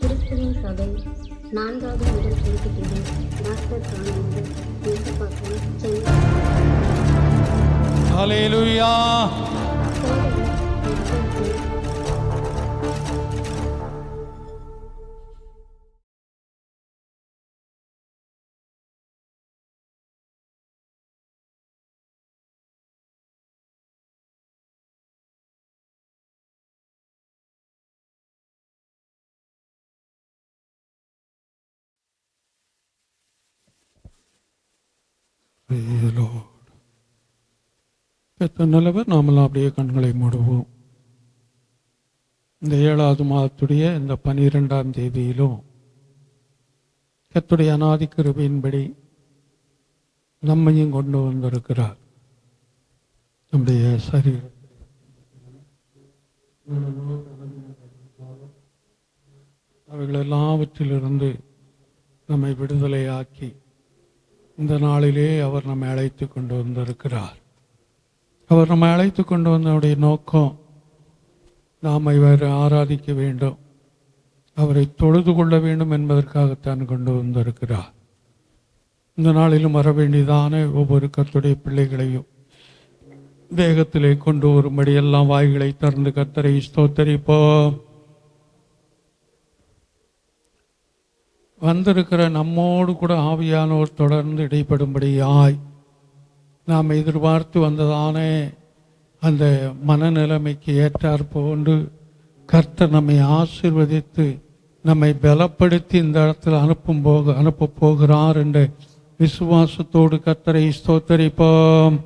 கிறிஸ்துவின் சபை 4வது முதல் குறிப்பிட்டது. டாக்டர் காணொலி மேசப்பாக்கம், சென்னை. ஹல்லேலூயா. நல்லவர். நாமெல்லாம் அப்படியே கண்களை மூடுவோம். இந்த 7வது மாதத்துடைய இந்த 12ஆம் தேதியிலும் கர்த்தருடைய அநாதி கிருபையின்படி நம்மையும் கொண்டு வந்திருக்கிறார். நம்முடைய சரீரம் அவைகள் எல்லாவற்றிலிருந்து நம்மை விடுதலையாக்கி இந்த நாளிலே அவர் நம்மை அழைத்து கொண்டு வந்திருக்கிறார். அவர் நம்மை அழைத்து கொண்டு வந்தவருடைய நோக்கம், நாம் இவரை ஆராதிக்க வேண்டும், அவரை தொழுது கொள்ள வேண்டும் என்பதற்காகத்தான் கொண்டு வந்திருக்கிறார். இந்த நாளிலும் வர வேண்டியதான ஒவ்வொரு கர்த்தருடைய பிள்ளைகளையும் வேகத்திலே கொண்டு வரும்படி எல்லாம் வாய்களை திறந்து கர்த்தரை ஸ்தோத்தரிப்போம். வந்திருக்கிற நம்மோடு கூட ஆவியானோர் தொடர்ந்து இடைப்படும்படியாய் நாம் எதிர்பார்த்து வந்ததானே அந்த மனநிலைமைக்கு ஏற்றார் போன்று கர்த்தர் நம்மை ஆசீர்வதித்து நம்மை பலப்படுத்தி இந்த இடத்தில் அனுப்ப போகிறார் என்ற விசுவாசத்தோடு கர்த்தரை ஸ்தோத்தரிப்போம்.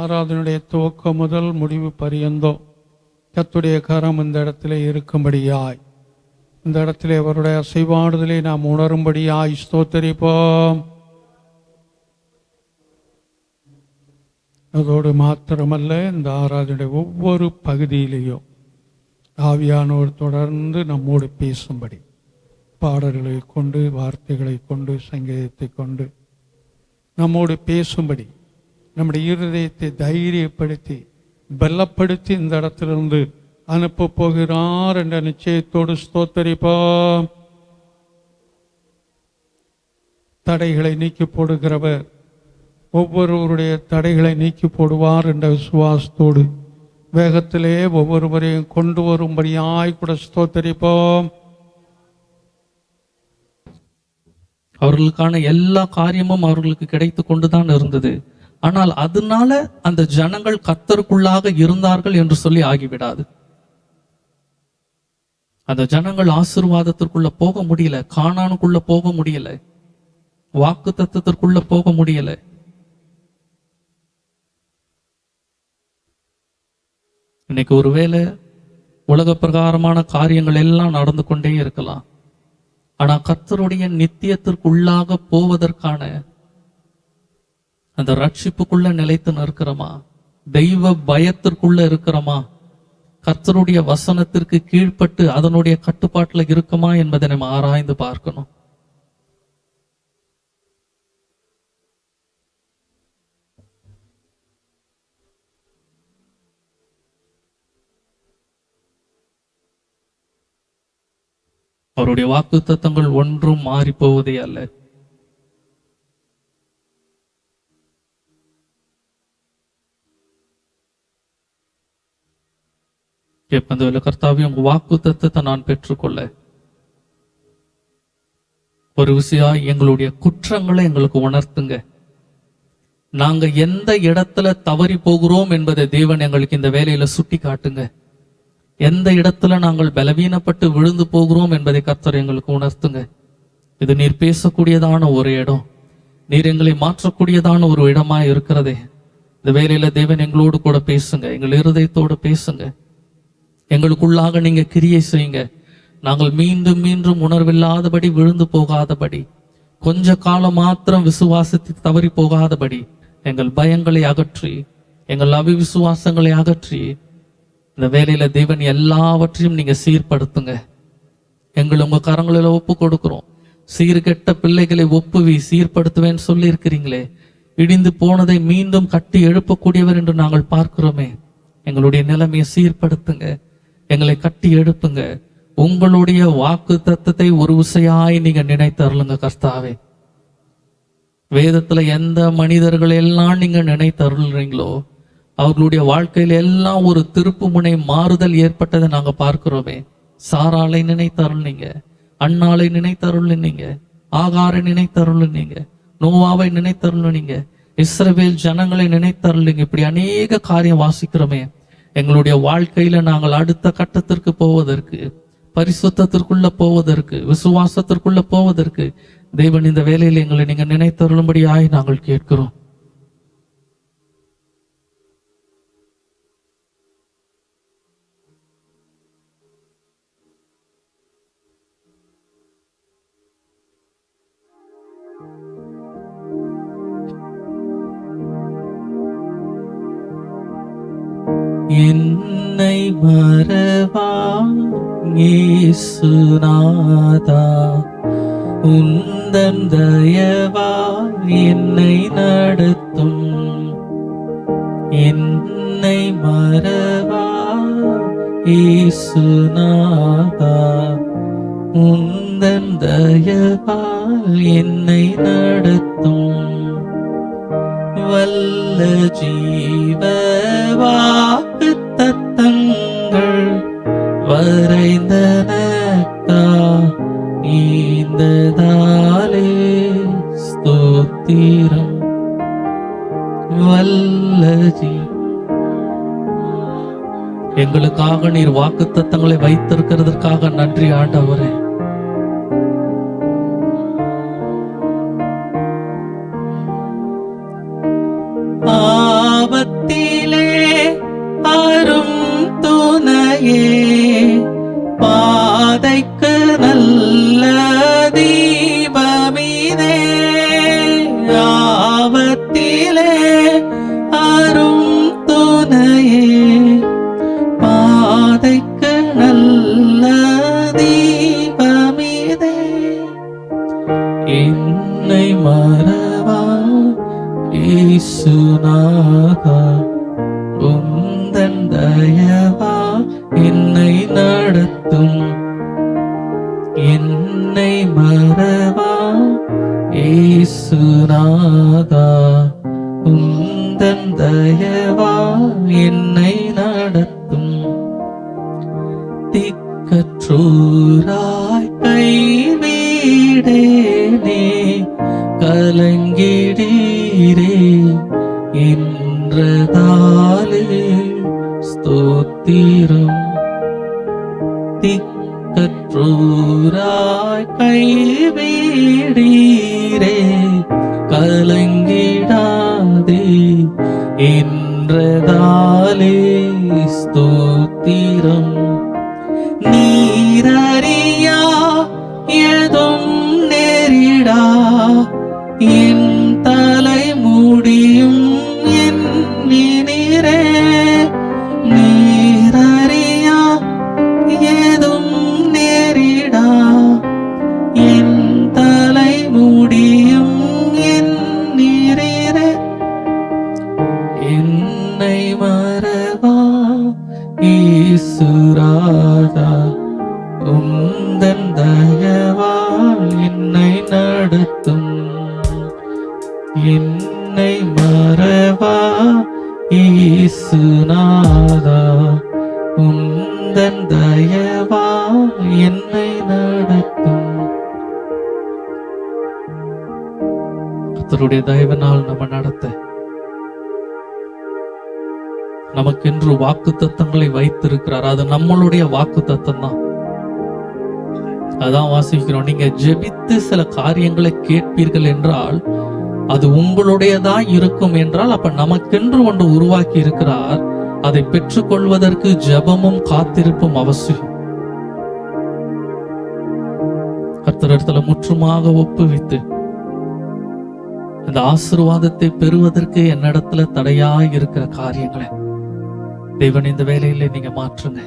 ஆராதனுடைய துவக்கம் முதல் முடிவு பரியந்தோ கர்த்தருடைய கரம் இந்த இடத்திலே இருக்கும்படியாய், இந்த இடத்திலே அவருடைய அசைவாடுதலை நாம் உணரும்படியாய் ஸ்தோத்தரிப்போம். அதோடு மாத்திரமல்ல, இந்த ஆராதனுடைய ஒவ்வொரு பகுதியிலேயும் ஆவியானோர் தொடர்ந்து நம்மோடு பேசும்படி பாடல்களை கொண்டு, வார்த்தைகளை கொண்டு, சங்கீதத்தை கொண்டு நம்மோடு பேசும்படி நம்முடைய இருதயத்தை தைரியப்படுத்தி பலப்படுத்தி இந்த இடத்திலிருந்து அனுப்ப போகிறார் என்ற நிச்சயத்தோடு ஸ்தோத்தரிப்போம். தடைகளை நீக்கி போடுகிறவர் ஒவ்வொருவருடைய தடைகளை நீக்கி போடுவார் என்ற விசுவாசத்தோடு வேகத்திலே ஒவ்வொருவரையும் கொண்டு வரும்படியாய் கூட ஸ்தோத்தரிப்போம். அவர்களுக்கான எல்லா காரியமும் அவர்களுக்கு கிடைத்து கொண்டுதான் இருந்தது. ஆனால் அதனால அந்த ஜனங்கள் கர்த்தருக்குள்ளாக இருந்தார்கள் என்று சொல்லி ஆகிவிடாது. அந்த ஜனங்கள் ஆசீர்வாதத்திற்குள்ள போக முடியல, கானானுக்குள்ள போக முடியல, வாக்கு தத்தத்திற்குள்ள போக முடியல. இன்னைக்கு ஒருவேளை உலக பிரகாரமான காரியங்கள் எல்லாம் நடந்து கொண்டே இருக்கலாம். ஆனா கர்த்தருடைய நித்தியத்திற்குள்ளாக போவதற்கான அந்த ரட்சிப்புக்குள்ள நிலைத்து நிற்கிறோமா? தெய்வ பயத்திற்குள்ள இருக்கிறோமா? கர்த்தருடைய வசனத்திற்கு கீழ்ப்பட்டு அதனுடைய கட்டுப்பாட்டுல இருக்குமா என்பதை நம்ம ஆராய்ந்து பார்க்கணும். அவருடைய வாக்குத்தத்தங்கள் ஒன்றும் மாறி போவதே அல்ல. கர்த்தாவே, உங்க வாக்கு தத்தத்தை நான் பெற்றுக்கொள்ள ஒரு விஷயம், எங்களுடைய குற்றங்களை எங்களுக்கு உணர்த்துங்க. நாங்க எந்த இடத்துல தவறி போகிறோம் என்பதை தேவன் எங்களுக்கு இந்த வேலையில சுட்டி காட்டுங்க. எந்த இடத்துல நாங்கள் பலவீனப்பட்டு விழுந்து போகிறோம் என்பதை கர்த்தர் எங்களுக்கு உணர்த்துங்க. இது நீர் பேசக்கூடியதான ஒரு இடம், நீர் எங்களை மாற்றக்கூடியதான ஒரு இடமா இருக்கிறதே. இந்த வேலையில தேவன் எங்களோடு கூட பேசுங்க, எங்கள் இருதயத்தோடு பேசுங்க. எங்களுக்குள்ளாக நீங்க கிரியை செய்யுங்க. நாங்கள் மீண்டும் மீண்டும் உணர்வில்லாதபடி விழுந்து போகாதபடி, கொஞ்ச காலம் மாத்திரம் விசுவாசத்தை தவறி போகாதபடி எங்கள் பயங்களை அகற்றி, எங்கள் அவிசுவாசங்களை அகற்றி, இந்த வேலையில தேவன் எல்லாவற்றையும் நீங்க சீர்படுத்துங்க. எங்களை உங்க கரங்களில ஒப்பு கொடுக்கிறோம். சீர்கெட்ட பிள்ளைகளை ஒப்புவி சீர்படுத்துவேன்னு சொல்லி இருக்கிறீங்களே, இடிந்து போனதை மீண்டும் கட்டி எழுப்பக்கூடியவர் என்று நாங்கள் பார்க்கிறோமே. எங்களுடைய நிலைமையை சீர்படுத்துங்க, எங்களை கட்டி எழுப்புங்க. உங்களுடைய வாக்கு தத்தத்தை ஒரு விசையாய் நீங்க நினைத்தருளுங்க கர்த்தாவே. வேதத்துல எந்த மனிதர்கள் எல்லாம் நீங்க நினைத்தருள்றீங்களோ அவர்களுடைய வாழ்க்கையில எல்லாம் ஒரு திருப்பு முனை மாறுதல் ஏற்பட்டதை நாங்க பார்க்கிறோமே. சாராளை நினைத்தருள்னீங்க, அண்ணாளை நினைத்தருள்னீங்க, ஆகாரை நினைத்தருள்னீங்க, நோவாவை நினைத்தருள்னீங்க, இஸ்ரவேல் ஜனங்களை நினைத்தருள்னீங்க. இப்படி அநேக காரியம் வாசிக்கிறோமே. எங்களுடைய வாழ்க்கையில நாங்கள் அடுத்த கட்டத்திற்கு போவதற்கு, பரிசுத்தத்திற்குள்ள போவதற்கு, விசுவாசத்திற்குள்ள போவதற்கு தேவன் இந்த வேலையில் எங்களை நீங்க நினைத்தருளும்படியாய் நாங்கள் கேட்கிறோம். என்னை மறவா இயேசுநாதா, உந்தன் தயவா என்னை நடத்தும். என்னை மறவா இயேசுநாதா, உந்தன் தயவா என்னை நடத்தும். வல்ல ஜீவ வாக்குத்தத்தங்கள் வரைந்தனக்கா ஈந்ததாலே ஸ்தோத்திரம். வல்ல எங்களுக்காக நீர் வாக்குத்தத்தங்களை வைத்திருக்கிறதற்காக நன்றி ஆண்டவரே. ஆபத்திலே அரும் துணையே, பாதைக்கு நல்ல தீபமிதே. ஆபத்திலே அரும் துணையே, பாதைக்கு நல்ல தீபமிதே. என்னை மறவா இயேசுநாதா, உந்தன் தயவா என்னை நடத்தும். என்னை மறவா இயேசுநாதா, உந்தன் தயவா என்னை நடத்தும். திக்கற்றூராய் கைவிடேனே கலங்கிடீரே என்றதாலே ஸ்தோத்திரம். திக்கற்றூராய் கைவிடீரே கலங்கிடாதே என்றதாலே ஸ்தோத்திரம். நீரறியா எதும் நேரிடா, என் தலை முடியும் எண்ணினீரே. நீரறியா ஏதும் நேரிடா, என் தலை முடியும் எண்ணினீரே. என்னை மறவா இயேசுநாதா, உந்தன் தயவால் என்னை நடத்தும். என்னை மறவா இயேசுநாதா, உந்தன் தயவால் என்னை நடத்தும். கர்த்தருடைய தயவினால் நம்ம நடத்த நமக்கென்று வாக்கு தத்தங்களை வைத்திருக்கிறார். அது நம்மளுடைய வாக்கு தத்தம் தான். அதான் வாசிக்கிறோம். நீங்க ஜெபித்து சில காரியங்களை கேட்பீர்கள் என்றால் அது உங்களுடையதா இருக்கும் என்றால் அப்ப நமக்கென்று ஒன்று உருவாக்கி இருக்கிறார். அதை பெற்றுக்கொள்வதற்கு ஜெபமும் காத்திருப்பும் அவசியம். கர்த்தரிடத்துல முற்றுமாக ஒப்புவித்து இந்த ஆசீர்வாதத்தை பெறுவதற்கு என்னிடத்துல தடையாய் இருக்கிற காரியங்களை தேவன் இந்த வேலையில நீங்க மாற்றுங்க.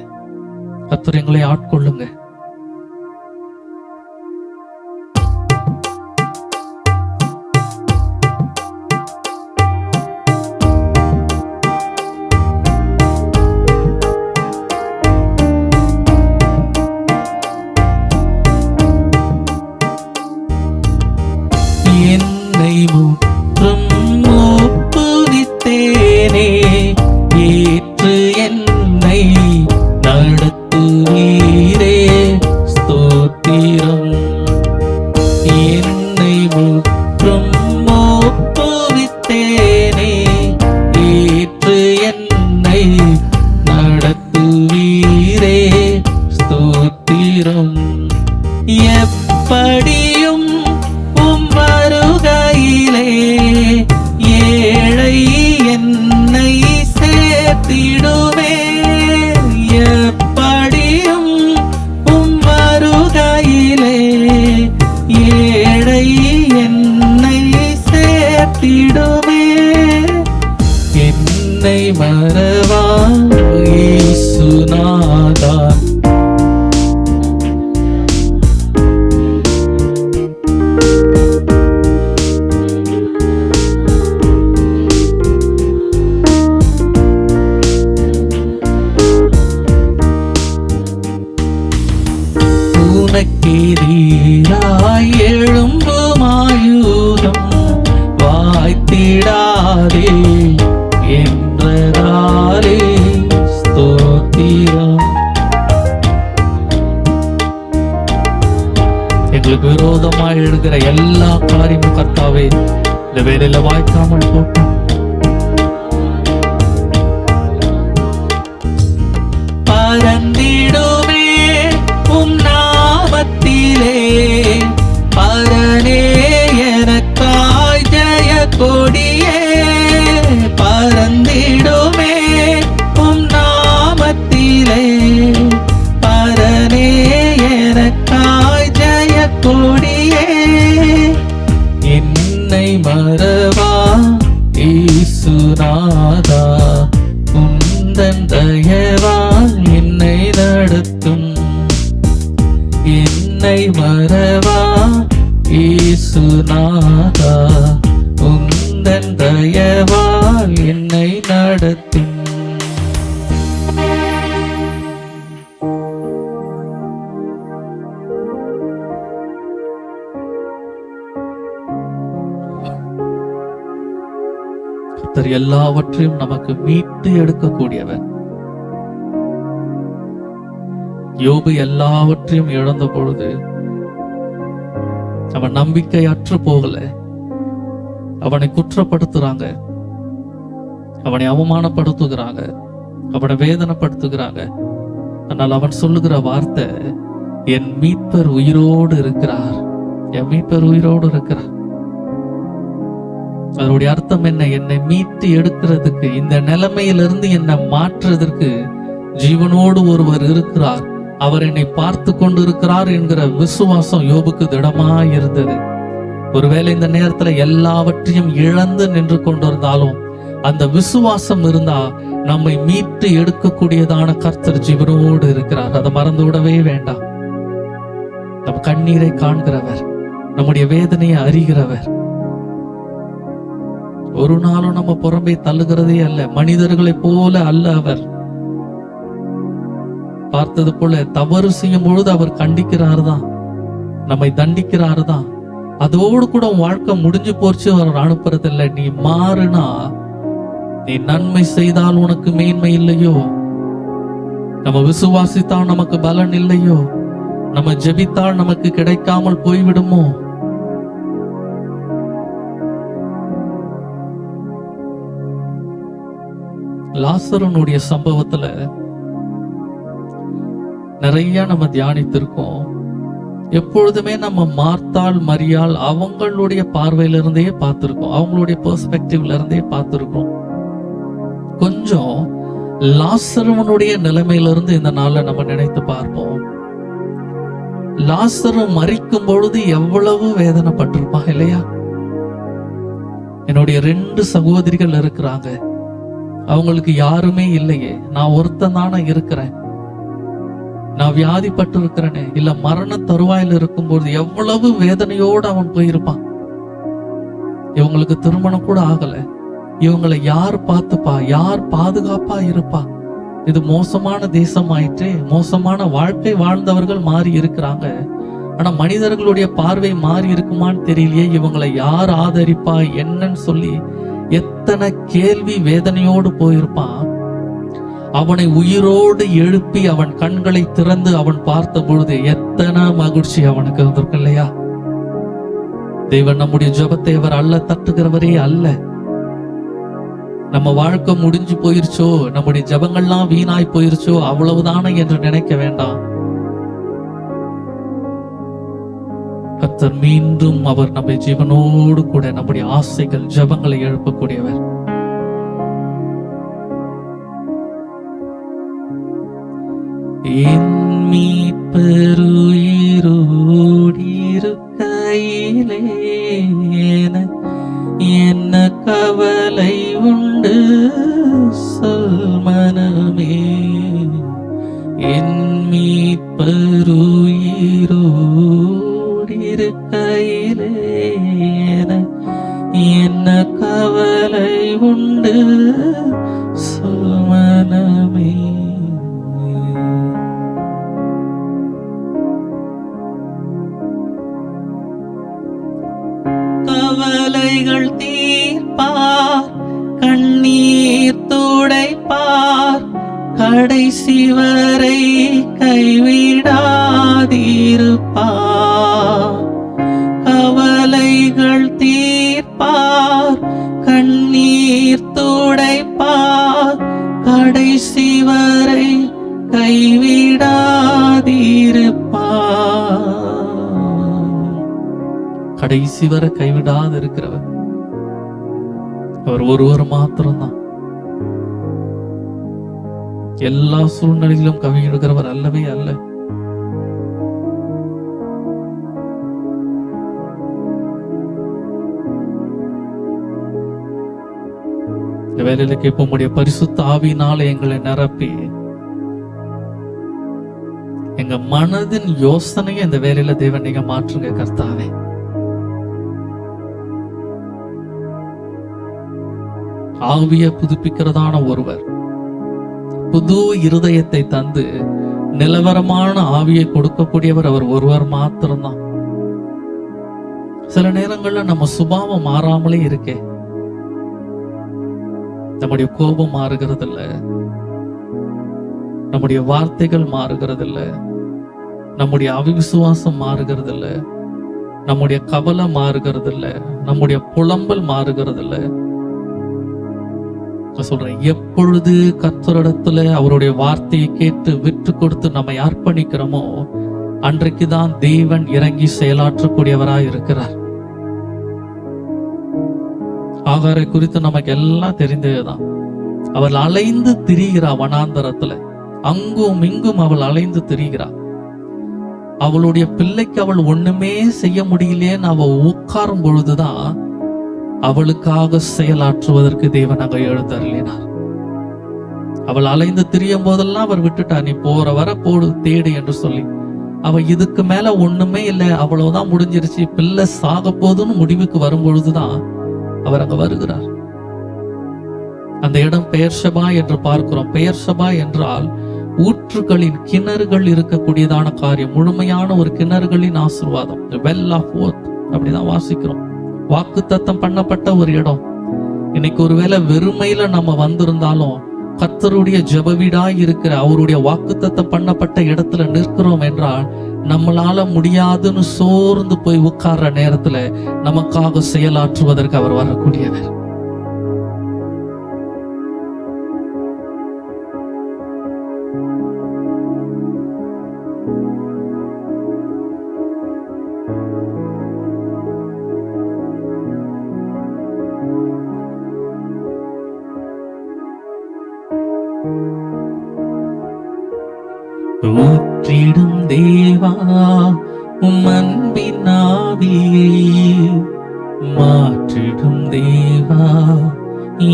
கர்த்தர் எங்களை ஆட்கொள்ளுங்க. என்னை நடத்துவீரே ஸ்தோத்திரம். எப்படியும் உம் வருகையிலே ஏழை என்னை சேர்த்திடுவே. எப்படியும் உம் வருகையிலே ஏழை என்னை சேர்த்திடுவே. என்னை மறவா இயேசுநாதா. உனக்கெதிராய் எழும்புமாயுதம் வாய்த்திடாதே என்றதாலே ஸ்தோத்திரம். எங்களுக்கு விரோதமாய் எழுகிற எல்லா காரியமும் கர்த்தாவே இந்த வேலையில வாய்க்காமல் போட்டோம். பரந்திடுமே உம் நாமத்திலே பரனே எனக்காய் ஜெய கொடியே. பரந்திடுமே உம் நாமத்திலே பரனே எனக்காய் ஜெய கொடியே. என்னை மறவா இயேசுநாதா. உந்தன் தயவால் என்னை நடத்தும். என்னை மறவா இயேசுநாதா. உந்தன் தயவால் என்னை நடத்தும். கர்த்தர் எல்லாவற்றையும் நமக்கு மீட்டு எடுக்கக்கூடியவர். யோபு எல்லாவற்றையும் இழந்த பொழுது அவன் நம்பிக்கை அற்று போகல. அவனை குற்றப்படுத்துறாங்க, அவனை அவமானப்படுத்துகிறாங்க, அவனை வேதனைப்படுத்துகிறாங்க. ஆனால் அவன் சொல்லுகிற வார்த்தை, என் மீட்பர் உயிரோடு இருக்கிறார், என் மீட்பர் உயிரோடு இருக்கிறார். அதனுடைய அர்த்தம் என்ன? என்னை மீட்டு எடுக்கிறதுக்கு, இந்த நிலைமையிலிருந்து என்னை மாற்றுறதற்கு ஜீவனோடு ஒருவர் இருக்கிறார், அவர் என்னை பார்த்து கொண்டு இருக்கிறார் என்கிற விசுவாசம் யோபுக்கு திடமாய் இருந்தது. ஒருவேளை இந்த நேரத்துல எல்லாவற்றையும் இழந்து நின்று கொண்டிருந்தாலும் அந்த விசுவாசம் இருந்தா நம்மை மீட்டு எடுக்கக்கூடியதான கர்த்தர் ஜீவனோடு இருக்கிறார். அதை மறந்து விடவே வேண்டாம். நம் கண்ணீரை காண்கிறவர், நம்முடைய வேதனையை அறிகிறவர். ஒரு நாளும் நம்ம புறம்பே தள்ளுகிறதே அல்ல, மனிதர்களை போல அல்ல. அவர் பார்த்தது போல தவறு செய்யும் பொழுது அவர் கண்டிக்கிறார் தான், நம்மை தண்டிக்கிறார் தான். அதோடு கூட வாழ்க்கை முடிஞ்சு போச்சு அவர் அனுப்புறதில்லை. நீ மாறுனா, நீ நன்மை செய்தால் உனக்கு மேன்மை இல்லையோ, நம்ம விசுவாசித்தால் நமக்கு பலன் இல்லையோ, நம்ம ஜெபித்தால் நமக்கு கிடைக்காமல் போய்விடுமோ? லாசருனுடைய சம்பவத்துல நிறைய நம்ம தியானித்திருக்கோம். எப்பொழுதுமே நம்ம மார்த்தாள் மரியாள் அவங்களுடைய பார்வையில இருந்தே பார்த்திருக்கோம், அவங்களுடைய பெர்ஸ்பெக்டிவ்ல இருந்தே பார்த்திருக்கோம். கொஞ்சம் லாசருவனுடைய நிலைமையிலிருந்து இந்த நாள்ல நம்ம நினைத்து பார்ப்போம். லாசரு மரிக்கும் பொழுது எவ்வளவு வேதனைப்பட்டிருப்பான் இல்லையா? என்னுடைய 2 சகோதரிகள் இருக்கிறாங்க, அவங்களுக்கு யாருமே இல்லையே, நான் ஒருத்தன் தானே இருக்கிறேன், நான் வியாதிப்பட்டு இருக்கிறேனே, இல்ல மரண தருவாயில் இருக்கும்போது எவ்வளவு வேதனையோடு அவன் போயிருப்பான். இவங்களுக்கு திருமணம் கூட ஆகல, இவங்களை யார் பார்த்துப்பா, யார் பாதுகாப்பா இருப்பா? இது மோசமான தேசம் ஆயிற்று, மோசமான வாழ்க்கை வாழ்ந்தவர்கள் மாறி இருக்கிறாங்க. ஆனா மனிதர்களுடைய பார்வை மாறி இருக்குமான்னு தெரியலையே, இவங்களை யார் ஆதரிப்பா என்னன்னு சொல்லி எத்தனை கேள்வி வேதனையோடு போயிருப்பான். அவனை உயிரோடு எழுப்பி அவன் கண்களை திறந்து அவன் பார்த்த பொழுது எத்தனை மகிழ்ச்சி அவனுக்கு வந்திருக்கு இல்லையா? தேவன் நம்முடைய ஜெபத்தை அவர் அல்ல தட்டுகிறவரே அல்ல. நம்ம வாழ்க்கை முடிஞ்சு போயிருச்சோ, நம்முடைய ஜெபங்கள்லாம் வீணாய் போயிருச்சோ, அவ்வளவுதானே என்று நினைக்க வேண்டாம். கர்த்தர் மீண்டும் அவர் நம்மை ஜீவனோடு கூட நம்முடைய ஆசைகள் ஜெபங்களை எழுப்பக்கூடியவர். என் மீட்பருயிரோடிருக்கையிலே என்ன கவலை உண்டு சொல் மனமே. என் மீட்பருயிரோடிருக்கையிலே என்ன கவலை உண்டு சொல் மனமே. கவலைகள் தீர்ப்பார், கண்ணீர் துடைப்பார், கடைசி வரை கைவிடாதிருப்பார். கவலைகள் தீர்ப்பார், கண்ணீர் துடைப்பார், கடைசி வரை கைவிடாதிருப்பார். கடைசி வரை கைவிடாது இருக்கிறவர் அவர் ஒருவர் மாத்திரம்தான். எல்லா சூழ்நிலையிலும் கைவிடுகிறவர் அல்லவே அல்ல. இந்த வேலையில கேட்ப முடிய பரிசுத்த ஆவியினால எங்களை நிரப்பி எங்க மனதின் யோசனையை இந்த வேலையில தேவன் நீங்க மாற்றுங்க கர்த்தாவே. ஆவியை புதுப்பிக்கிறதான ஒருவர் புது இருதயத்தை தந்து நிலவரமான ஆவியை கொடுக்கக்கூடியவர் அவர் ஒருவர் மாத்திரம்தான். சில நேரங்கள்ல நம்ம சுபாவம் மாறாமலே இருக்கே. நம்முடைய கோபம் மாறுகிறது இல்ல, நம்முடைய வார்த்தைகள் மாறுகிறது இல்ல, நம்முடைய அவிசுவாசம் மாறுகிறது இல்ல, நம்முடைய கவலை மாறுகிறது இல்ல, நம்முடைய புலம்பல் மாறுகிறது இல்ல. சொல்றேன், எப்பொழுது கர்த்தரிடத்துல அவருடைய வார்த்தையை கேட்டு விட்டு கொடுத்து நம்மை அர்ப்பணிக்கிறோமோ அன்றைக்குதான் தேவன் இறங்கி செயலாற்றக்கூடியவராய் இருக்கிறார். ஆகாரை குறித்து நமக்கு எல்லாம் தெரிந்ததுதான். அவள் அலைந்து திரிகிறார் வனாந்தரத்துல, அங்கும் இங்கும் அவள் அலைந்து திரிகிறார். அவளுடைய பிள்ளைக்கு அவள் ஒண்ணுமே செய்ய முடியலேன்னு அவ உட்காரும் பொழுதுதான் அவளுக்காக செயலாற்றுவதற்கு தேவன் அங்க எழுந்தருளினார். அவள் அலைந்து திரியும் போதெல்லாம் அவர் விட்டுட்டா, நீ போற வர போடு தேடு என்று சொல்லி. அவ இதுக்கு மேல ஒண்ணுமே இல்லை, அவ்வளவுதான் முடிஞ்சிருச்சு, பிள்ளை சாக போதுன்னு முடிவுக்கு வரும் பொழுதுதான் அவர் அங்க வருகிறார். அந்த இடம் பெயர்ஷபா என்று பார்க்கிறோம். பெயர்ஷபா என்றால் ஊற்றுகளின் கிணறுகள் இருக்கக்கூடியதான காரியம், முழுமையான ஒரு கிணறுகளின் ஆசீர்வாதம், வெல் ஆஃப் ஓத் அப்படிதான் வாசிக்கிறோம். வாக்கு தத்தம் பண்ணப்பட்ட ஒரு இடம். இன்னைக்கு ஒருவேளை வெறுமையில நம்ம வந்திருந்தாலும் கர்த்தருடைய ஜெப வீடாய் இருக்கிற அவருடைய வாக்கு தத்தம் பண்ணப்பட்ட இடத்துல நிற்கிறோம் என்றால் நம்மளால முடியாதுன்னு சோர்ந்து போய் உட்கார்ற நேரத்துல நமக்காக செயலாற்றுவதற்கு அவர் வரக்கூடியவர். ஊற்றிடும் தேவா உம் அன்பின் ஆவியை மாற்றிடும் தேவா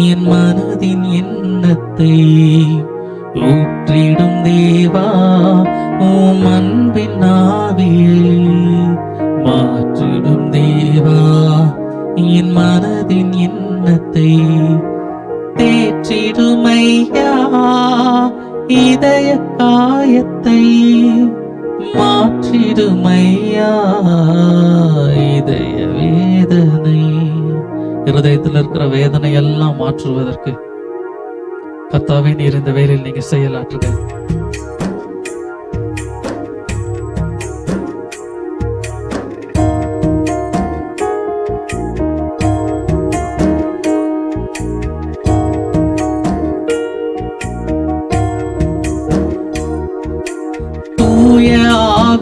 என் மனதின் எண்ணத்தை. ஊற்றிடும் தேவா உம் அன்பின் ஆவியை மாற்றிடும் தேவா என் மனதின் எண்ணத்தை. தேற்றிடுமையா இதய காயத்தை, மாற்றிடுமையா இதய வேதனை. இருதயத்தில் இருக்கிற வேதனை எல்லாம் மாற்றுவதற்கு கர்த்தாவே நீர் இந்த வேலையில் நீங்க செயலாற்றுங்க.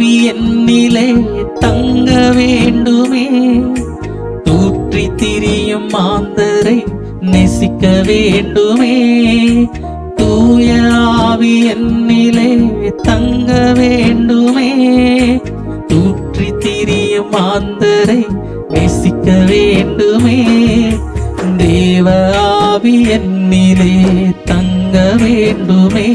ஆவி என்னிலே தங்க வேண்டுமே, தூற்றி திரியும் மாந்தரை நேசிக்க வேண்டுமே. தூய ஆவி என்னிலே தங்க வேண்டுமே, தூற்றி திரியும் மாந்தரை நேசிக்க வேண்டுமே. தேவ ஆவி என்னிலே தங்க வேண்டுமே,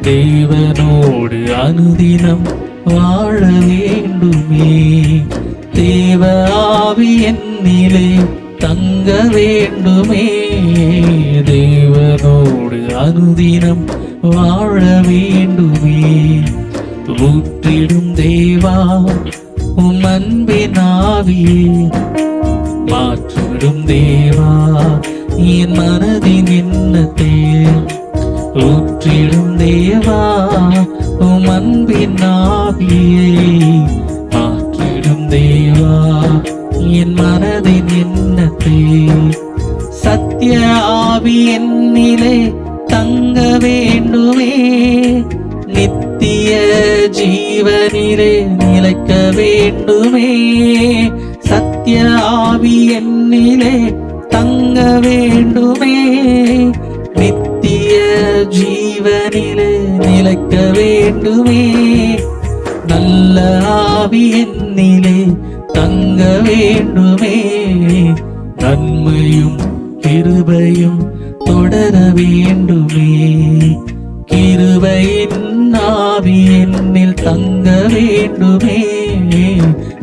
தேவனோடு அனுதினம் வாழ வேண்டுமே. தேவ ஆவி என்னிலே தங்க வேண்டுமே, தேவனோடு அனுதினம் வாழ வேண்டுமே. ஊற்றிடும் தேவா உம் அன்பின் ஆவியே, மாற்றிடும் தேவா என் மனதின் எண்ணத்தை. ஊற்றிடும் தேவா உம் அன்பின் ஆவியை, மாற்றிடும் தேவா என் மனதின் எண்ணத்தை. சத்திய ஆவி என்னிலே தங்க வேண்டுமே, நித்திய ஜீவனிலே நிலைக்க வேண்டுமே. சத்திய ஆவி என்னிலே தங்க வேண்டுமே, நித்திய ஜீவனிலே நிலைக்க வேண்டுமே. நல்ல ஆவி என்னிலே தங்க வேண்டுமே, நன்மையும் கிருபையும் தொடர வேண்டுமே. கிருபையின் ஆவி என்னில் தங்க வேண்டுமே,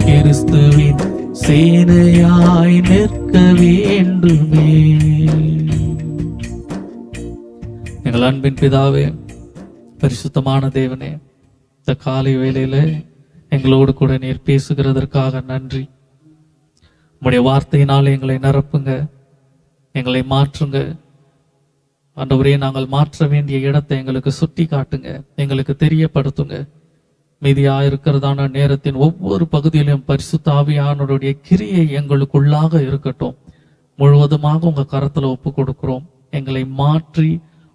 கிறிஸ்துவின் சேனையாய் நிற்க வேண்டுமே. எங்கள் அன்பின் பிதாவே, பரிசுத்தமான தேவனே, இந்த காலை வேளையில எங்களோடு கூட நீர் பேசுகிறதற்காக நன்றி. உம்முடைய வார்த்தையினால் எங்களை நிரப்புங்க, எங்களை மாற்றுங்க ஆண்டவரே. நாங்கள் மாற்ற வேண்டிய இடத்தை எங்களுக்கு சுட்டி காட்டுங்க, எங்களுக்கு தெரியப்படுத்துங்க. மீதியா இருக்கிறதான நேரத்தின் ஒவ்வொரு பகுதியிலும் பரிசுத்த ஆவியானவருடைய கிரியை எங்களுக்குள்ளாக இருக்கட்டும். முழுவதுமாக உங்க கரத்துல ஒப்பு கொடுக்கிறோம். எங்களை மாற்றி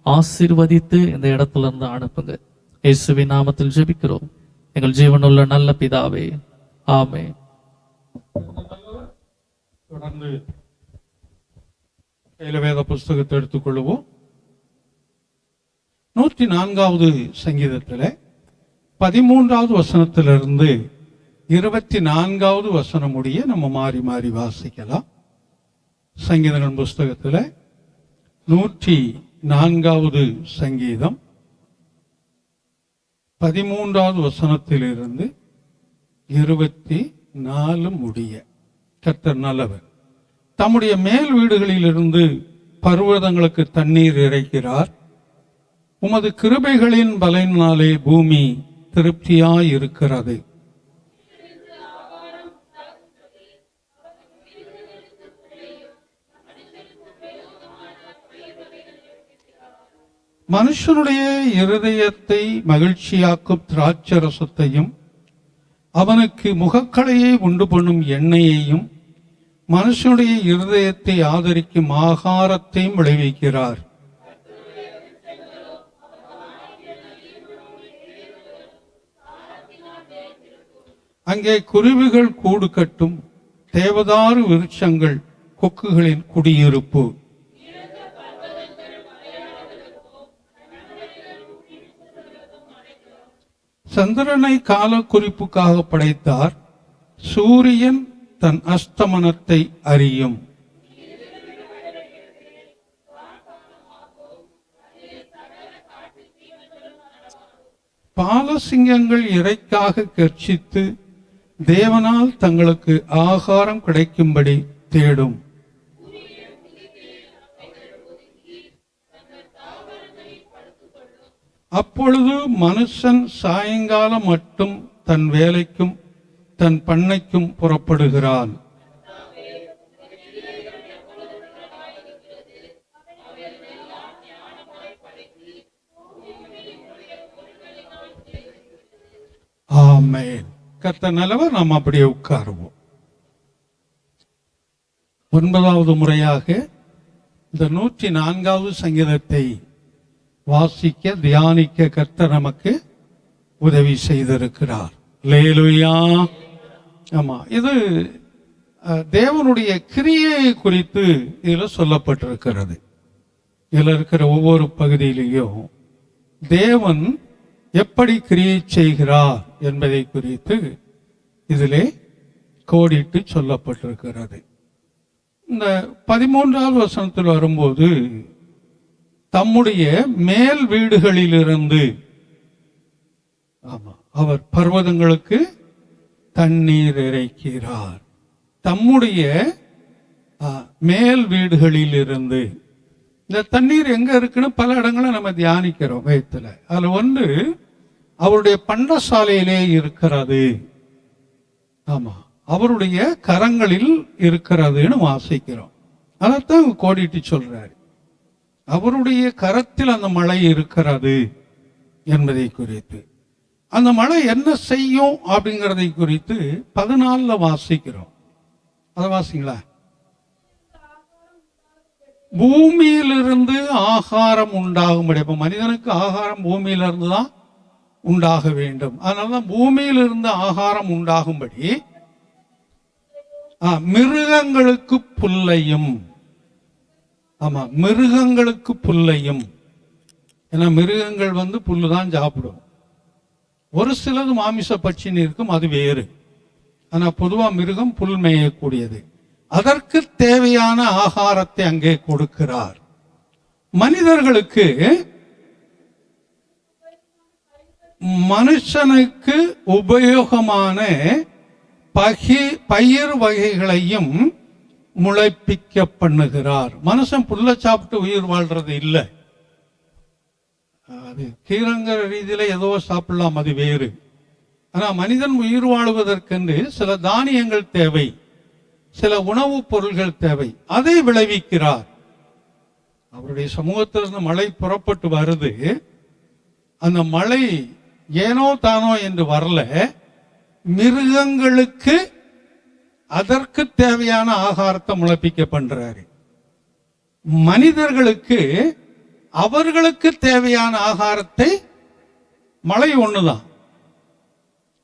ஆசீர்வதித்து இந்த இடத்துல இருந்து அனுப்புங்க. இயேசுவின் நாமத்தில் ஜெபிக்கிறோம் எங்கள் ஜீவனுள்ள நல்ல பிதாவே, ஆமென். தொடர்ந்து வேத புஸ்தகத்தை எடுத்துக்கொள்வோம். 104வது சங்கீதத்தில் 13வது வசனத்திலிருந்து 24வது வசனம் முடிய நம்ம மாறி மாறி வாசிக்கலாம். சங்கீதங்கள் புஸ்தகத்தில் 104வது சங்கீதம் 13வது வசனத்திலிருந்து 24 முடிய. கர்த்தர் நல்லவர். தம்முடைய மேல் வீடுகளிலிருந்து பர்வதங்களுக்கு தண்ணீர் இறைக்கிறார். உமது கிருபைகளின் பலனாலே பூமி திருப்தியாயிருக்கிறது. மனுஷனுடைய இருதயத்தை மகிழ்ச்சியாக்கும் திராட்சரசத்தையும் அவனுக்கு முகக்களையை உண்டு பண்ணும் எண்ணெயையும் மனுஷனுடைய இருதயத்தை ஆதரிக்கும் ஆகாரத்தையும் விளைவிக்கிறார். அங்கே குருவிகள் கூடு கட்டும், தேவதாரு விருட்சங்கள் கொக்குகளின் குடியிருப்பு. சந்திரனை கால குறிப்புக்காக படைத்தார். சூரியன் தன் அஸ்தமனத்தை அறியும். பாலசிங்கங்கள் இறைக்காக கர்ச்சித்து தேவனால் தங்களுக்கு ஆகாரம் கிடைக்கும்படி தேடும். அப்பொழுது மனுஷன் சாயங்காலம் மட்டும் தன் வேலைக்கும் தன் பண்ணைக்கும் புறப்படுகிறான். ஆமென். கர்த்தர் நல்லவர். நாம் அப்படியே உட்காருவோம். 9வது முறையாக இந்த 104வது சங்கீதத்தை வாசிக்க தியானிக்க கர்த்தர் நமக்கு உதவி செய்திருக்கிறார். அல்லேலூயா. ஆமா, இது தேவனுடைய கிரியை குறித்து இதில் சொல்லப்பட்டிருக்கிறது. இதில் இருக்கிற ஒவ்வொரு பகுதியிலையும் தேவன் எப்படி கிரியை செய்கிறார் என்பதை குறித்து இதிலே கோடிட்டு சொல்லப்பட்டிருக்கிறது. இந்த 13வது வசனத்தில் வரும்போது தம்முடைய மேல் வீடுகளிலிருந்து அவர் பர்வதங்களுக்கு தண்ணீர் இறைக்கிறார். தம்முடைய மேல் வீடுகளில் இருந்து. இந்த தண்ணீர் எங்க இருக்குன்னு பல இடங்களை நம்ம தியானிக்கிறோம் வேதத்துல. அதுல ஒன்று அவருடைய பண்டசாலையிலே இருக்கிறது. ஆமா, அவருடைய கரங்களில் இருக்கிறதுன்னு வாசிக்கிறோம். அதைத்தான் கோடிட்டு சொல்றாரு. அவருடைய கரத்தில் அந்த மழை இருக்கிறது என்பதை குறித்து. அந்த மழை என்ன செய்யும் அப்படிங்கிறதை குறித்து 14 வாசிக்கிறோம். அதை வாசிங்களா? பூமியிலிருந்து ஆகாரம் உண்டாகும்படி. அப்ப மனிதனுக்கு ஆகாரம் பூமியிலிருந்து தான் உண்டாக வேண்டும். அதனாலதான் பூமியிலிருந்து ஆகாரம் உண்டாகும்படி மிருகங்களுக்கு புல்லையும். ஆமா, மிருகங்களுக்கு புல்லையும். ஏன்னா மிருகங்கள் புல்லுதான் சாப்பிடும். ஒரு சிலது மாமிச பட்சின்னு இருக்கும், அது வேறு. ஆனா பொதுவா மிருகம் புல் மேயக்கூடியது. அதற்கு தேவையான ஆகாரத்தை அங்கே கொடுக்கிறார். மனிதர்களுக்கு, மனுஷனுக்கு உபயோகமான பயிர் வகைகளையும் முளைப்பிக்க பண்ணுகிறார். மனுஷன் புல்ல சாப்பிட்டு உயிர் வாழ்றது இல்லை. அது கீரங்கிற ரீதியில ஏதோ சாப்பிடலாம், அது வேறு. ஆனா மனிதன் உயிர் வாழ்வதற்கென்று சில தானியங்கள் தேவை, சில உணவுப் பொருள்கள் தேவை. அதை விளைவிக்கிறார். அவருடைய சமூகத்திலிருந்து மழை புறப்பட்டு வருது. அந்த மழை ஏனோ தானோ என்று வரல. மிருகங்களுக்கு அதற்கு தேவையான ஆகாரத்தை முளைப்பிக்க பண்றாரு. மனிதர்களுக்கு அவர்களுக்கு தேவையான ஆகாரத்தை மழை ஒண்ணுதான்.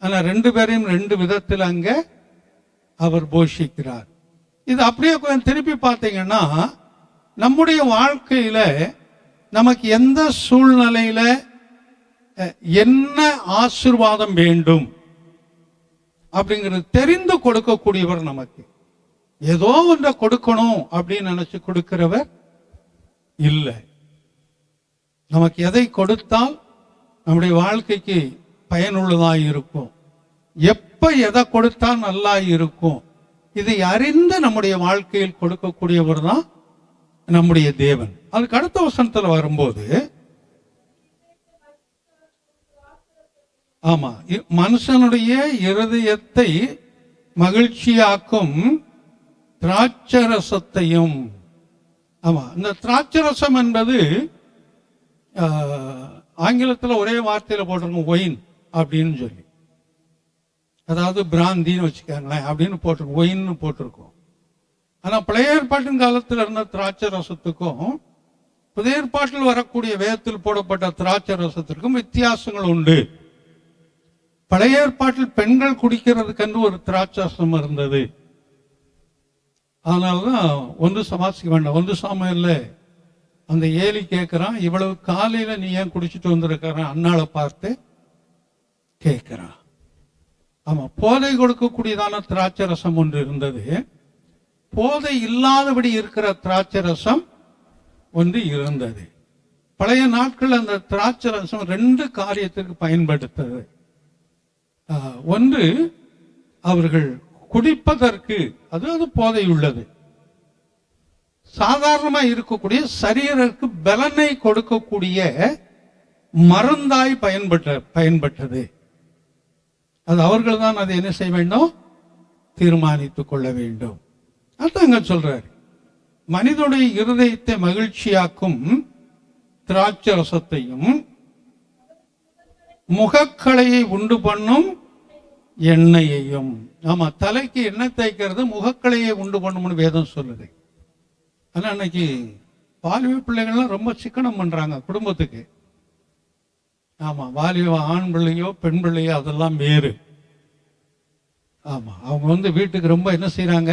ஆனா 2 பேரையும் 2 விதத்தில் அங்க அவர் போஷிக்கிறார். இது அப்படியே கொஞ்சம் திருப்பி பார்த்தீங்கன்னா, நம்முடைய வாழ்க்கையில நமக்கு எந்த சூழ்நிலையில என்ன ஆசீர்வாதம் வேண்டும் அப்படிங்கிறது தெரிந்து கொடுக்கக்கூடியவர். நமக்கு ஏதோ ஒன்றை கொடுக்கணும் அப்படின்னு நினைச்சு கொடுக்கிறவர் இல்லை. நமக்கு எதை கொடுத்தால் நம்முடைய வாழ்க்கைக்கு பயனுள்ளதாக இருக்கும், எப்ப எதை கொடுத்தா நல்லா இருக்கும், இதை அறிந்து நம்முடைய வாழ்க்கையில் கொடுக்கக்கூடியவர் தான் நம்முடைய தேவன். அதுக்கு அடுத்த வசனத்துல வரும்போது, ஆமா, மனுஷனுடைய இருதயத்தை மகிழ்ச்சியாக்கும் திராட்சரசத்தையும். ஆமா, இந்த திராட்சரசம் என்பது ஆங்கிலத்தில் ஒரே வார்த்தையில போட்டிருக்கோம், ஒயின் அப்படின்னு சொல்லி. அதாவது பிராந்தின்னு வச்சுக்காங்களேன் அப்படின்னு போட்டிருக்கோம், ஒயின்னு போட்டிருக்கோம். ஆனா பழைய ஏற்பாட்டின் காலத்தில் இருந்த திராட்சை ரசத்துக்கும் புதிய ஏற்பாட்டில் வரக்கூடிய வேதத்தில் போடப்பட்ட திராட்சை ரசத்திற்கும் வித்தியாசங்கள் உண்டு. பழைய ஏற்பாட்டில் பெண்கள் குடிக்கிறதுக்கென்று ஒரு திராட்சை ரசம் இருந்தது. அதனாலதான் 1 சமாசிக்க வேண்டாம், 1 சாமுவேல்ல அந்த ஏலி கேட்கிறான், இவ்வளவு காலையில நீ ஏன் குடிச்சிட்டு வந்திருக்கிற அண்ணாளை பார்த்து கேட்கிறான். ஆமா, போதை கொடுக்கக்கூடியதான திராட்சை ரசம் ஒன்று இருந்தது. போதை இல்லாதபடி இருக்கிற திராட்சை ரசம் ஒன்று இருந்தது. பழைய நாட்கள் அந்த திராட்சை ரசம் 2 காரியத்திற்கு பயன்படுத்தது. ஒன்று, அவர்கள் குடிப்பதற்கு, அது போதை உள்ளது. சாதாரணமா இருக்கக்கூடிய சரீரருக்கு பலனை கொடுக்கக்கூடிய மருந்தாய் பயன்பட்டது. அது அவர்கள் தான் அதை என்ன செய்ய வேண்டும், தீர்மானித்துக் கொள்ள வேண்டும். அதாங்க சொல்றாரு, மனிதனுடைய இருதயத்தை மகிழ்ச்சியாக்கும் திராட்சை ரசத்தையும் முகக்களையை உண்டு பண்ணும் எண்ணெயையும். ஆமா, தலைக்கு எண்ணெய் தேய்க்கிறது முகக்களையை உண்டு பண்ணும்னு வேதம் சொல்லுது. ஆனா இன்னைக்கு பாலிவு பிள்ளைகள்லாம் ரொம்ப சிக்கனம் பண்றாங்க குடும்பத்துக்கு. ஆமாம், வாலிப ஆண் பிள்ளையோ பெண் பிள்ளையோ அதெல்லாம் வேறு. ஆமாம், அவங்க வீட்டுக்கு ரொம்ப என்ன செய்கிறாங்க,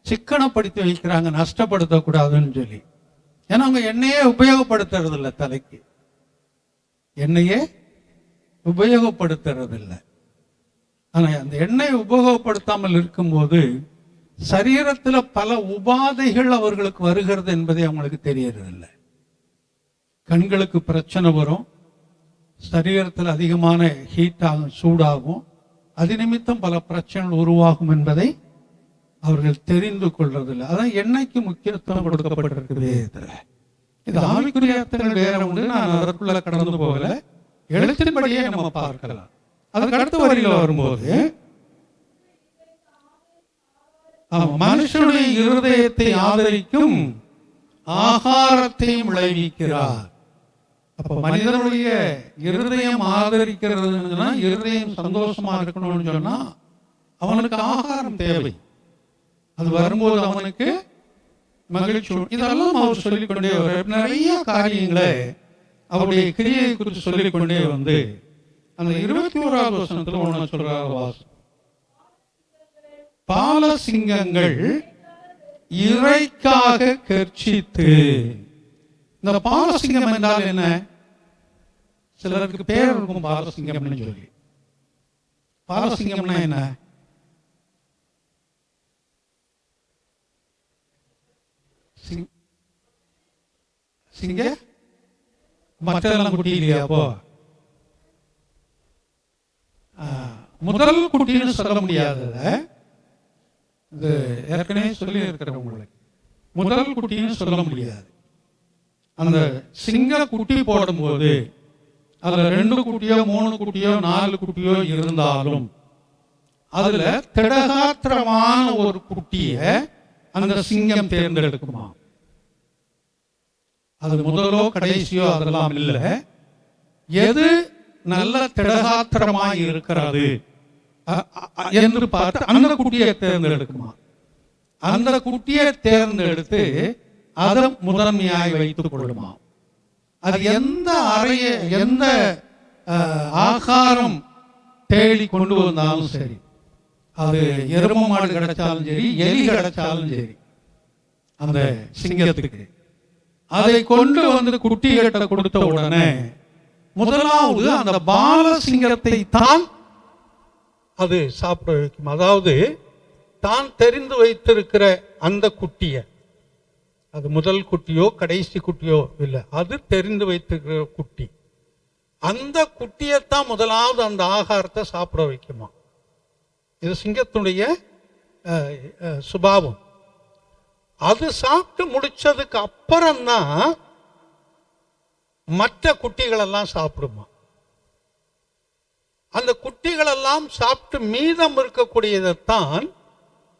சிக்கனப்படுத்தி வைக்கிறாங்க, நஷ்டப்படுத்தக்கூடாதுன்னு சொல்லி. ஏன்னா அவங்க எண்ணெயே உபயோகப்படுத்துறது இல்லை, தலைக்கு எண்ணெயே உபயோகப்படுத்துறது இல்லை. ஆனால் அந்த எண்ணெயை உபயோகப்படுத்தாமல் இருக்கும்போது சரீரத்தில் பல உபாதைகள் அவர்களுக்கு வருகிறது என்பதை அவங்களுக்கு தெரியறதில்லை. கண்களுக்கு பிரச்சனை வரும், சரீரத்தில் அதிகமான ஹீட் ஆகும், சூடாகும், அது நிமித்தம் பல பிரச்சனைகள் உருவாகும் என்பதை அவர்கள் தெரிந்து கொள்றதில்லை. அதான் எண்ணெய்க்கு முக்கியத்துவம் கொடுக்கப்பட்டிருக்குது. இது ஆவிக்குரிய அர்த்தங்கள் வேற உண்டு, நான் அதற்குள்ள கடந்து போகல. எழுத்தின்படியே நம்ம பார்க்கலாம். அதுக்கு அடுத்த வரியில வரும்போது மனுஷனுடைய இருதயத்தை ஆதரிக்கும் ஆகாரத்தையும் விளைவிக்கிறார். அப்ப மனிதனுடைய இருதயம் ஆதரிக்கிறதுன்னா, இருதயம் சந்தோஷமா இருக்கணும்னு சொன்னா அவனுக்கு ஆகாரம் தேவை. அது வரும்போது அவனுக்கு மகிழ்ச்சி. இதெல்லாம் அவர் சொல்லிக்கொண்டே நிறைய காரியங்களை அவருடைய கிரியை குறித்து சொல்லிக்கொண்டே அந்த 21வது வசனத்துல ஒண்ணு சொல்றார், வாசம். பாலசிங்கங்கள் இறைக்காக கர்ச்சித்து. இந்த பாலசிங்கம் என்றால் என்ன? சிலருக்கு பேர் இருக்கும் பாலசிங்கம்னு சொல்லி. பாலசிங்கம்னா என்ன? சிங்க மற்றெல்லாம் குட்டி இல்லையா? அப்போ முதல் குட்டின்னு சொல்ல முடியாதத இது ஏற்கனவே சொல்லி இருக்கிற உங்களுக்கு. முதல் குட்டின்னு சொல்ல முடியாது. அந்த சிங்க குட்டி போடும்போது அதுல 2 குட்டியோ 3 குட்டியோ 4 குட்டியோ இருந்தாலும் அதுல திடகாத்திரமான ஒரு குட்டிய அந்த சிங்கம் தேர்ந்தெடுக்குமா. அது முதலோ கடைசியோ அதெல்லாம் இல்லை. எது நல்ல திடகாத்திரமாய் இருக்கிறது என்று பார்த்து அந்த குட்டியை தேர்ந்தெடுக்குமா. அந்த குட்டியை தேர்ந்தெடுத்து அதை முதன்மையாய் வைத்துக் கொள்ளுமா. அது எந்த எந்த ஆகாரம் தேடி கொண்டு வந்தாலும் சரி, அது எரும மாடு கிடைச்சாலும் சரி, எலி கிடைச்சாலும் சரி, அந்த சிங்கத்துக்கு அதை கொண்டு குட்டி கட்ட கொடுத்த உடனே முதலாவது அந்த பாலசிங்கத்தை தான் அது சாப்பிட வைக்கும். அதாவது தான் தெரிந்து வைத்திருக்கிற அந்த குட்டிய, அது முதல் குட்டியோ கடைசி குட்டியோ இல்லை, அது தெரிந்து வைத்திருக்கிற குட்டி, அந்த குட்டியத்தான் முதலாவது அந்த ஆகாரத்தை சாப்பிட வைக்குமா. இது சிங்கத்தினுடைய சுபாவம். அது சாப்பிட்டு முடிச்சதுக்கு அப்புறம்தான் மற்ற குட்டிகள் எல்லாம் சாப்பிடுமா. அந்த குட்டிகள் எல்லாம் சாப்பிட்டு மீதம் இருக்கக்கூடியதைத்தான்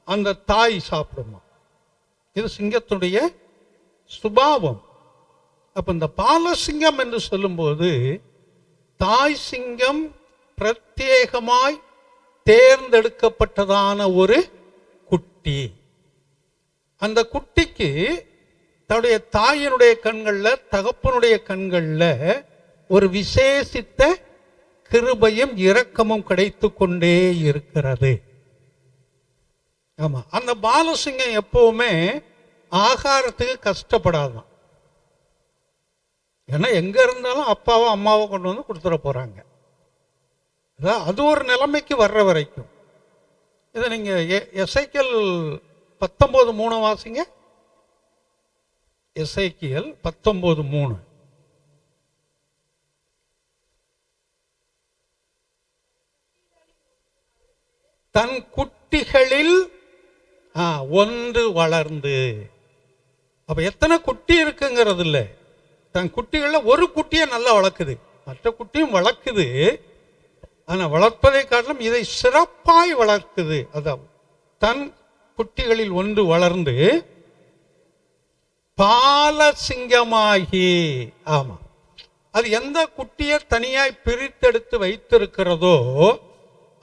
அந்த தாய் சாப்பிடுமா. இது சிங்கத்துடைய சுபாவம். அப்ப இந்த பாலசிங்கம் என்று சொல்லும்போது தாய் சிங்கம் பிரத்யேகமாய் தேர்ந்தெடுக்கப்பட்டதான ஒரு குட்டி. அந்த குட்டிக்கு தன்னுடைய தாயினுடைய கண்கள்ல, தகப்பனுடைய கண்கள்ல ஒரு விசேஷித்த கிருபையும் இரக்கமும் கிடைத்து கொண்டே இருக்கிறது. ஆமா, அந்த பாலசிங்கம் எப்பவுமே ஆகாரத்துக்கு கஷ்டப்படாதான். ஏன்னா எங்க இருந்தாலும் அப்பாவோ அம்மாவோ கொண்டு வந்து கொடுத்துட போறாங்க. அது ஒரு நிலைமைக்கு வர்ற வரைக்கும். இதை நீங்க எசேக்கியேல் 19:3 வாசிங்க. எசேக்கியேல் 19:3. தன் குட்டிகளில் ஒன்று வளர்ந்து. அப்ப எத்தனை குட்டி இருக்குங்கிறது இல்லை, தன் குட்டிகள்ல ஒரு குட்டியை நல்லா வளர்க்குது, மற்ற குட்டியும் வளர்க்குது. ஆனா வளர்ப்பதை காட்டிலும் இதை சிறப்பாய் வளர்க்குது. அதான் தன் குட்டிகளில் ஒன்று வளர்ந்து பாலசிங்கமாகி. ஆமா, அது எந்த குட்டியை தனியாய் பிரித்தெடுத்து வைத்திருக்கிறதோ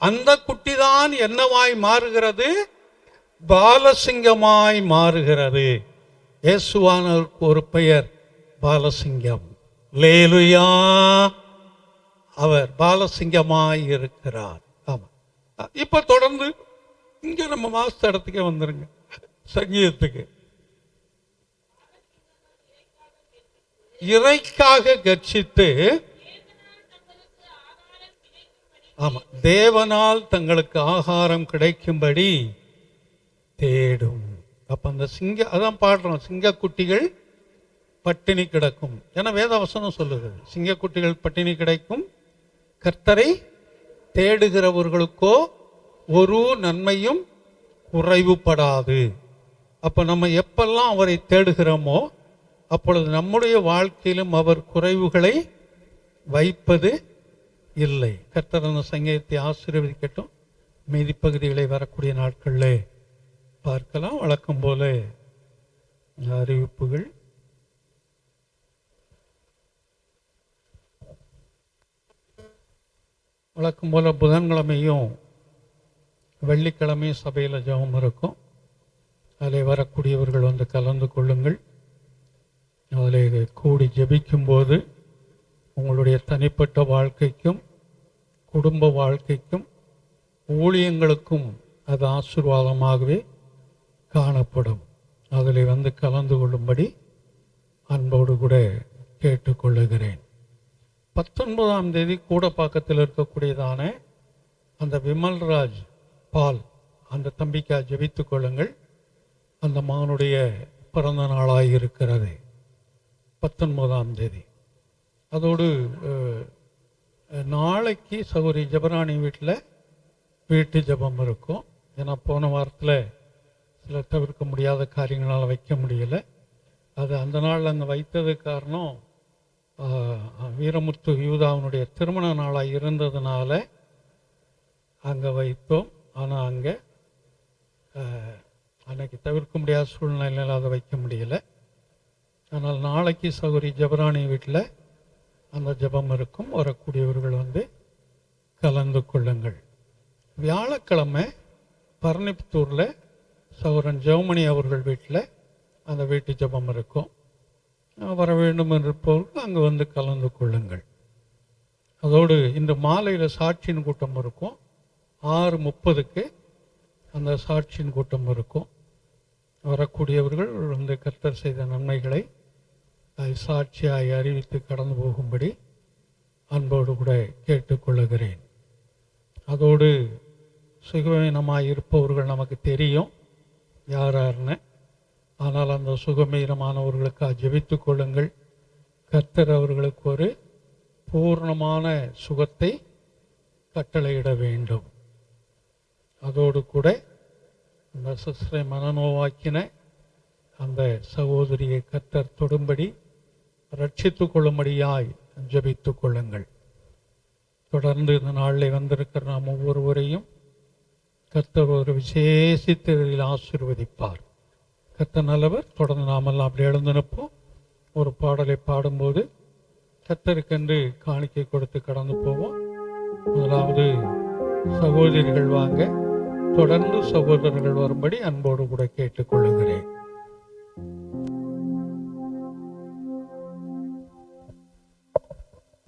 அந்த குட்டிதான் என்னவாய் மாறுகிறது? பாலசிங்கமாய் மாறுகிறது. இயேசுவானவருக்கு ஒரு பெயர் பாலசிங்கம். லேலுயா. அவர் பாலசிங்கமாய் இருக்கிறார். ஆமா, இப்ப தொடர்ந்து இங்க நம்ம மாஸ்டர் இடத்துக்கே வந்துருங்க. சங்கீதத்துக்கு இறைக்காக கர்ச்சித்து, ஆமா, தேவனால் தங்களுக்கு ஆகாரம் கிடைக்கும்படி தேடும். அப்ப அந்த அதான் பாடுறோம், சிங்கக்குட்டிகள் பட்டினி கிடக்கும். ஏன்னா வேதவசனம் சொல்லுது, சிங்கக்குட்டிகள் பட்டினி கிடைக்கும், கர்த்தரை தேடுகிறவர்களுக்கோ ஒரு நன்மையும் குறைவுபடாது. அப்ப நம்ம எப்பெல்லாம் அவரை தேடுகிறோமோ அப்பொழுது நம்முடைய வாழ்க்கையிலும் அவர் குறைவுகளை வைப்பது இல்லை. கர்த்தர் அந்த சங்கீதத்தை ஆசீர்வதிக்கட்டும். மீதி பகுதிகளை வரக்கூடிய நாட்களில் பார்க்கலாம். வழக்கம் போல அறிவிப்புகள். வழக்கம் போல புதன்கிழமையும் வெள்ளிக்கிழமையும் சபையில் ஜெபம் இருக்கும். அதில் வரக்கூடியவர்கள் வந்து கலந்து கொள்ளுங்கள். அதில் கூடி ஜெபிக்கும்போது உங்களுடைய தனிப்பட்ட வாழ்க்கைக்கும் குடும்ப வாழ்க்கைக்கும் ஊழியங்களுக்கும் அது ஆசீர்வாதமாகவே காணப்படும். அதில் வந்து கலந்து கொள்ளும்படி அன்போடு கூட கேட்டுக்கொள்ளுகிறேன். 19ஆம் தேதி கூடப்பாக்கத்தில் இருக்கக்கூடியதான அந்த விமல்ராஜ் பால், அந்த தம்பிக்கா ஜெபித்துக் கொள்ளுங்கள். அந்த மகனுடைய பிறந்த நாளாக இருக்கிறது 19ஆம் தேதி. அதோடு நாளைக்கு சகோதரி ஜெபராணி வீட்டில் வீட்டு ஜெபம் இருக்கும். ஏன்னா போன வாரத்தில் சில தவிர்க்க முடியாத காரியங்களால் வைக்க முடியலை. அது அந்த நாள் அங்கே வைத்தது காரணம் வீரமுத்து யூதாவினுடைய திருமண நாளாக இருந்ததுனால அங்கே வைத்தோம். ஆனால் அங்கே அன்னைக்கு தவிர்க்க முடியாத சூழ்நிலையில் அதை வைக்க முடியலை. ஆனால் நாளைக்கு சகோதரி ஜெபராணி வீட்டில் அந்த ஜெபம் இருக்கும். வரக்கூடியவர்கள் வந்து கலந்து கொள்ளுங்கள். வியாழக்கிழமை பரணிப்புத்தூரில் சகோதரன் ஜெவமணி அவர்கள் வீட்டில் அந்த வீட்டு ஜெபம் இருக்கும். வர வேண்டும் இருப்பவர்கள் அங்கே வந்து கலந்து கொள்ளுங்கள். அதோடு இந்த மாலையில் சாட்சியின் கூட்டம் இருக்கும். 6:30க்கு அந்த சாட்சியின் கூட்டம் இருக்கும். வரக்கூடியவர்கள் வந்து கர்த்தர் செய்த நன்மைகளை சாட்சியாய் அறிவித்து கடந்து போகும்படி அன்போடு கூட கேட்டுக்கொள்ளுகிறேன். அதோடு சுகவீனமாக இருப்பவர்கள் நமக்கு தெரியும் யாருன்னு. ஆனால் அந்த சுகமீனமானவர்களுக்காக ஜெபித்துக் கொள்ளுங்கள். கர்த்தர் அவர்களுக்கு ஒரு பூர்ணமான சுகத்தை கட்டளையிட வேண்டும். அதோடு கூட அந்த சிஸ்டரை மனநோவாக்கின அந்த சகோதரியை கர்த்தர் தொடும்படி ரட்சித்துக் கொள்ளும்படியாய் ஜெபித்துக் கொள்ளுங்கள். தொடர்ந்து இந்த நாளில் வந்திருக்கிற நாம் ஒவ்வொருவரையும் கர்த்தர் ஒரு விசேஷித்த ஆசீர்வதிப்பார். கர்த்தர் நல்லவர். தொடர்ந்து நாமெல்லாம் அப்படி எழுந்து நிற்போம். ஒரு பாடலை பாடும்போது கர்த்தருக்கென்று காணிக்கை கொடுத்து கடந்து போவோம். முதலாவது சகோதரிகள் வாங்க, தொடர்ந்து சகோதரர்கள் வரும்படி அன்போடு கூட கேட்டுக்கொள்ளுகிறேன்.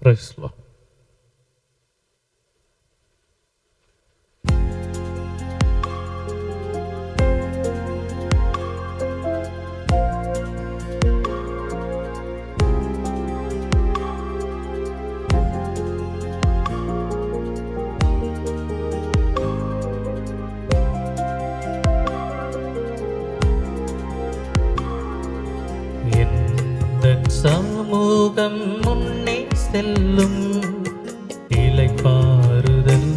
Praise the Lord. சமூகம் முன்னே செல்லும் இளைப்பாறுதல்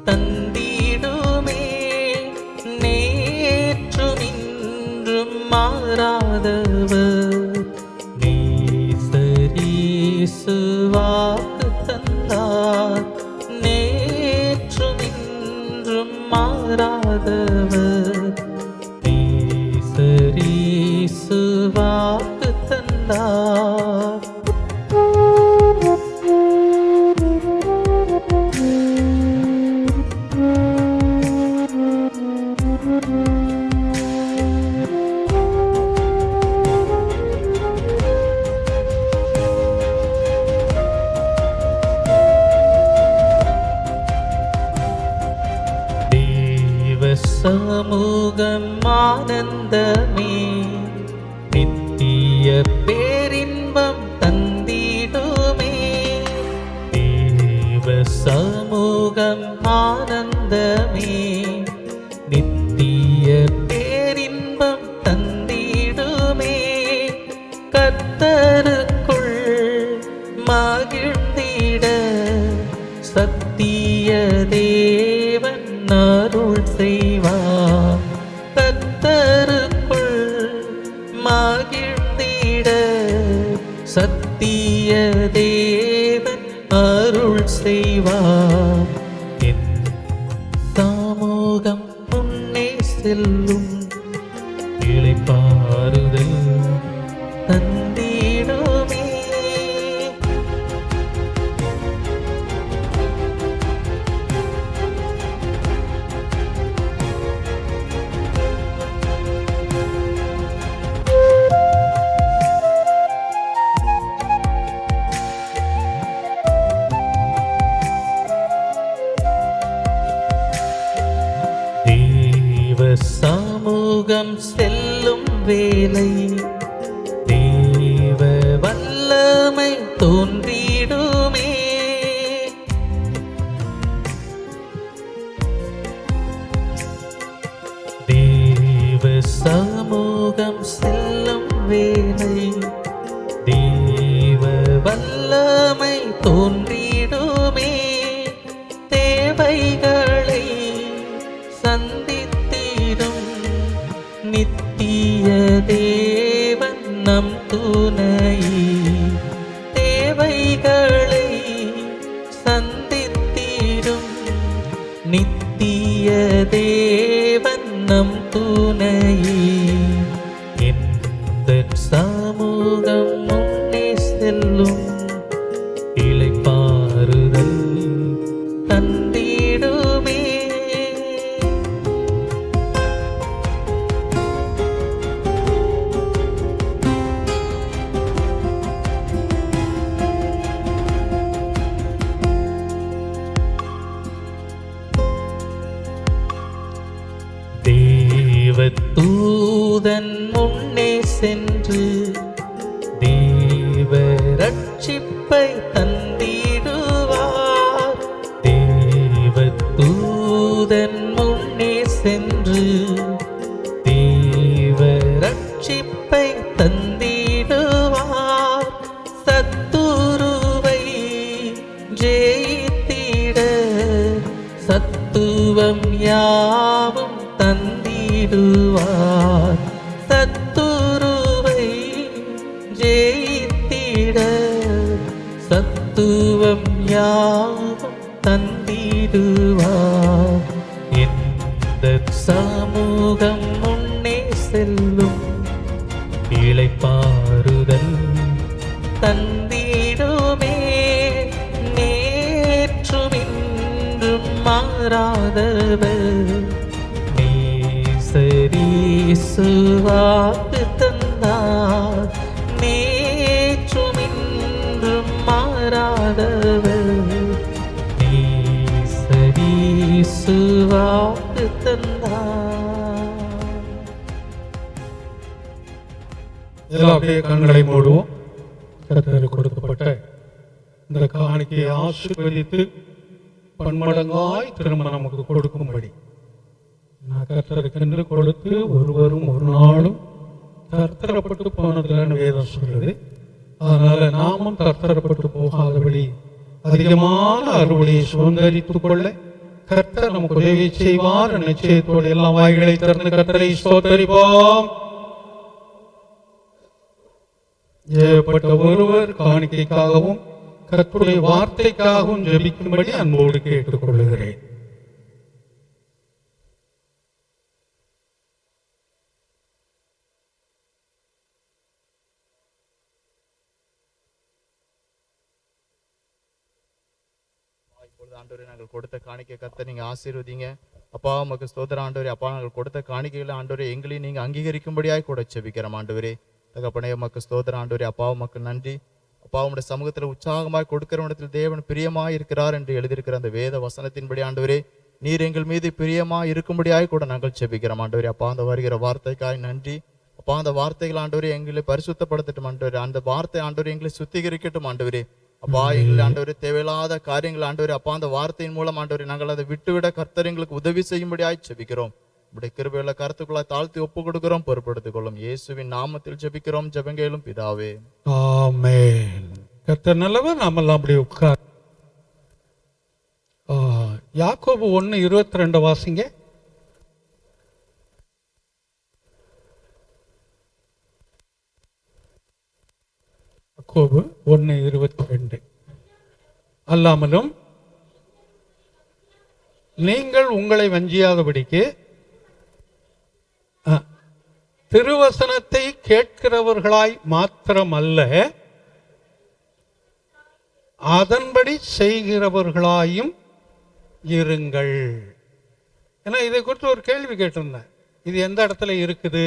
தந்திடுமே. நேற்றும் இன்றும் மாறாதவர் நேசரீசு வாக்கு தந்தார். நேற்றும் இன்றும் மாறாதவர் நேசரீசு வாக்கு தந்தார். சமூகம் ஆனந்தமே, நித்திய பேரின்பம் தந்திடுமே. தேவ சமூகம் ஆனந்தமே, நித்திய பேரின்பம் தந்திடுமே. கர்த்தருக்குள் மகிழ்ந்திட சத்திய தேவன் அருள் செய்வார். கர்த்தருக்குள் மகிழ்ந்திட சத்திய தேவன் அருள் செய்வார். என் சமூகம் முன்னே செல்லும், இளைப்பாறுதல் தந்திடுமே. சமூகம் செல்லும் வேலை, தேவ வல்லமை தோன்றிடுமே. தேவ சமூகம் செல்லும் வேலை, தேவ வல்லமை தோன்றிடுமே. தேவைகளை சந்தித்திடும் நித்திய தேவன் நம் துணை. தேவைகளை சந்தித்திடும் நித்திய தேவன் நம் துணை. எந்த சமூகம் முன்னே செல்லும், இளைப்பாறுதல் தந்திடுமே. தூதன் முன்னே சென்று தேவ ரட்சிப்பை தந்திடுவார். தேவ தூதன் முன்னே சென்று தேவ ரட்சிப்பை தந்திடுவார். சத்துருவை ஜெயித்திட சத்துவம் யாவும் தந்திடுவார். சத்துருவை ஜெயித்திட சத்துவம் யாவும் தந்திடுவார். எந்த சமூகம் முன்னே செல்லும், இளைப்பாறுதல் தந்திடுமே. நேற்றும் இன்றும் மாறாதவர் நேசரீசுவாக்கு தந்தார். நேற்றும் இன்றும் மாறாதவர் நேசரீசுவாக்கு தந்தார். அப்படியே கண்களை மூடுவோம். கர்த்தருக்கு கொடுக்கப்பட்ட இந்த காணிக்கையை ஆசீர்வதித்து பன்மடங்காய் திரும்ப நமக்கு கொடுக்கும்படி நான் கர்த்தருக்கென்று கொடுத்து ஒருவரும் ஒரு நாளும் தர்த்தரப்பட்டு போனதில்லைன்னு வேதம் சொல்லுது. அதனால நாமும் தர்த்தரப்பட்டு போகாதபடி அதிகமான அறுவடையை சுதந்திரித்துக் கொள்ள கர்த்தர் நமக்கு உதவி செய்வார். நிச்சயத்தோடு எல்லா வாய்களை திறந்து கர்த்தரை ஸ்தோத்தரிப்போம். ஏற்பட்ட ஒருவர் காணிக்கைக்காகவும் கர்த்தருடைய வார்த்தைக்காகவும் ஜெபிக்கும்படி அன்போடு கேட்டுக்கொள்ளுகிறேன். ஆண்டவரே, நாங்கள் கொடுத்த காணிக்கை கர்த்தர் நீங்க ஆசீர்வதிங்க. அப்பா உமக்கு ஸ்தோத்திரம் ஆண்டவரே. அப்பா நாங்கள் கொடுத்த காணிக்கைகளை ஆண்டவரே எங்களையும் நீங்க அங்கீகரிக்கும்படியாய் கூட செபிக்கிறோம் ஆண்டவரே. தகப்பனே உமக்கு ஸ்தோத்திரம் ஆண்டவரே. அப்பா உமக்கு நன்றி. அப்பா உம்முடைய சமூகத்தில் உற்சாகமாய் கொடுக்கிறவனிடத்தில் தேவன் பிரியமாய் இருக்கிறார் என்று எழுதியிருக்கிற அந்த வேத வசனத்தின்படி ஆண்டவரே நீர் எங்கள் மீது பிரியமா இருக்கும்படியாய் கூட நாங்கள் ஜெபிக்கிறோம் ஆண்டவரே. அப்பா அந்த வருகிற வார்த்தைக்காய் நன்றி அப்பா. அந்த வார்த்தைகள் ஆண்டவரே எங்களை பரிசுத்தப்படுத்தட்டும் ஆண்டவரே. அந்த வார்த்தை ஆண்டவரே எங்களை சுத்திகரிக்கட்டும் ஆண்டவரே. அப்பா எங்களை ஆண்டவரே தேவையில்லாத காரியங்கள் ஆண்டவரே அப்பா அந்த வார்த்தையின் மூலம் ஆண்டவரே நாங்கள் அதை விட்டுவிட கர்த்தர் எங்களுக்கு உதவி செய்யும்படியாய் ஜெபிக்கிறோம். இப்படி கிருபையுள்ள கருத்துக்களாய் தாழ்த்தி ஒப்பு கொடுக்கிறோம், பொறுப்படுத்திக் கொள்ளும். இயேசுவின் நாமத்தில் ஜெபிக்கிறோம், ஜெபங்கேலும் பிதாவே, ஆமென். கர்த்தர் நல்லவர். நாமெல்லாம் அப்படி உட்கார். யாக்கோபு 1:22 வாசிங்க. யாக்கோபு 1:22. அல்லாமலும் நீங்கள் உங்களை வஞ்சியாதபடிக்கு திருவசனத்தை கேட்கிறவர்களாய் மாத்திரமல்ல, அதன்படி செய்கிறவர்களாயும் இருங்கள். ஏன்னா இதை குறித்து ஒரு கேள்வி கேட்டிருந்தேன், இது எந்த இடத்துல இருக்குது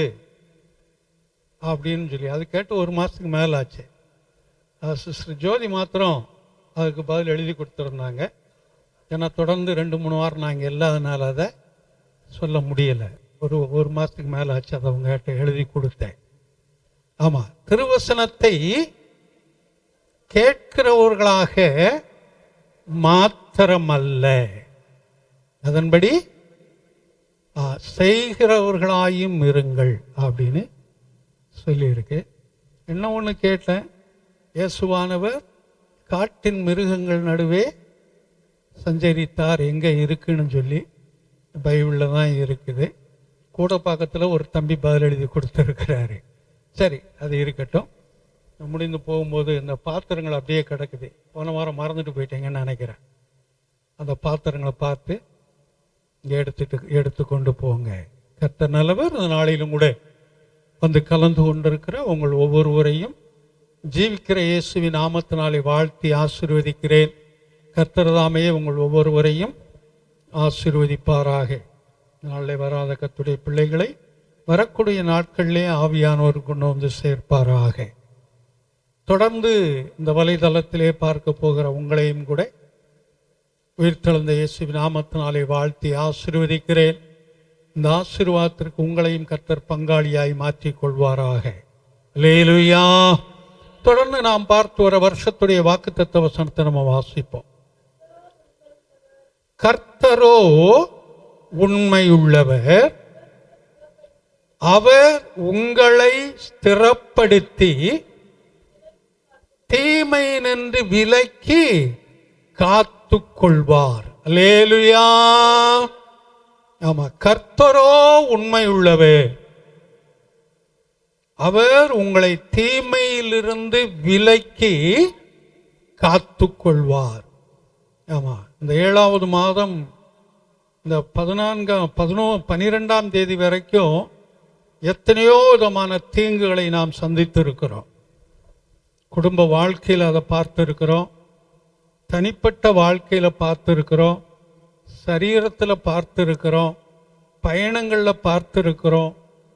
அப்படின்னு சொல்லி. அது கேட்டு 1 மாதத்துக்கு மேலே ஆச்சு. சிஸ்டர் ஜோதி மாத்திரம் அதுக்கு பதில் எழுதி கொடுத்துருந்தாங்க. ஏன்னா தொடர்ந்து 2-3 வாரம் நாங்கள் இல்லாதனால அதை சொல்ல முடியலை. ஒரு மாதத்துக்கு மேலே ஆச்சு அதை அவங்ககிட்ட எழுதி கொடுத்தேன். ஆமாம், திருவசனத்தை கேட்கிறவர்களாக மாத்திரமல்ல, அதன்படி செய்கிறவர்களாயும் இருங்கள் அப்படின்னு சொல்லியிருக்கு. என்ன ஒன்று கேட்டேன், இயேசுவானவர் காட்டின் மிருகங்கள் நடுவே சஞ்சரித்தார், எங்கே இருக்குன்னு சொல்லி பைபிளில் தான் இருக்குது. கூட பக்கத்தில் ஒரு தம்பி பதில் எழுதி கொடுத்துருக்கிறாரு. சரி, அது இருக்கட்டும். முடிந்து போகும்போது இந்த பாத்திரங்கள் அப்படியே கிடக்குது. போன வாரம் மறந்துட்டு போயிட்டேங்கன்னு நினைக்கிறேன். அந்த பாத்திரங்களை பார்த்து எடுத்து கொண்டு போங்க. கர்த்தர் நல்லவர். இந்த நாளிலும் கூட வந்து கலந்து கொண்டிருக்கிற உங்கள் ஒவ்வொருவரையும் ஜீவிக்கிற இயேசுவின் நாமத்தினாலே வாழ்த்தி ஆசீர்வதிக்கிறேன். கர்த்தர் தாமே உங்கள் ஒவ்வொருவரையும் ஆசீர்வதிப்பாராக. நாளில் வராத கர்த்தருடைய பிள்ளைகளை வரக்கூடிய நாட்களிலே ஆவியானவர் கொண்டு வந்து சேர்ப்பாராக. தொடர்ந்து இந்த வலைதளத்திலே பார்க்க போகிற உங்களையும் கூட உயிர்த்தெழுந்த இயேசுவின் நாமத்தினாலே வாழ்த்தி ஆசீர்வதிக்கிறேன். இந்த ஆசீர்வாதத்திற்கு உங்களையும் கர்த்தர் பங்காளியாய் மாற்றிக் கொள்வாராக. அல்லேலூயா. தொடர்ந்து நாம் பார்த்து வர வருஷத்துடைய வாக்குத்தத்த வசனத்தை நம்ம வாசிப்போம். கர்த்தரோ உண்மையுள்ளவர், அவர் உங்களை ஸ்திரப்படுத்தி தீமை நின்று விலக்கி காத்து கொள்வார். அல்லேலூயா. ஆமா, கர்த்தரோ உண்மையுள்ளவர், அவர் உங்களை தீமையிலிருந்து விலக்கி காத்து கொள்வார். ஆமா, இந்த 7வது மாதம் இந்த 12ஆம் தேதி வரைக்கும் எத்தனையோ விதமான தீங்குகளை நாம் சந்தித்திருக்கிறோம். குடும்ப வாழ்க்கையில் அதை பார்த்துருக்கிறோம், தனிப்பட்ட வாழ்க்கையில் பார்த்துருக்கிறோம், சரீரத்தில் பார்த்துருக்கிறோம், பயணங்களில் பார்த்துருக்கிறோம்,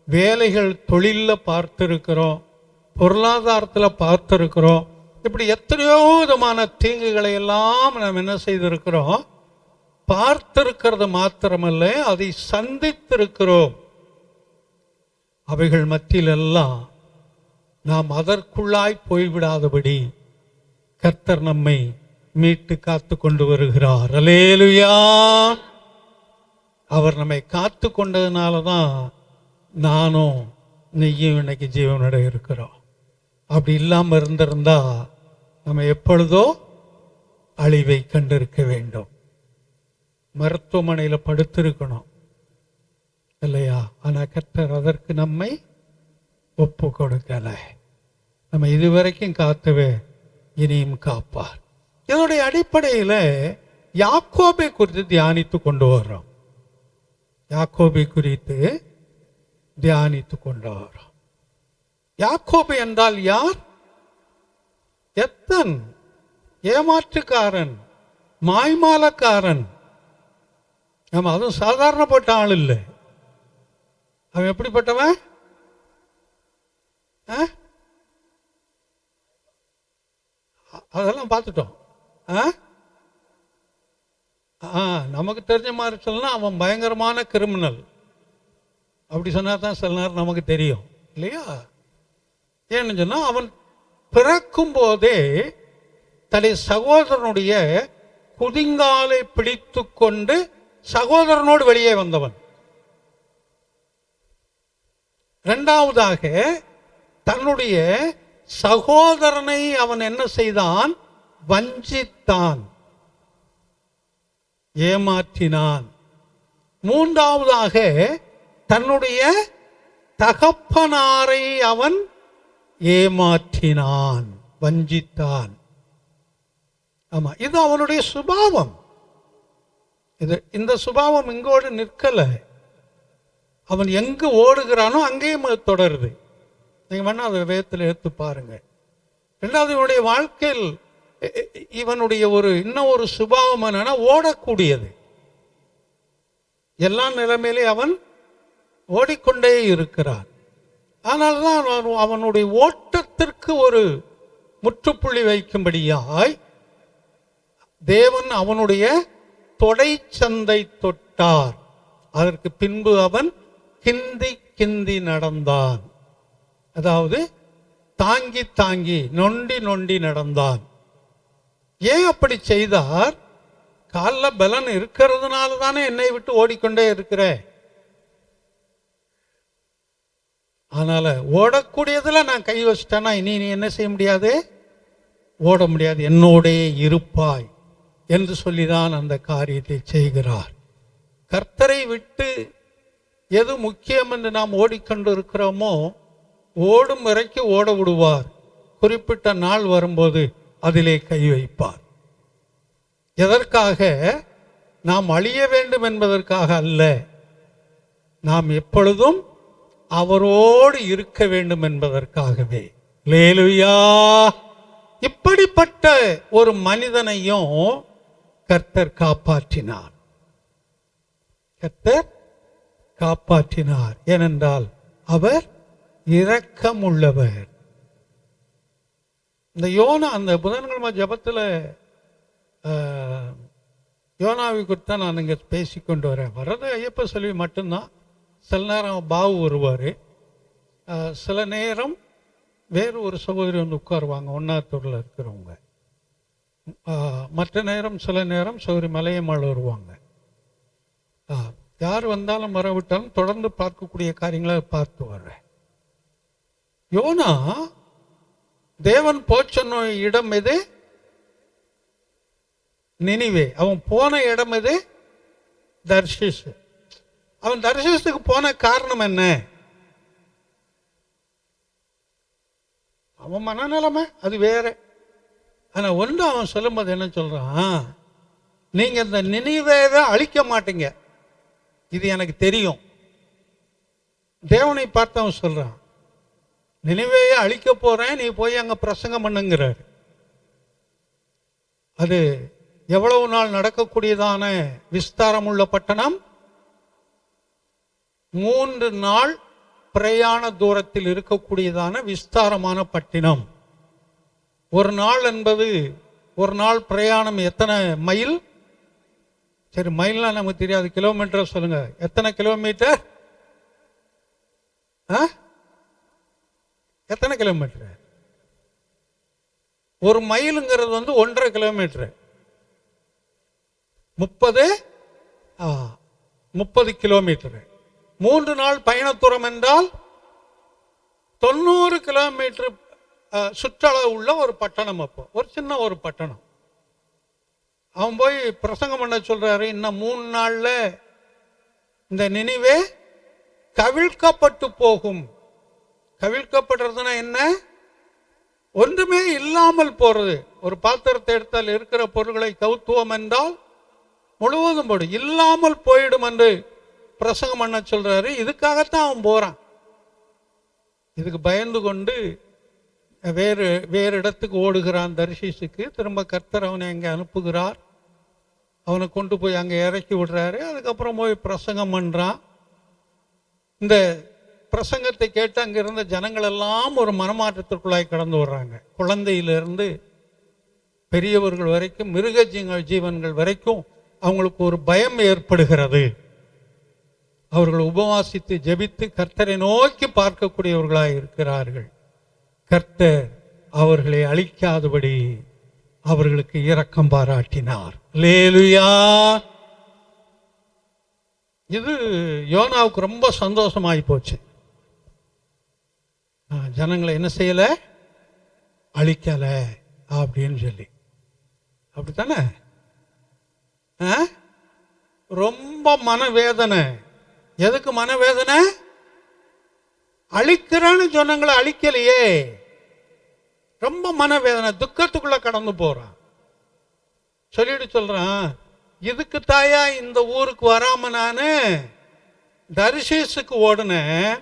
வேலைகள் தொழிலில் பார்த்துருக்கிறோம், பொருளாதாரத்தில் பார்த்துருக்கிறோம். இப்படி எத்தனையோ விதமான தீங்குகளை எல்லாம் நாம் என்ன செய்திருக்கிறோம், பார்த்திருக்கிறது மாத்திரமல்ல, அதை சந்தித்திருக்கிறோம். அவைகள் மத்தியிலெல்லாம் நாம் அதற்குள்ளாய் போய்விடாதபடி கர்த்தர் நம்மை மீட்டு காத்து கொண்டு வருகிறார். அல்லேலூயா. அவர் நம்மை காத்து கொண்டதுனால தான் நானும் நீயும் இன்னைக்கு ஜீவனோட இருக்கிறோம். அப்படி இல்லாமல் இருந்திருந்தா நம்ம எப்பொழுதோ அழிவை கண்டிருக்க வேண்டும். மருத்துவமனையில் படுத்திருக்கணும் இல்லையா? ஆனால் கர்த்தர் அதற்கு நம்மை ஒப்பு கொடுக்கல. நம்ம இதுவரைக்கும் காத்தவே இனியும் காப்பார். இதனுடைய அடிப்படையில் யாக்கோபை குறித்து தியானித்து கொண்டு வர்றோம். யாக்கோபை குறித்து தியானித்து கொண்டு வர்றோம். யாக்கோபு என்றால் யார்? எத்தன், ஏமாற்றுக்காரன், மாய்மாலக்காரன். நம்ம அதுவும் சாதாரணப்பட்ட ஆள் இல்லை. அவன் எப்படிப்பட்டவன்? அதெல்லாம் பார்த்துட்டோம். நமக்கு தெரிஞ்ச மாதிரி சொல்லலாம், அவன் பயங்கரமான கிரிமினல் அப்படி சொன்னா தான் சில நேரம் நமக்கு தெரியும் இல்லையா? ஏன்னு சொன்னா, அவன் பிறக்கும் போதே தன்னுடைய சகோதரனுடைய குதிங்காலை பிடித்து கொண்டு சகோதரனோடு வெளியே வந்தவன். இரண்டாவதாக, தன்னுடைய சகோதரனை அவன் என்ன செய்தான்? வஞ்சித்தான், ஏமாற்றினான். மூன்றாவதாக, தன்னுடைய தகப்பனாரை அவன் ஏமாற்றினான், வஞ்சித்தான். ஆமா, இது அவனுடைய சுபாவம். இந்த சுபாவம் இங்கோடு நிற்கல, அவன் எங்கு ஓடுகிறானோ அங்கேயும் தொடருது. நீங்க வேணா அதை வேதத்தில் எடுத்து பாருங்க. ரெண்டாவது, இவனுடைய வாழ்க்கையில் இவனுடைய இன்னும் ஒரு சுபாவம் என்னன்னா, ஓடக்கூடியது. எல்லா நிலைமையிலே அவன் ஓடிக்கொண்டே இருக்கிறான். ஆனால்தான் அவனுடைய ஓட்டத்திற்கு ஒரு முற்றுப்புள்ளி வைக்கும்படியாய் தேவன் அவனுடைய தொடை சந்தை தொட்டார். அதற்கு பின்பு அவன் கிந்தி கிந்தி நடந்தான். அதாவது தாங்கி தாங்கி நொண்டி நொண்டி நடந்தான். ஏன் அப்படி செய்தார்? காலில் பலன் இருக்கிறதுனால தானே என்னை விட்டு ஓடிக்கொண்டே இருக்கிற. அதனால ஓடக்கூடியதுல நான் கை வச்சிட்டேன்னா இனி நீ என்ன செய்ய முடியாது? ஓட முடியாது, என்னோடே இருப்பாய் என்று சொல்லிதான் அந்த காரியத்தை செய்கிறார். கர்த்தரை விட்டு எது முக்கியம் என்று நாம் ஓடிக்கொண்டு இருக்கிறோமோ ஓடும் வரைக்கும் ஓட விடுவார். குறிப்பிட்ட நாள் வரும்போது அதிலே கை வைப்பார். எதற்காக? நாம் அழிய வேண்டும் என்பதற்காக அல்ல, நாம் எப்பொழுதும் அவரோடு இருக்க வேண்டும் என்பதற்காகவே. அல்லேலூயா! இப்படிப்பட்ட ஒரு மனிதனையும் கர்த்தர் காப்பாற்றினார். கர்த்தர் காப்பாற்றினார். ஏனென்றால் அவர் இரக்கமுள்ளவர். இந்த யோனா, அந்த புதன்கிழமை ஜபத்தில் யோனாவை குறித்து நான் இங்கே பேசிக்கொண்டு வரேன். வர்றது ஐயப்ப சொல்லி மட்டும்தான். சில நேரம் பாவு வருவார், சில நேரம் வேறு ஒரு சகோதரி வந்து உட்காருவாங்க, ஒன்னாத்தூரில் இருக்கிறவங்க. மற்ற நேரம் சில நேரம் சகோதரி மலையம்மாள் வருவாங்க. யார் வந்தாலும் வரவிட்டாலும் தொடர்ந்து பார்க்கக்கூடிய காரியங்களை பார்த்து வர்றேன். யோனா தேவன் போச்சொன்ன இடம் எது? நினிவே. அவன் போன இடம் எது? தர்ஷீஸ். அவன் தர்ஷீஸுக்கு போன காரணம் என்ன? அவன் மனநிலைமை அது வேற. ஆனா ஒன்று அவன் சொல்லும்போது என்ன சொல்றான்? நீங்க இந்த நினிவேவை அழிக்க மாட்டீங்க, இது எனக்கு தெரியும். தேவனை பார்த்து அவன் சொல்றான், நினிவேயை அழிக்க போறேன், நீ போய் அங்க பிரசங்கம் பண்ணுங்கிறார். அது எவ்வளவு நாள் நடக்கக்கூடியதான விஸ்தாரம் உள்ள பட்டணம்? 3 நாள் பிரயாண தூரத்தில் இருக்கக்கூடியதான விஸ்தாரமான பட்டினம். ஒரு நாள் என்பது, ஒரு நாள் பிரயாணம் எத்தனை மைல்? சரி, மைல்லாம் நமக்கு தெரியாது, கிலோமீட்டர் சொல்லுங்க. எத்தனை கிலோமீட்டர்? எத்தனை கிலோமீட்டர்? ஒரு மைலுங்கிறது 1.5 கிலோமீட்டர். 30 கிலோமீட்டர். 3 நாள் பயணத்தூரம் என்றால் 90 கிலோமீட்டர் சுற்றளவு உள்ள ஒரு பட்டணம். அப்போ ஒரு சின்ன ஒரு பட்டணம். அவன் போய் பிரசங்கம் பண்ண சொல்றாரு, இன்னும் 3 நாள்ல இந்த நினிவே கவிழ்க்கப்பட்டு போகும். கவிழ்க்கப்படுறதுன்னா என்ன? ஒன்றுமே இல்லாமல் போறது. ஒரு பாத்திரத்தை எடுத்தால் இருக்கிற பொருட்களை கவுத்துவோம் என்றால் முழுவதும் போடும், இல்லாமல் போயிடும் என்று பிரசங்கம் பண்ண சொல்றாரு. இதுக்காகத்தான் அவன் போறான். இதுக்கு பயந்து கொண்டு வேறு இடத்துக்கு ஓடுகிறான், தர்ஷீஸுக்கு. திரும்ப கர்த்தர் அவனை அங்கே அனுப்புகிறார். அவனை கொண்டு போய் அங்கே இறக்கி விடுறாரு. அதுக்கப்புறம் போய் பிரசங்கம் பண்றான். இந்த பிரசங்கத்தை கேட்டு அங்க இருந்த ஜனங்கள் எல்லாம் ஒரு மனமாற்றத்திற்குள்ளாய் கடந்து வர்றாங்க. குழந்தையிலிருந்து பெரியவர்கள் வரைக்கும், மிருக ஜீவன்கள் வரைக்கும் அவங்களுக்கு ஒரு பயம் ஏற்படுகிறது. அவர்கள் உபவாசித்து ஜெபித்து கர்த்தரை நோக்கி பார்க்கக்கூடியவர்களாய் இருக்கிறார்கள். கர்த்தர் அவர்களை அழிக்காதபடி அவர்களுக்கு இரக்கம் பாராட்டினார். அல்லேலூயா. இது யோனாவுக்கு ரொம்ப சந்தோஷமாயி போச்சு. ஜனங்களை என்ன செய்யல, அழிக்கல அப்படின்னு சொல்லி. அப்படித்தானே? ரொம்ப மனவேதனை. எதுக்கு மனவேதனை? அழிக்கிறேன்னு சொன்னங்களை அழிக்கலையே. ரொம்ப மனவேதனை, துக்கத்துக்குள்ள கடந்து போறான். சொல்லிட்டு சொல்றான், இதுக்கு தாயா இந்த ஊருக்கு வராம நானு தரிசீசுக்கு ஓடுனேன்.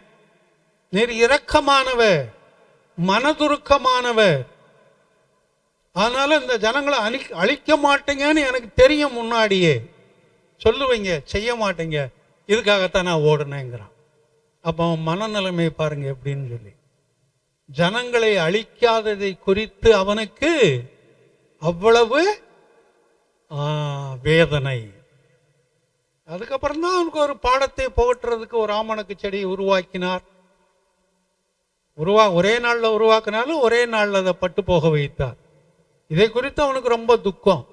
நீர் இரக்கமானவர், மனதுருக்கமானவர். அதனால இந்த ஜனங்களை அழிக்க மாட்டீங்கன்னு எனக்கு தெரியும். முன்னாடியே சொல்லுவீங்க, செய்ய மாட்டீங்க. இதுக்காகத்தான் நான் ஓடுனேங்கிறான். அப்போ அவன் மனநிலைமை பாருங்க எப்படின்னு சொல்லி. ஜனங்களை அழிக்காததை குறித்து அவனுக்கு அவ்வளவு வேதனை. அதுக்கப்புறம் தான் அவனுக்கு ஒரு பாடத்தை புகட்டுறதுக்கு ஒரு ஆமணக்கு செடியை உருவாக்கினார். ஒரே நாளில் உருவாக்கினாலும் ஒரே நாளில் அதை பட்டு போக வைத்தார். இதை குறித்து அவனுக்கு ரொம்ப துக்கம்.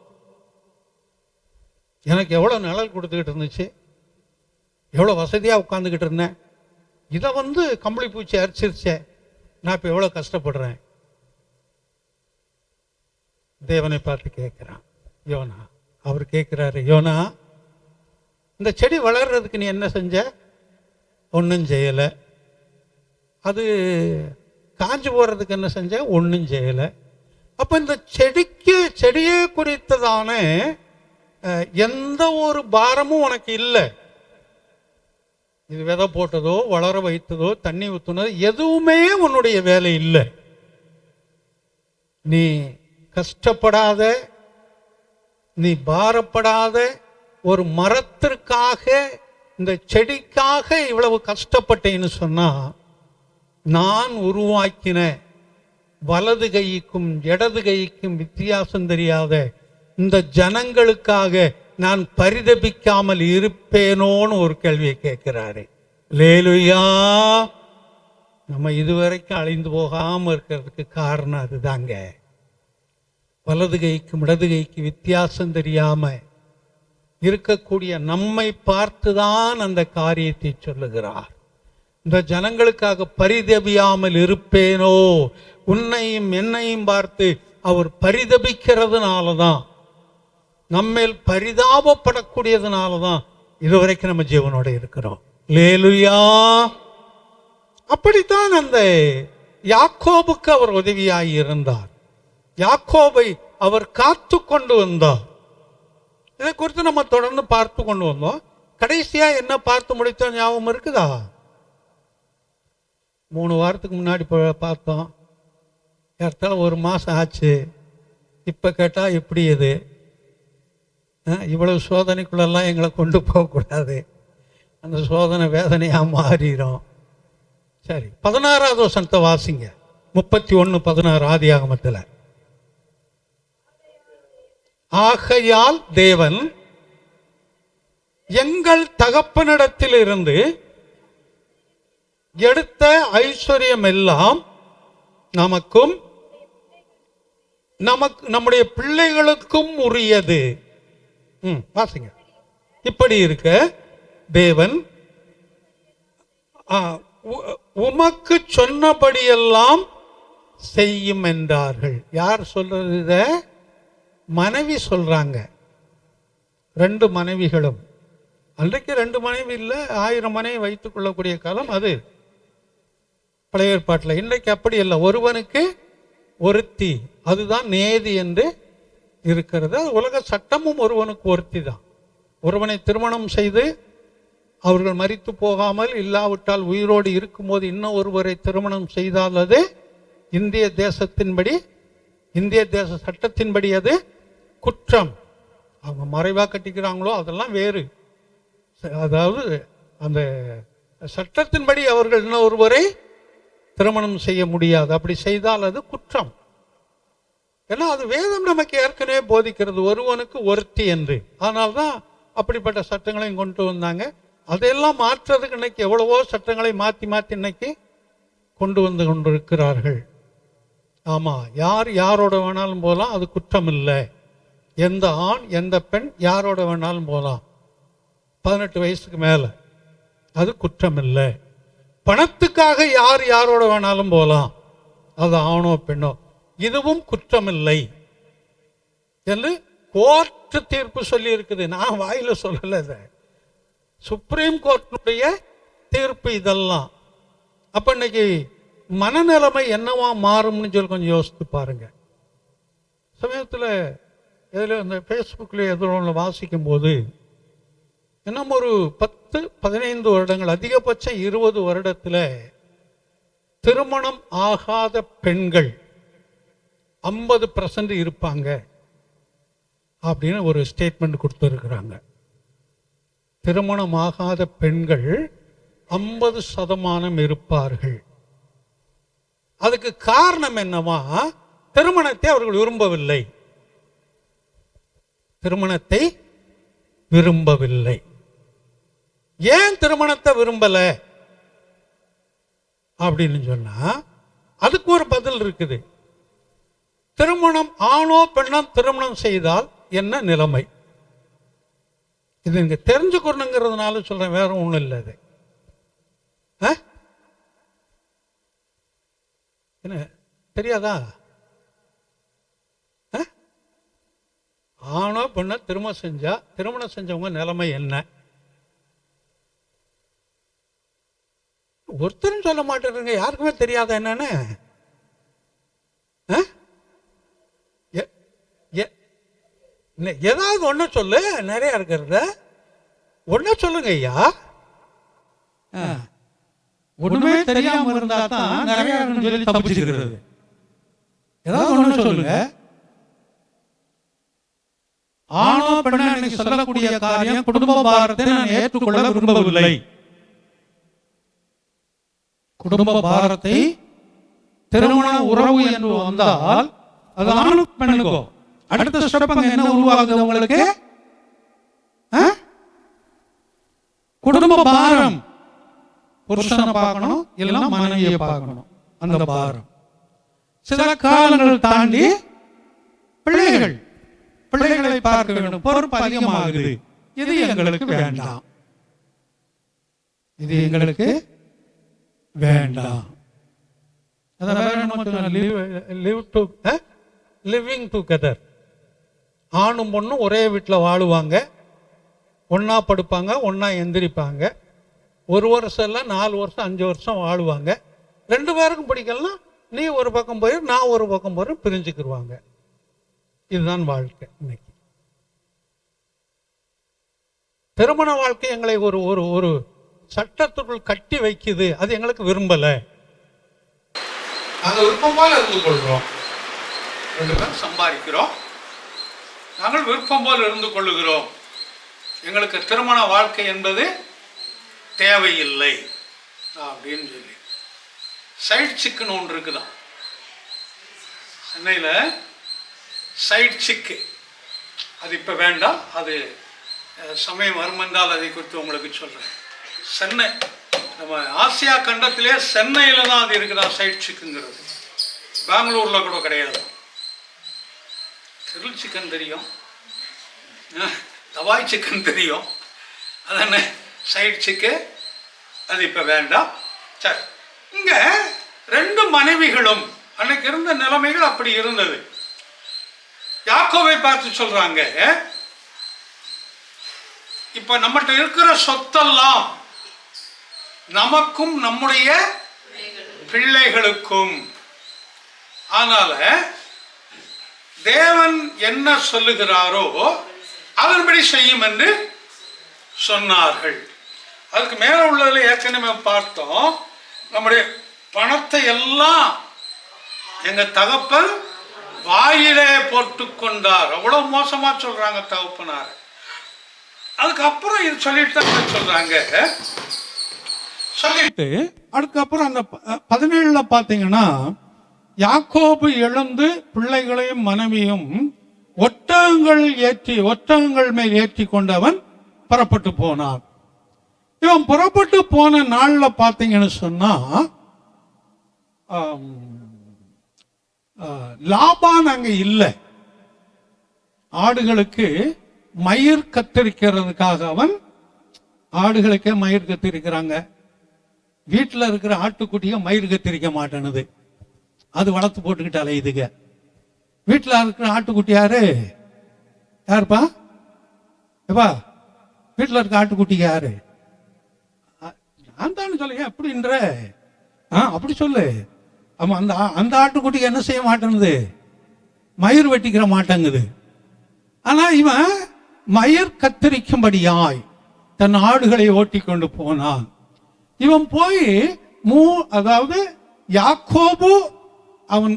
எனக்கு எவ்வளோ நிழல் கொடுத்துக்கிட்டு இருந்துச்சு, எவ்வளோ வசதியாக உட்காந்துக்கிட்டு இருந்தேன். இதை கம்பளி பூச்சி அரிச்சிருச்சே, நான் இப்போ எவ்வளோ கஷ்டப்படுறேன். தேவனை பார்த்து கேட்குறான் யோனா. அவர் கேட்குறாரு, யோனா இந்த செடி வளர்றதுக்கு நீ என்ன செஞ்ச? ஒன்றும் செய்யலை. அது காஞ்சு போகிறதுக்கு என்ன செஞ்ச? ஒன்றும் செய்யலை. அப்போ இந்த செடியே குறித்ததான எந்த ஒரு பாரமும் உனக்கு இல்லை. இது விதை போட்டதோ வளர வைத்ததோ தண்ணி ஊற்றுனதோ எதுவுமே உன்னுடைய வேலை இல்லை. நீ கஷ்டப்படாத, நீ பாரப்படாத, ஒரு மரத்திற்காக இந்த செடிக்காக இவ்வளவு கஷ்டப்பட்டேன்னு சொன்னா, நான் உருவாக்கின வலது கைக்கும் இடது கைக்கும் வித்தியாசம் தெரியாத இந்த ஜனங்களுக்காக நான் பரிதபிக்காமல் இருப்பேனோன்னு ஒரு கேள்வியை கேட்கிறாரு. லேலுயா. நம்ம இதுவரைக்கும் அழிந்து போகாம இருக்கிறதுக்கு காரணம் அதுதாங்க. வலது கைக்கும் இடது கைக்கு வித்தியாசம் தெரியாம இருக்கக்கூடிய நம்மை பார்த்துதான் அந்த காரியத்தை சொல்லுகிறார். இந்த ஜனங்களுக்காக பரிதபியாமல் இருப்பேனோ? உன்னையும் என்னையும் பார்த்து அவர் பரிதபிக்கிறதுனாலதான், நம்மேல் பரிதாபப்படக்கூடியதுனாலதான் இதுவரைக்கும் நம்ம ஜீவனோட இருக்கிறோம். லேலுயா. அப்படித்தான் அந்த யாக்கோபுக்கு அவர் உதவியாய் இருந்தார். யாக்கோபை அவர் காத்து கொண்டு வந்தார். இதை குறித்து நம்ம தொடர்ந்து பார்த்து கொண்டு வந்தோம். கடைசியா என்ன பார்த்து முடித்தோம் ஞாபகம் இருக்குதா? 3 வாரத்துக்கு முன்னாடி பார்த்தோம். ஏற்றால 1 மாசம் ஆச்சு. இப்ப கேட்டா எப்படி இது? இவ்வளவு சோதனைக்குள்ளெல்லாம் எங்களை கொண்டு போகக்கூடாது. அந்த சோதனை வேதனையா மாறிடும். சரி, 16வது வசனத்தை வாசிங்க. 31:16 ஆதியாகமத்தில். ஆகையால் தேவன் எங்கள் தகப்பனிடத்தில் இருந்து எடுத்த ஐஸ்வர்யம் எல்லாம் நமக்கும் நம்முடைய பிள்ளைகளுக்கும் உரியது. வாசிங்க. இப்படி இருக்க தேவன் உமக்கு சொன்னபடியெல்லாம் செய்யும் என்றார்கள். யார் சொல்றது? இத மனைவி சொல்றாங்க. 2 மனைவிகளும். அன்றைக்கு 2 மனைவி இல்லை, 1000 மனைவி வைத்துக் கொள்ளக்கூடிய காலம் அது பழைய ஏற்பாட்டில். இன்றைக்கு அப்படி இல்லை, ஒருவனுக்கு ஒருத்தி. அதுதான் நேதி என்று இருக்கிறது. அது உலக சட்டமும் ஒருவனுக்கு ஒருத்தி தான். ஒருவனை திருமணம் செய்து அவர்கள் மரித்து போகாமல் இல்லாவிட்டால் உயிரோடு இருக்கும்போது இன்னும் ஒருவரை திருமணம் செய்தால் அது இந்திய தேசத்தின்படி, இந்திய தேச சட்டத்தின்படி அது குற்றம். அவங்க மறைவாக கட்டிக்கிறாங்களோ அதெல்லாம் வேறு. அதாவது அந்த சட்டத்தின்படி அவர்கள் இன்னும் ஒருவரை திருமணம் செய்ய முடியாது. அப்படி செய்தால் அது குற்றம். ஏன்னா அது வேதம் நமக்கு ஏற்கனவே போதிக்கிறது, ஒருவனுக்கு ஒருத்தி என்று. அதனால்தான் அப்படிப்பட்ட சட்டங்களையும் கொண்டு வந்தாங்க. அதையெல்லாம் மாற்றுறதுக்கு இன்னைக்கு எவ்வளவோ சட்டங்களை மாற்றி மாற்றி இன்னைக்கு கொண்டு வந்து கொண்டிருக்கிறார்கள். ஆமா, யார் யாரோட வேணாலும் போகலாம், அது குற்றம் இல்லை. எந்த ஆண் எந்த பெண் யாரோட வேணாலும் போகலாம், 18 வயசுக்கு மேல, அது குற்றம் இல்லை. பணத்துக்காக யார் யாரோட வேணாலும் போகலாம், அது ஆணோ பெண்ணோ, இதுவும் குற்றம் இல்லை என்று கோர்ட்டு தீர்ப்பு சொல்லி இருக்குது. நான் வாயில சொல்லல, சுப்ரீம் கோர்ட்டுடைய தீர்ப்பு இதெல்லாம். அப்ப இன்னைக்கு மனநிலைமை என்னவா மாறும்னு சொல்லி கொஞ்சம் யோசித்து பாருங்க. சமயத்தில் இதில் இந்த ஃபேஸ்புக்கில் எதிரொன்று வாசிக்கும் போது இன்னும் ஒரு 10-15 வருடங்கள், அதிகபட்சம் 20 வருடத்தில் திருமணம் ஆகாத பெண்கள் 50% இருப்பாங்க அப்படின்னு ஒரு ஸ்டேட்மெண்ட் கொடுத்துருக்குறாங்க. திருமணம் ஆகாத பெண்கள் 50% இருப்பார்கள். அதுக்கு காரணம் என்னவா? திருமணத்தை அவர்கள் விரும்பவில்லை. திருமணத்தை விரும்பவில்லை. ஏன் திருமணத்தை விரும்பல அப்படின்னு சொன்னா அதுக்கு ஒரு பதில் இருக்குது. திருமணம் ஆணோ பெண்ணோ திருமணம் செய்தால் என்ன நிலைமை? இது நீங்க தெரிஞ்சுக்கணுங்கிறதுனால சொல்றேன், வேற ஒண்ணும் இல்லை. அது என்ன தெரியாதா? ஆணோ பெண்ணோ திருமணம் செஞ்சவங்க நிலைமை என்ன? ஒருத்தரும் சொல்ல மாட்டேங்க, யாருக்குமே தெரியாத என்னன்னு. ஏதாவது ஒண்ணு சொல்லு, நிறைய இருக்கிறத ஒண்ணு சொல்லுங்க ஐயா. ஒண்ணுமே தெரியாம இருந்தா தான் நிறைய சொல்லி தப்பிச்சுக்கிறது. ஏதாவது ஒண்ணு சொல்லுங்க. ஆணோ பெண்ணோ எனக்கு சொல்லக்கூடிய காரியம், குடும்ப பாரத்தை நான் ஏற்றுக்கொள்ள விரும்பவில்லை. குடும்ப பாரத்தை திருமண உறவு என்று வந்தால் அது ஆணுக்கு பெண்ணுக்கோ அடுத்த ஸ்டெப் என்ன உருவாகுது உங்களுக்கு? குடும்ப பாரம், புருஷனை பார்க்கணும், இல்லைன்னா மனைவியை பார்க்கணும். அந்த பாரம் சில காலங்கள் தாண்டி பிள்ளைகளை பார்க்க வேண்டும், பொறுப்பு அதிகமாகுது. இது எங்களுக்கு வேண்டாம், இது எங்களுக்கு வேண்டாம். Living together. ஆணும் பொண்ணும் ஒரே வீட்டில் வாழுவாங்க, ஒன்னா படுப்பாங்க, ஒன்னா எந்திரிப்பாங்க. 1 வருஷம் இல்லை, 4 வருஷம் 5 வருஷம் வாழுவாங்க. 2 பேருக்கும் பிடிக்கலாம், நீ ஒரு பக்கம் போய் நான் ஒரு பக்கம் போய் பிரிஞ்சுக்கிடுவாங்க. இதுதான் வாழ்க்கை. இன்னைக்கு திருமண வாழ்க்கை எங்களை ஒரு ஒரு ஒரு சட்டத்துக்குள் கட்டி வைக்குது. அது எங்களுக்கு விரும்பல. நாங்கள் விருப்பம் போல இருந்து கொள்கிறோம், 2 பேரும் சம்பாதிக்கிறோம், நாங்கள் விருப்பம் போல் இருந்து கொள்ளுகிறோம். எங்களுக்கு திருமண வாழ்க்கை என்பது தேவையில்லை அப்படின்னு சொல்லி சைட் சிக்குன்னு ஒன்று இருக்குதான் சென்னையில். சைட் சிக்கு அது இப்போ வேண்டாம், அது சமயம் வரும் என்றால் அதை குறித்து உங்களுக்கு சொல்கிறேன். சென்னை, நம்ம ஆசியா கண்டத்திலே சென்னையில் தான் அது இருக்குதா சைட் சிக்குங்கிறது. பெங்களூரில் கூட கிடையாது. கிரில் சிக்கன் தெரியும், தவாய் சிக்கன் தெரியும், அதானே சைட் சிக்கு. அது இப்போ வேண்டாம். சரி, இங்கே 2 மனைவிகளும் அன்னைக்கு இருந்த நிலைமைகள் அப்படி இருந்தது. யாக்கோவை பார்த்து சொல்றாங்க, இப்ப நம்மகிட்ட இருக்கிற சொத்தெல்லாம் நமக்கும் நம்முடைய பிள்ளைகளுக்கும். அதனால தேவன் என்ன சொல்லுகிறாரோ அதன்படி செய்யும் என்று சொன்னார்கள். அதுக்கு மேல உள்ளதுல ஏற்கனவே பார்த்தோம், நம்முடைய பணத்தை எல்லாம் எங்க தகப்பன் வாயிலே போட்டு கொண்டார். அவ்வளவு மோசமா சொல்றாங்க தகப்பனார். அதுக்கப்புறம் இது சொல்லிட்டு தான் சொல்றாங்க. சொல்லிட்டு அதுக்கப்புறம் அந்த 17 பார்த்தீங்கன்னா யாக்கோபு எழுந்து பிள்ளைகளையும் மனைவியும் ஒட்டகங்கள் மேல் ஏற்றி கொண்டவன் புறப்பட்டு போனான். இவன் புறப்பட்டு போன நாள்ல பாத்தீங்கன்னு சொன்னா லாபான் அங்க இல்லை. ஆடுகளுக்கு மயிர் கத்திரிக்கிறதுக்காக அவன், ஆடுகளுக்கே மயிர் கத்திரிக்கிறாங்க, வீட்டுல இருக்கிற ஆட்டுக்குட்டிய மயிர் கத்திரிக்க மாட்டேனுது, அது வளர்த்து போட்டுக்கிட்டு அலையுதுங்க. வீட்டுல இருக்கிற ஆட்டுக்குட்டி யாருப்பா? எப்பா வீட்டுல இருக்க ஆட்டுக்குட்டி யாரு? நான் தானே சொல்ல, எப்படின்ற அப்படி சொல்லு. ஆமா, அந்த ஆட்டுக்குட்டிக்கு என்ன செய்ய மாட்டேங்குது? மயிர் வெட்டிக்கிற மாட்டேங்குது. ஆனா இவன் மயிர் கத்தரிக்கும்படியாய் தன் ஆடுகளை ஓட்டி கொண்டு போனான். இவன் போய் அதாவது யாக்கோபு அவன்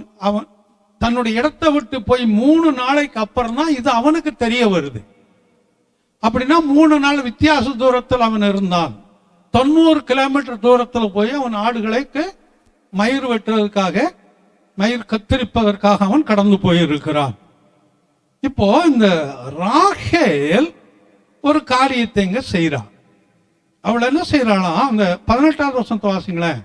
தன்னுடைய இடத்தை விட்டு போய் 3 நாளைக்கு அப்புறம் தான் இது அவனுக்கு தெரிய வருது. அப்படின்னா 3 நாள் வித்தியாச தூரத்தில் அவன் இருந்தான். 90 கிலோமீட்டர் தூரத்தில் போய் அவன் ஆடுகளுக்கு மயிர் வெட்டுறதுக்காக, மயிர் கத்தரிப்பதற்காக அவன் கடந்து போயிருக்கிறான். இப்போ இந்த ராகேல் ஒரு காரியத்தை இங்க செய்யறான். அவள் என்ன செய்யறாளாம்? அந்த 18வது வசனத்தை வாசிங்களேன்.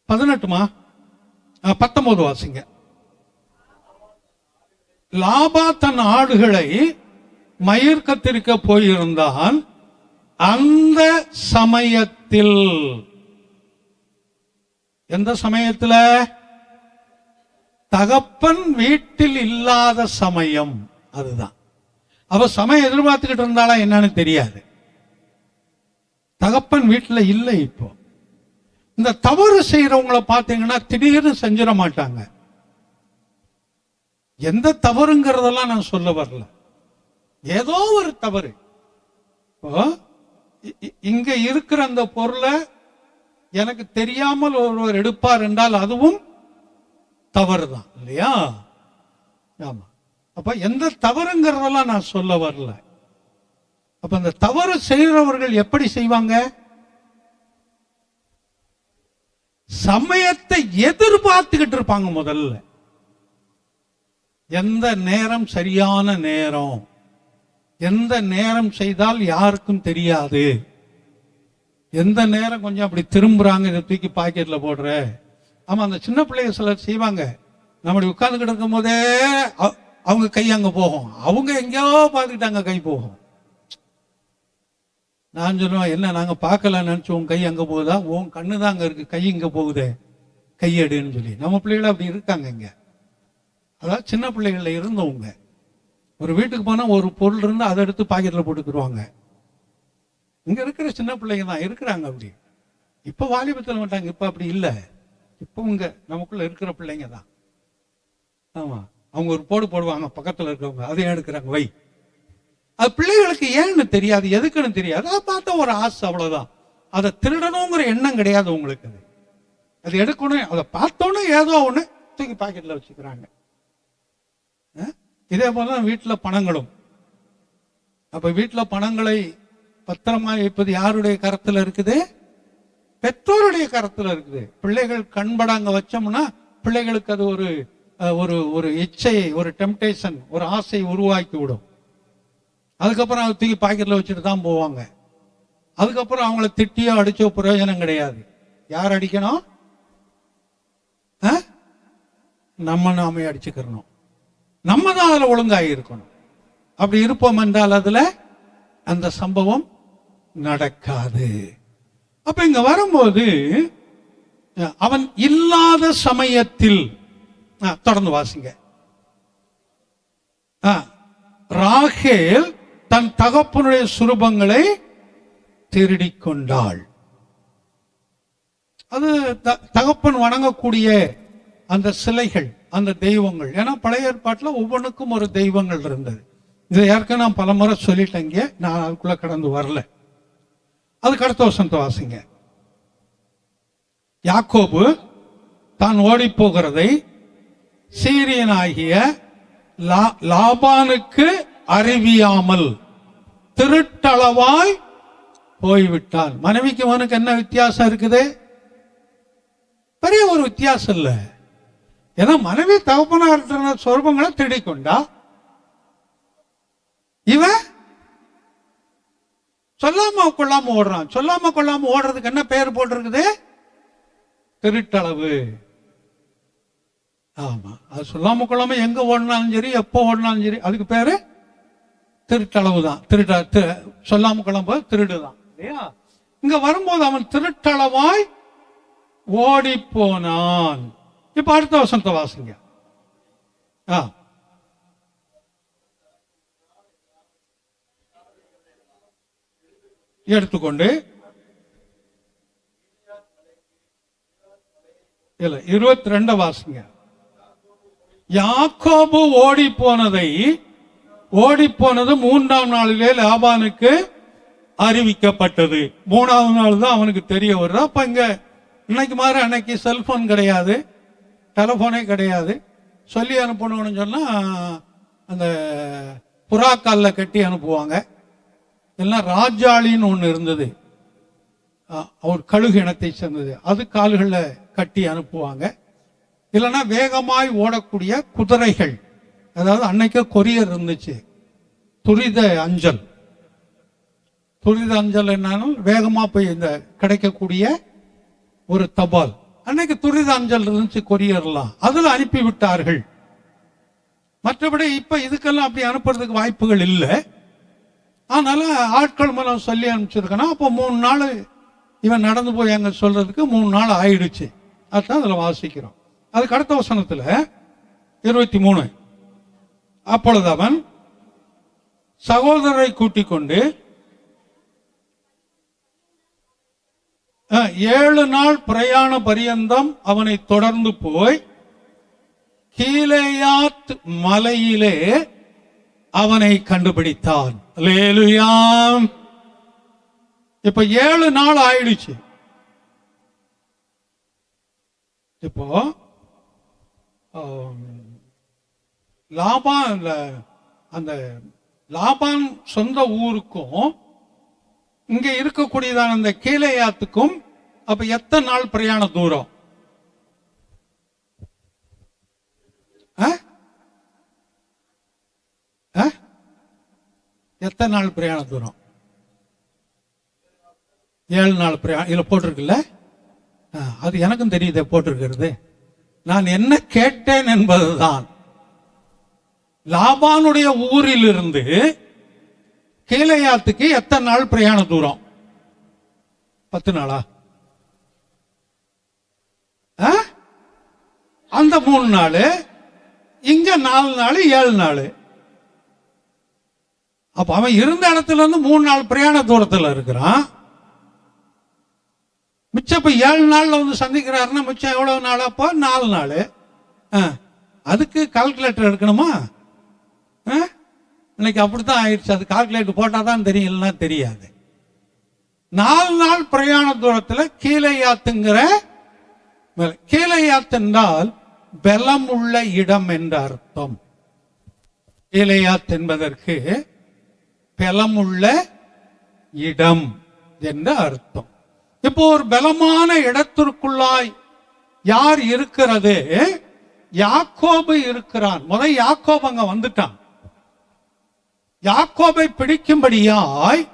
19 வாசிங்க. லாபா தன் ஆடுகளை மயிர் கத்திரிக்க போயிருந்தான். அந்த சமயத்தில், எந்த சமயத்துல? தகப்பன் வீட்டில் இல்லாத சமயம். அதுதான் அவ சமயம் எதிர்பார்த்துக்கிட்டு இருந்தாளா என்னன்னு தெரியாது. தகப்பன் வீட்டுல இல்லை. இப்போ இந்த தவறு செய்யறவங்களை பார்த்தீங்கன்னா திடீர்னு செஞ்சிட மாட்டாங்க. எந்த தவறுங்கிறதெல்லாம் நான் சொல்ல வரல, ஏதோ ஒரு தவறு. இங்க இருக்கிற அந்த பொருளை எனக்கு தெரியாமல் ஒருவர் எடுப்பார் என்றால் அதுவும் தவறு தான் இல்லையா? ஆமா. அப்ப எந்த தவறுங்கிறதெல்லாம் நான் சொல்ல வரல. அப்ப அந்த தவறு செய்கிறவர்கள் எப்படி செய்வாங்க? சமயத்தை எதிர்பார்த்துக்கிட்டு இருப்பாங்க. முதல்ல எந்த நேரம் சரியான நேரம், எந்த நேரம் செய்தால் யாருக்கும் தெரியாது, எந்த நேரம் கொஞ்சம் அப்படி திரும்புறாங்க, இதை தூக்கி பாக்கெட்ல போடுற. ஆமா, அந்த சின்ன பிள்ளைங்க சிலர் செய்வாங்க. நம்மளை உட்கார்ந்துக்கிட்டு இருக்கும் போதே அவங்க கை அங்க போகும், அவங்க எங்கேயோ பார்த்துக்கிட்டாங்க கை போகும். நான் சொல்லுவேன், என்ன நாங்க பார்க்கல நினைச்சு உன் கை அங்க போகுதா? உன் கண்ணு தான் அங்க இருக்கு, கை இங்க போகுதே, கையெடுன்னு சொல்லி. நம்ம பிள்ளைகள் அப்படி இருக்காங்க இங்க. அதாவது சின்ன பிள்ளைகள்ல இருந்தவங்க ஒரு வீட்டுக்கு போனா ஒரு பொருள் இருந்து அதை எடுத்து பாக்கெட்ல போட்டுக்கிடுவாங்க. இங்க இருக்கிற சின்ன பிள்ளைங்க தான் இருக்கிறாங்க அப்படி. இப்ப வாலிபத்தில் மாட்டாங்க, இப்ப அப்படி இல்லை. இப்ப இங்க நமக்குள்ள இருக்கிற பிள்ளைங்க தான். ஆமா, அவங்க ஒரு போடுவாங்க, பக்கத்துல இருக்கிறவங்க அதையும் எடுக்கிறாங்க வை. அது பிள்ளைகளுக்கு ஏன்னு தெரியாது, எதுக்குன்னு தெரியாது. அதை பார்த்தா ஒரு ஆசை, அவ்வளவுதான். அதை திருடணுங்கிற எண்ணம் கிடையாது உங்களுக்கு. அது எடுக்கணும், அதை பார்த்தோன்னே ஏதோ ஒண்ணு தூக்கி பாக்கெட்ல வச்சுக்கிறாங்க. இதே போலதான் வீட்டுல பணங்களும். அப்ப வீட்டுல பணங்களை பத்திரமா வைப்பது யாருடைய கரத்துல இருக்குது? பெற்றோருடைய கரத்துல இருக்குது. பிள்ளைகள் கண்பட அங்க வச்சோம்னா பிள்ளைகளுக்கு அது ஒரு ஒரு ஒரு இச்சையை, ஒரு டெம்டேஷன், ஒரு ஆசையை உருவாக்கி விடும். அதுக்கப்புறம் அதை தூக்கி பாக்கெட்ல வச்சுட்டு தான் போவாங்க. அதுக்கப்புறம் அவங்கள திட்டியோ அடிச்சோ பிரயோஜனம் கிடையாது. யார் அடிக்கணும்? நாமே அடிச்சுக்கிறணும். நம்ம தான் அதுல ஒழுங்காகி இருக்கணும். அப்படி இருப்போம் என்றால் அதுல அந்த சம்பவம் நடக்காது. அப்ப இங்க வரும்போது அவன் இல்லாத சமயத்தில், தொடர்ந்து வாசிங்க. ராகேல் தன் தகப்பனுடைய சுரூபங்களை திருடிக் கொண்டாள். அது தகப்பன் வணங்கக்கூடிய அந்த சிலைகள், அந்த தெய்வங்கள். ஏன்னா பழைய ஏற்பாட்டில் ஒவ்வொன்றுக்கும் ஒரு தெய்வங்கள் இருந்தது. இதை ஏற்கனவே நான் பல முறை சொல்லிட்டேங்க, நான் அதுக்குள்ள கடந்து வரல. அதுக்கு அடுத்த வசனத்தை வாசிங்க. யாக்கோபு தான் ஓடி போகிறதை சீரியனாகிய லாபானுக்கு அறிவியாமல் திருட்டளவாய் போய்விட்டான். மனைவிக்கு அவனுக்கு என்ன வித்தியாசம் இருக்குது? பெரிய ஒரு வித்தியாசம் இல்லை. ஏன்னா மனைவி தகப்பனார் சொர்பங்களை திருடிக்கொண்டா, இவன் சொல்லாம கொள்ளாம ஓடுறான். சொல்லாம கொள்ளாம ஓடுறதுக்கு என்ன பெயர் போட்டிருக்குது? திருட்டளவு. ஆமா, அது சொல்லாம கொள்ளாம எங்க ஓடினாலும் சரி, எப்போ ஓடினாலும் சரி, அதுக்கு பேரு திருட்டளவு தான். சொல்லாம கொள்ளாம திருடுதான் இல்லையா? இங்க வரும்போது அவன் திருட்டளவாய் ஓடி போனான். இப்ப அடுத்த வசனத்தை வாசிங்க. எடுத்துக்கொண்டு 22 வாசிங்க. யாக்கோபு ஓடி போனது 3ஆம் நாளிலே லாபானுக்கு அறிவிக்கப்பட்டது. 3ஆவது நாள் தான் அவனுக்கு தெரிய வருது. அப்ப இங்க இன்னைக்கு மாதிரி அன்னைக்கு செல்போன் கிடையாது, டெலிபோனே கிடையாது. சொல்லி அனுப்பணும்னு சொன்னா அந்த புறாக்காலில் கட்டி அனுப்புவாங்க. எல்லாம் ராஜாளின்னு ஒன்று இருந்தது, அவர் கழுகு இனத்தை சேர்ந்தது, அது கால்களில் கட்டி அனுப்புவாங்க. இல்லைன்னா வேகமாய் ஓடக்கூடிய குதிரைகள், அதாவது அன்னைக்கு கொரியர் இருந்துச்சு, துரித அஞ்சல். துரித அஞ்சல் என்னாலும் வேகமா போய் இந்த கிடைக்கக்கூடிய ஒரு தபால். அன்னைக்கு துரித அஞ்சல் இருந்துச்சு, கொரியர்லாம், அதுல அனுப்பி விட்டார்கள். மற்றபடி இப்ப இதுக்கெல்லாம் அப்படி அனுப்புறதுக்கு வாய்ப்புகள் இல்லை. அதனால ஆட்கள் மூலம் சொல்லி அனுப்பிச்சிருக்கனா, அப்போ 3 நாள் இவன் நடந்து போய் அங்க சொல்றதுக்கு 3 நாள் ஆயிடுச்சு. அதுதான் அதுல வாசிக்கிறோம். அதுக்கு அடுத்த வசனத்துல 23, அப்பொழுது அவன் சகோதரரை கூட்டிக் கொண்டு 7 நாள் பிரயாண பரியந்தம் அவனை தொடர்ந்து போய் கீலேயாத் மலையிலே அவனை கண்டுபிடித்தான். அல்லேலூயா. இப்ப 7 நாள் ஆயிடுச்சு. இப்போ லாபான், அந்த லாபான் சொந்த ஊருக்கும் இங்க இருக்கக்கூடியதான அந்த கீலேயாத்துக்கும் அப்ப எத்தனை நாள் பிரயாண தூரம்? எத்தனை நாள் பிரயாண தூரம்? 7 நாள் பிரயாணம். இதுல போட்டிருக்குல்ல, அது எனக்கும் தெரியுது போட்டிருக்கிறது. நான் என்ன கேட்டேன் என்பதுதான், லாபானுடைய ஊரில் இருந்து கீலேயாத்துக்கு எத்தனை நாள் பிரயாண தூரம்? 10 நாளா? அந்த 3 நாள், இங்க 4 நாள், 7 நாள். அப்ப அவன் இருந்த இடத்துல இருந்து 3 நாள் பிரயாண தூரத்தில் இருக்கிறான். மிச்சம் இப்ப 7 நாள்ல வந்து சந்திக்கிறாருன்னா மிச்சம் எவ்வளவு நாள்? அப்போ 4 நாள். அதுக்கு கால்குலேட்டர் எடுக்கணுமா? இன்னைக்கு அப்படித்தான் ஆயிடுச்சு. அது கால்குலேட்டர் போட்டாதான் தெரியும், இல்லைன்னா தெரியாது. 4 நாள் பிரயாண தூரத்துல கீலேயாத்துங்கிற, கீலேயாத் என்றால் பலமுள்ள இடம் என்ற அர்த்தம். கீலேயாத் என்பதற்கு பலமுள்ள இடம் என்ற அர்த்தம். இப்போ ஒரு பலமான இடத்திற்குள்ளாய் யார் இருக்கிறது? யாக்கோபு இருக்கிறான். முதல் யாக்கோபு அங்க வந்துட்டான். யாக்கோபை பிடிக்கும்படியாய்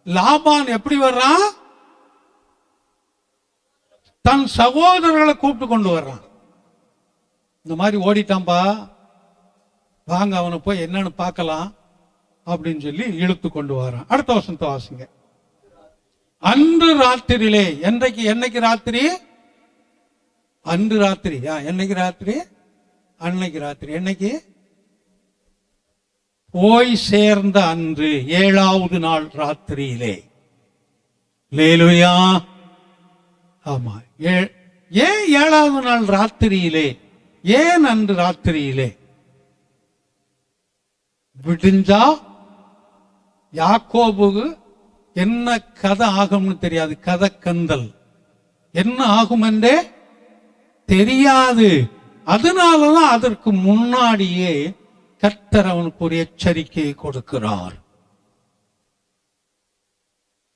லாபான் எப்படி வர்றான்? தன் சகோதரர்களை கூப்பிட்டு கொண்டு வர்றான். இந்த மாதிரி ஓடிட்டான்பா, வாங்க அவனை போய் என்னன்னு பார்க்கலாம் அப்படின்னு சொல்லி இழுத்து கொண்டு வரான். அடுத்த வசனத்தை வாசிங்க. அன்று ராத்திரியிலே, என்னைக்கு ராத்திரி? அன்று ராத்திரி. என்னைக்கு ராத்திரி? அன்னைக்கு ராத்திரி. என்னைக்கு? போய் சேர்ந்த அன்று 7வது நாள் ராத்திரியிலே. லேலுயா. ஆமா, ஏன் 7வது நாள் ராத்திரியிலே? ஏன் அன்று ராத்திரியிலே? விடிஞ்சா யாக்கோபுக்கு என்ன கதை ஆகும்னு தெரியாது. கதை கந்தல் என்ன ஆகும் என்றே தெரியாது. அதனாலதான் அதற்கு முன்னாடியே கர்த்தர் அவனுக்கு ஒரு எச்சரிக்கையை கொடுக்கிறார்.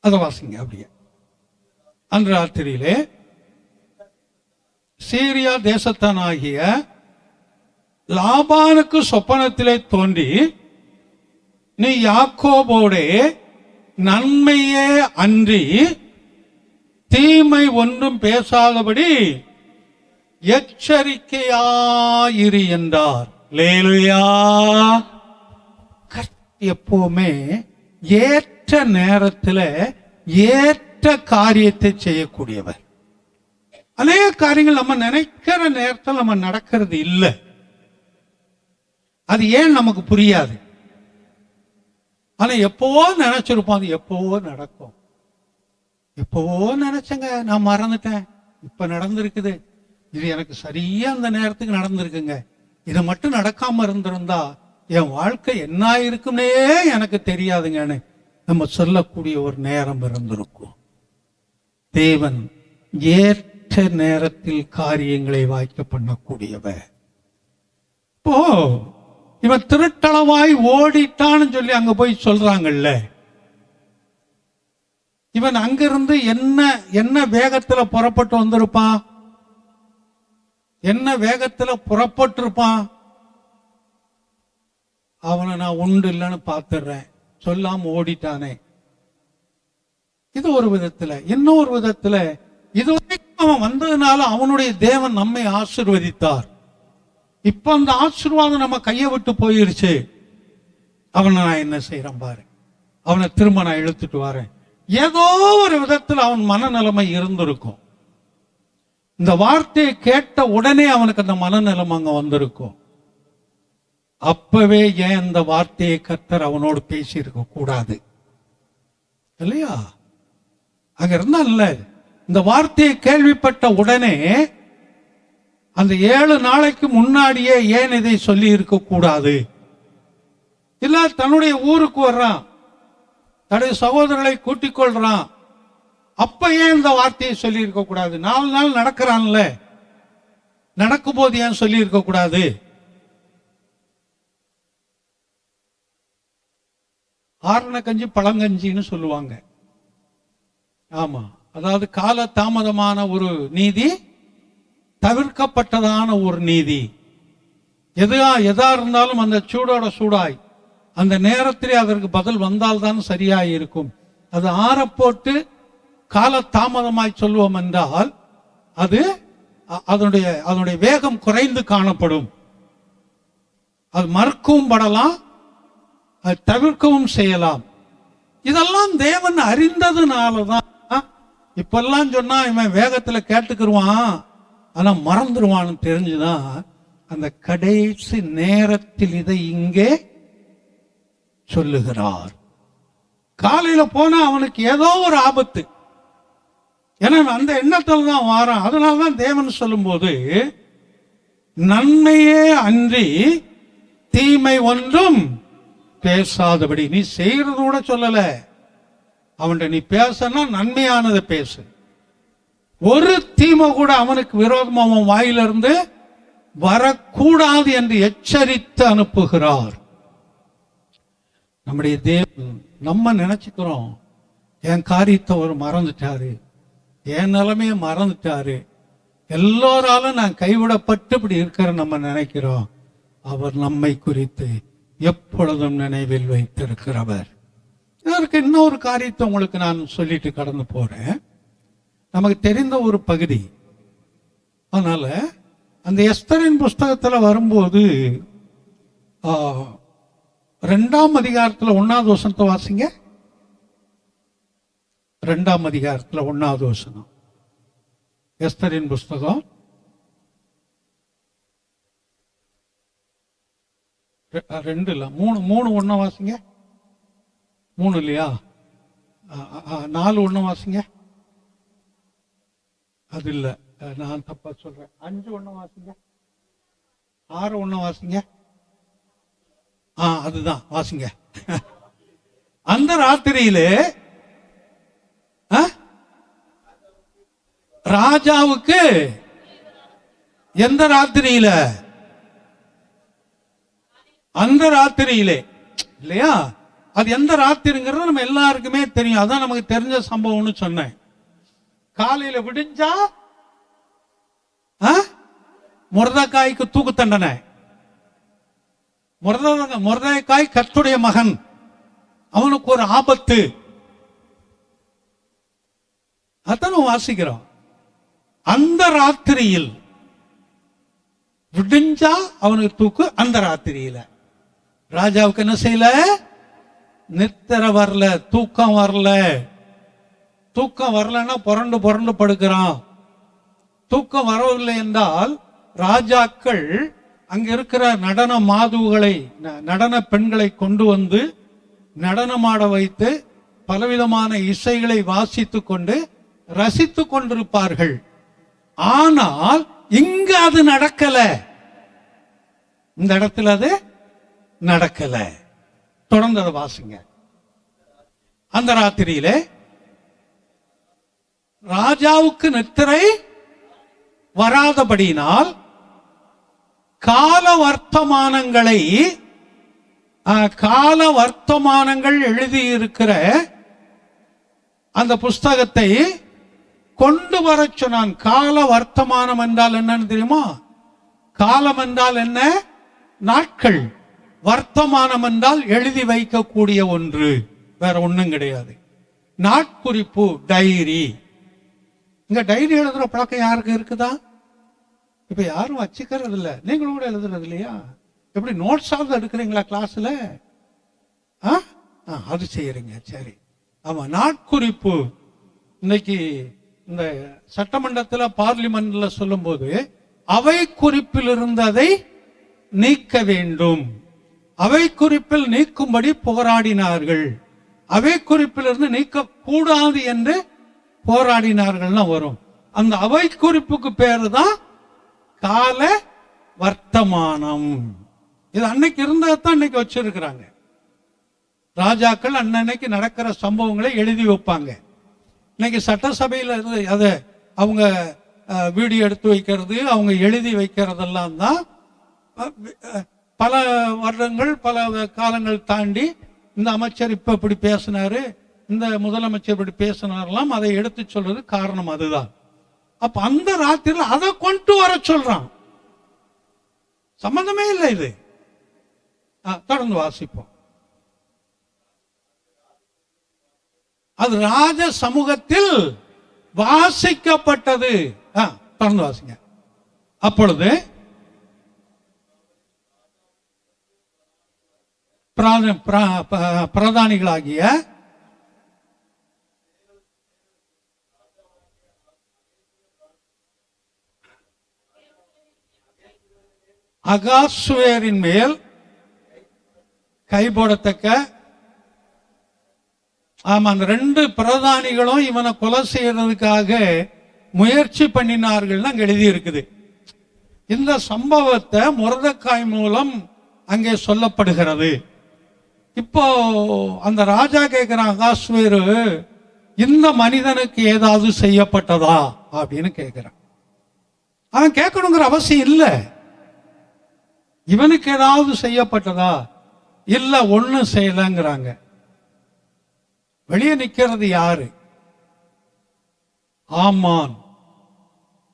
அதை வாசிங்க அப்படியே. அன்று ராத்திரியிலே சீரியா தேசத்தானாகிய லாபானுக்கு சொப்பனத்திலே தோன்றி, நீ யாக்கோபோடே நன்மையே அன்றி தீமை ஒன்றும் பேசாதபடி எச்சரிக்கையாயிரு என்றார். லேலுயா. எப்பவுமே ஏற்ற நேரத்தில் ஏற்ற காரியத்தை செய்யக்கூடியவர். அநேக காரியங்கள் நம்ம நினைக்கிற நேரத்தில் நம்ம நடக்கிறது இல்லை. அது ஏன் நமக்கு புரியாது. ஆனா எப்பவோ நினைச்சிருப்போம், அது எப்பவோ நடக்கும். எப்பவோ நினைச்சங்க, நான் மறந்துட்டேன், இப்ப நடந்திருக்குது. இது எனக்கு சரியா அந்த நேரத்துக்கு நடந்திருக்குங்க. இதை மட்டும் நடக்காம இருந்திருந்தா என் வாழ்க்கை என்ன இருக்குன்னே எனக்கு தெரியாதுங்கன்னு நம்ம சொல்லக்கூடிய ஒரு நேரம் இருந்திருக்கும். தேவன் ஏற்ற நேரத்தில் காரியங்களை வாய்க்க பண்ணக்கூடியவர். இப்போ இவன் திருட்டளவாய் ஓடிட்டான்னு சொல்லி அங்க போய் சொல்றாங்கல்ல, இவன் அங்கிருந்து என்ன வேகத்துல புறப்பட்டு வந்திருப்பான், என்ன வேகத்துல புறப்பட்டிருப்பான். அவனை நான் உண்டு இல்லைன்னு பார்த்துடுறேன் சொல்லாம ஓடிட்டானே. இது ஒரு விதத்துல. இன்னொரு விதத்துல, இதுவரைக்கும் அவன் வந்ததுனால அவனுடைய தேவன் நம்மை ஆசீர்வதித்தார். இப்ப அந்த ஆசீர்வாதம் நம்ம கையை விட்டு போயிருச்சு. அவனை நான் என்ன செய்யறேன் பாரு, அவனை திரும்ப நான் இழுத்துட்டு வரேன். ஏதோ ஒரு விதத்தில் அவன் மனநிலைமை இருந்திருக்கும். இந்த வார்த்தையை கேட்ட உடனே அவனுக்கு அந்த மனநிலைமை அங்க வந்திருக்கும். அப்பவே ஏன் இந்த வார்த்தையை கர்த்தர் அவனோடு பேசி இருக்க கூடாது இல்லையா? அங்க இருந்தா இல்ல, இந்த வார்த்தையை கேள்விப்பட்ட உடனே அந்த 7 நாளைக்கு முன்னாடியே ஏன் இதை சொல்லி இருக்க கூடாது? இல்ல தன்னுடைய ஊருக்கு வர்றான், தன்னுடைய சகோதரர்களை கூட்டிக் கொள்றான், அப்ப ஏன் இந்த வார்த்தையை சொல்லி இருக்க கூடாது? 4 நாள் நடக்கிறான்ல, நடக்கும் போது ஏன் சொல்லி இருக்க கூடாது? ஆரண கஞ்சி பழங்கஞ்சின்னு சொல்லுவாங்க. ஆமா, அதாவது கால தாமதமான ஒரு நீதி, தவிர்க்கப்பட்டதான ஒரு நீதி. எதா இருந்தாலும் அந்த சூடோட சூடாய் அந்த நேரத்திலே அதற்கு பதில் வந்தால்தான் சரியாய் இருக்கும். அது ஆறப்போட்டு கால தாமதமாய் சொல்லுவோம் என்றால் அது அதனுடைய வேகம் குறைந்து காணப்படும். அது மறுக்கவும் படலாம், அது தவிர்க்கவும் செய்யலாம். இதெல்லாம் தேவன் அறிந்ததுனாலதான். இப்பெல்லாம் சொன்னா இவன் வேகத்துல கேட்டுக்கிருவான், ஆனா மறந்துடுவான்னு தெரிஞ்சுதான் அந்த கடைசி நேரத்தில் இதை இங்கே சொல்லுகிறார். காலையில போனா அவனுக்கு ஏதோ ஒரு ஆபத்து, ஏன்னா அந்த எண்ணத்தில் தான் வாரான். அதனாலதான் தேவன் சொல்லும் போது நன்மையே அன்றி தீமை ஒன்றும் பேசாதபடி, நீ செய்யறது கூட சொல்லல, அவன்கிட்ட நீ பேசனா நன்மையானதை பேசு. ஒரு தீமை கூட அவனுக்கு விரோதமா அவன் வாயிலிருந்து வரக்கூடாது என்று எச்சரித்து அனுப்புகிறார். நம்முடைய தேவன், நம்ம நினைச்சுக்கிறோம் என் காரியத்தை அவர் மறந்துட்டாரு, என் நிலைமையை மறந்துட்டாரு, எல்லோராலும் நான் கைவிடப்பட்டு இப்படி இருக்கிற நம்ம நினைக்கிறோம். அவர் நம்மை குறித்து எப்பொழுதும் நினைவில் வைத்திருக்கிறவர். இதற்கு இன்னொரு காரியத்தை உங்களுக்கு நான் சொல்லிட்டு கடந்து போறேன். நமக்கு தெரிந்த ஒரு பகுதி. அதனால அந்த எஸ்தரின் புஸ்தகத்துல வரும்போது 2ஆம் அதிகாரத்துல 1வது வசனத்தை வாசிங்க. 2ஆம் அதிகாரத்துல 1வது வசனம், எஸ்தரின் புஸ்தகம் 2 இல்ல 3 1 வாசிங்க. 3 இல்லையா? 4 1 வாசிங்க. அது இல்ல, நான் தப்பா சொல்றேன். 5 1 வாசிங்க. 6 1 வாசிங்க. அதுதான் வாசிங்க. அந்த ராத்திரியிலே ராஜாவுக்கு, எந்த ராத்திரியில? அந்த ராத்திரியிலே இல்லையா? அது எந்த ராத்திரிங்கிறது நம்ம எல்லாருக்குமே தெரியும். அதான் நமக்கு தெரிஞ்ச சம்பவம்னு சொன்னேன். காலையில விடிஞ்சா மொர்தெகாய்க்கு தூக்கு தண்டனை. மொர்தெகாய் கர்த்தருடைய மகன், அவனுக்கு ஒரு ஆபத்து. அதான் நம்ம வாசிக்கிறோம். அந்த ராத்திரியில் விடிஞ்சா அவனுக்கு தூக்கு. அந்த ராத்திரியில ராஜாவுக்கு என்ன செய்யல? நித்திரை வரல, தூக்கம் வரல. தூக்கம் வரலன்னா புரண்டு புரண்டு படுக்கிறான். தூக்கம் வரவில்லை என்றால் ராஜாக்கள் அங்க இருக்கிற நடன மாதுகளை, நடன பெண்களை கொண்டு வந்து நடனமாட வைத்து பலவிதமான இசைகளை வாசித்து கொண்டு ரசித்து கொண்டிருப்பார்கள். ஆனால் இங்க அது நடக்கல. இந்த இடத்துல அது நடக்கல. தொடர்ந்து அதை வாசிங்க. அந்த ராத்திரியிலே ராஜாவுக்கு நித்திரை வராதபடியினால் கால வர்த்தமானங்கள் எழுதியிருக்கிற அந்த புஸ்தகத்தை கொண்டு வர சொன்னான். கால வர்த்தமானம் என்றால் என்னன்னு தெரியுமா? காலம் என்றால் என்ன? நாட்கள். வர்த்தமானம் என்றால் எழுதி வைக்கக்கூடிய ஒன்று, வேற ஒண்ணும் கிடையாது. நாட்குறிப்பு, டைரி. இங்க டைரி எழுதுற பழக்கம் யாருக்கு இருக்குதா? இப்ப யாரும் வச்சுக்கிறது இல்ல. நீங்களும் கூட எழுதுறது இல்லையா? எப்படி நோட்ஸ் ஆகுது எடுக்கிறீங்களா கிளாஸ்ல? அது செய்யறீங்க, சரி. ஆமா, நாட்குறிப்பு. இன்னைக்கு இந்த சட்டமன்றத்தில் பார்லிமெண்ட்ல சொல்லும் போது அவை குறிப்பில் இருந்ததை நீக்க வேண்டும், அவை குறிப்பில் நீக்கும்படி போராடினார்கள், அவை குறிப்பில் இருந்து நீக்க கூடாது என்று போராடினார்கள்னா வரும். அந்த அவை குறிப்புக்கு பேரு தான் கால வர்த்தமானம். இது அன்னைக்கு இருந்ததான் இன்னைக்கு வச்சிருக்கிறாங்க. ராஜாக்கள் அன்னைக்கு நடக்கிற சம்பவங்களை எழுதி வைப்பாங்க. இன்னைக்கு சட்டசபையில் இருந்து அதை அவங்க வீடியோ எடுத்து வைக்கிறது, அவங்க எழுதி வைக்கிறதெல்லாம் தான் பல வருடங்கள், பல காலங்கள் தாண்டி இந்த அமைச்சர் இப்ப இப்படி பேசினாரு, இந்த முதலமைச்சர் இப்படி பேசினாரெல்லாம் அதை எடுத்து சொல்றது காரணம் அதுதான். அப்ப அந்த ராத்திரியில் அதை கொண்டு வர சொல்றான். சம்பந்தமே இல்லை இது. தொடர்ந்து வாசிப்போம். அது ராஜ சமூகத்தில் வாசிக்கப்பட்டது. தொடர்ந்து வாசிங்க. அப்பொழுது பிரதானிகளாகிய அகாசுவேரின் மேல் கை போடத்தக்க, ஆமா, அந்த 2 பிரதானிகளும் இவனை கொலை செய்யறதுக்காக முயற்சி பண்ணினார்கள் அங்க எழுதி இருக்குது. இந்த சம்பவத்தை மொர்தெகாய் மூலம் அங்கே சொல்லப்படுகிறது. இப்போ அந்த ராஜா கேட்கிறான், அகாசுவேரு இந்த மனிதனுக்கு ஏதாவது செய்யப்பட்டதா அப்படின்னு கேட்கிறான். அவன் கேட்கணுங்கிற அவசியம் இல்லை. இவனுக்கு ஏதாவது செய்யப்பட்டதா? இல்ல, ஒண்ணும் செய்யலங்கிறாங்க. வெளியே நிக்கிறது யாரு? ஆமான்.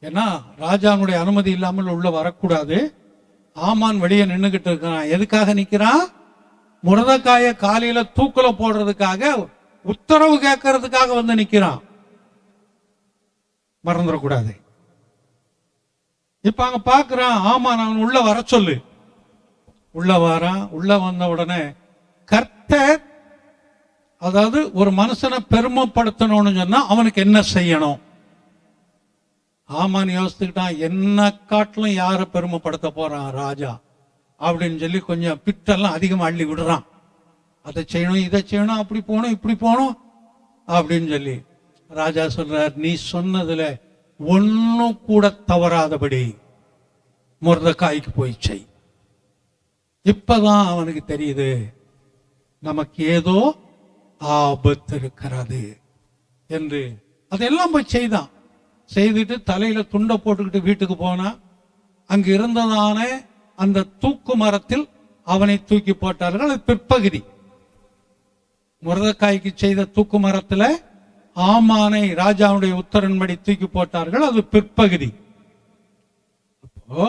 ஏன்னா ராஜானுடைய அனுமதி இல்லாமல் உள்ள வரக்கூடாது. ஆமான் வெளியே நின்னுகிட்டு இருக்கிறான். எதுக்காக நிக்கிறான்? மொர்தெகாய காலையில தூக்குல போடுறதுக்காக, உத்தரவு கேட்கறதுக்காக வந்து நிக்கிறான். மறந்துடக்கூடாது. இப்ப அங்க பாக்குறான், ஆமான் அவன் உள்ள வர சொல்லு. உள்ள வாரான். உள்ள வந்த உடனே கர்த்தர், அதாவது ஒரு மனுஷனை பெருமைப்படுத்தணும்னு சொன்னா அவனுக்கு என்ன செய்யணும்? ஆமான்னு யோசித்துக்கிட்டான், என்ன காட்டிலும் யார பெருமைப்படுத்த போறான் ராஜா அப்படின்னு சொல்லி கொஞ்சம் பிட்டெல்லாம் அதிகமா அள்ளி விடுறான். அதை செய்யணும், இதை செய்யணும், அப்படி போகணும், இப்படி போகணும் அப்படின்னு சொல்லி ராஜா சொல்றார், நீ சொன்னதுல ஒன்னும் கூட தவறாதபடி மொர்தெகாய்க்கு போய் செய். இப்பதான் அவனுக்கு தெரியுது நமக்கு ஏதோ ஆபத்து இருக்கிறது என்று. அதெல்லாம் போய் செய்தான். செய்துட்டு தலையில துண்டை போட்டுக்கிட்டு வீட்டுக்கு போனா, அங்கு இருந்ததான அந்த தூக்கு மரத்தில் அவனை தூக்கி போட்டார்கள். அது பிற்பகுதி. மொர்தெகாய்க்கு செய்த தூக்கு மரத்துல ஆமானை ராஜாவுடைய உத்தரவின்படி தூக்கி போட்டார்கள். அது பிற்பகுதி. அப்போ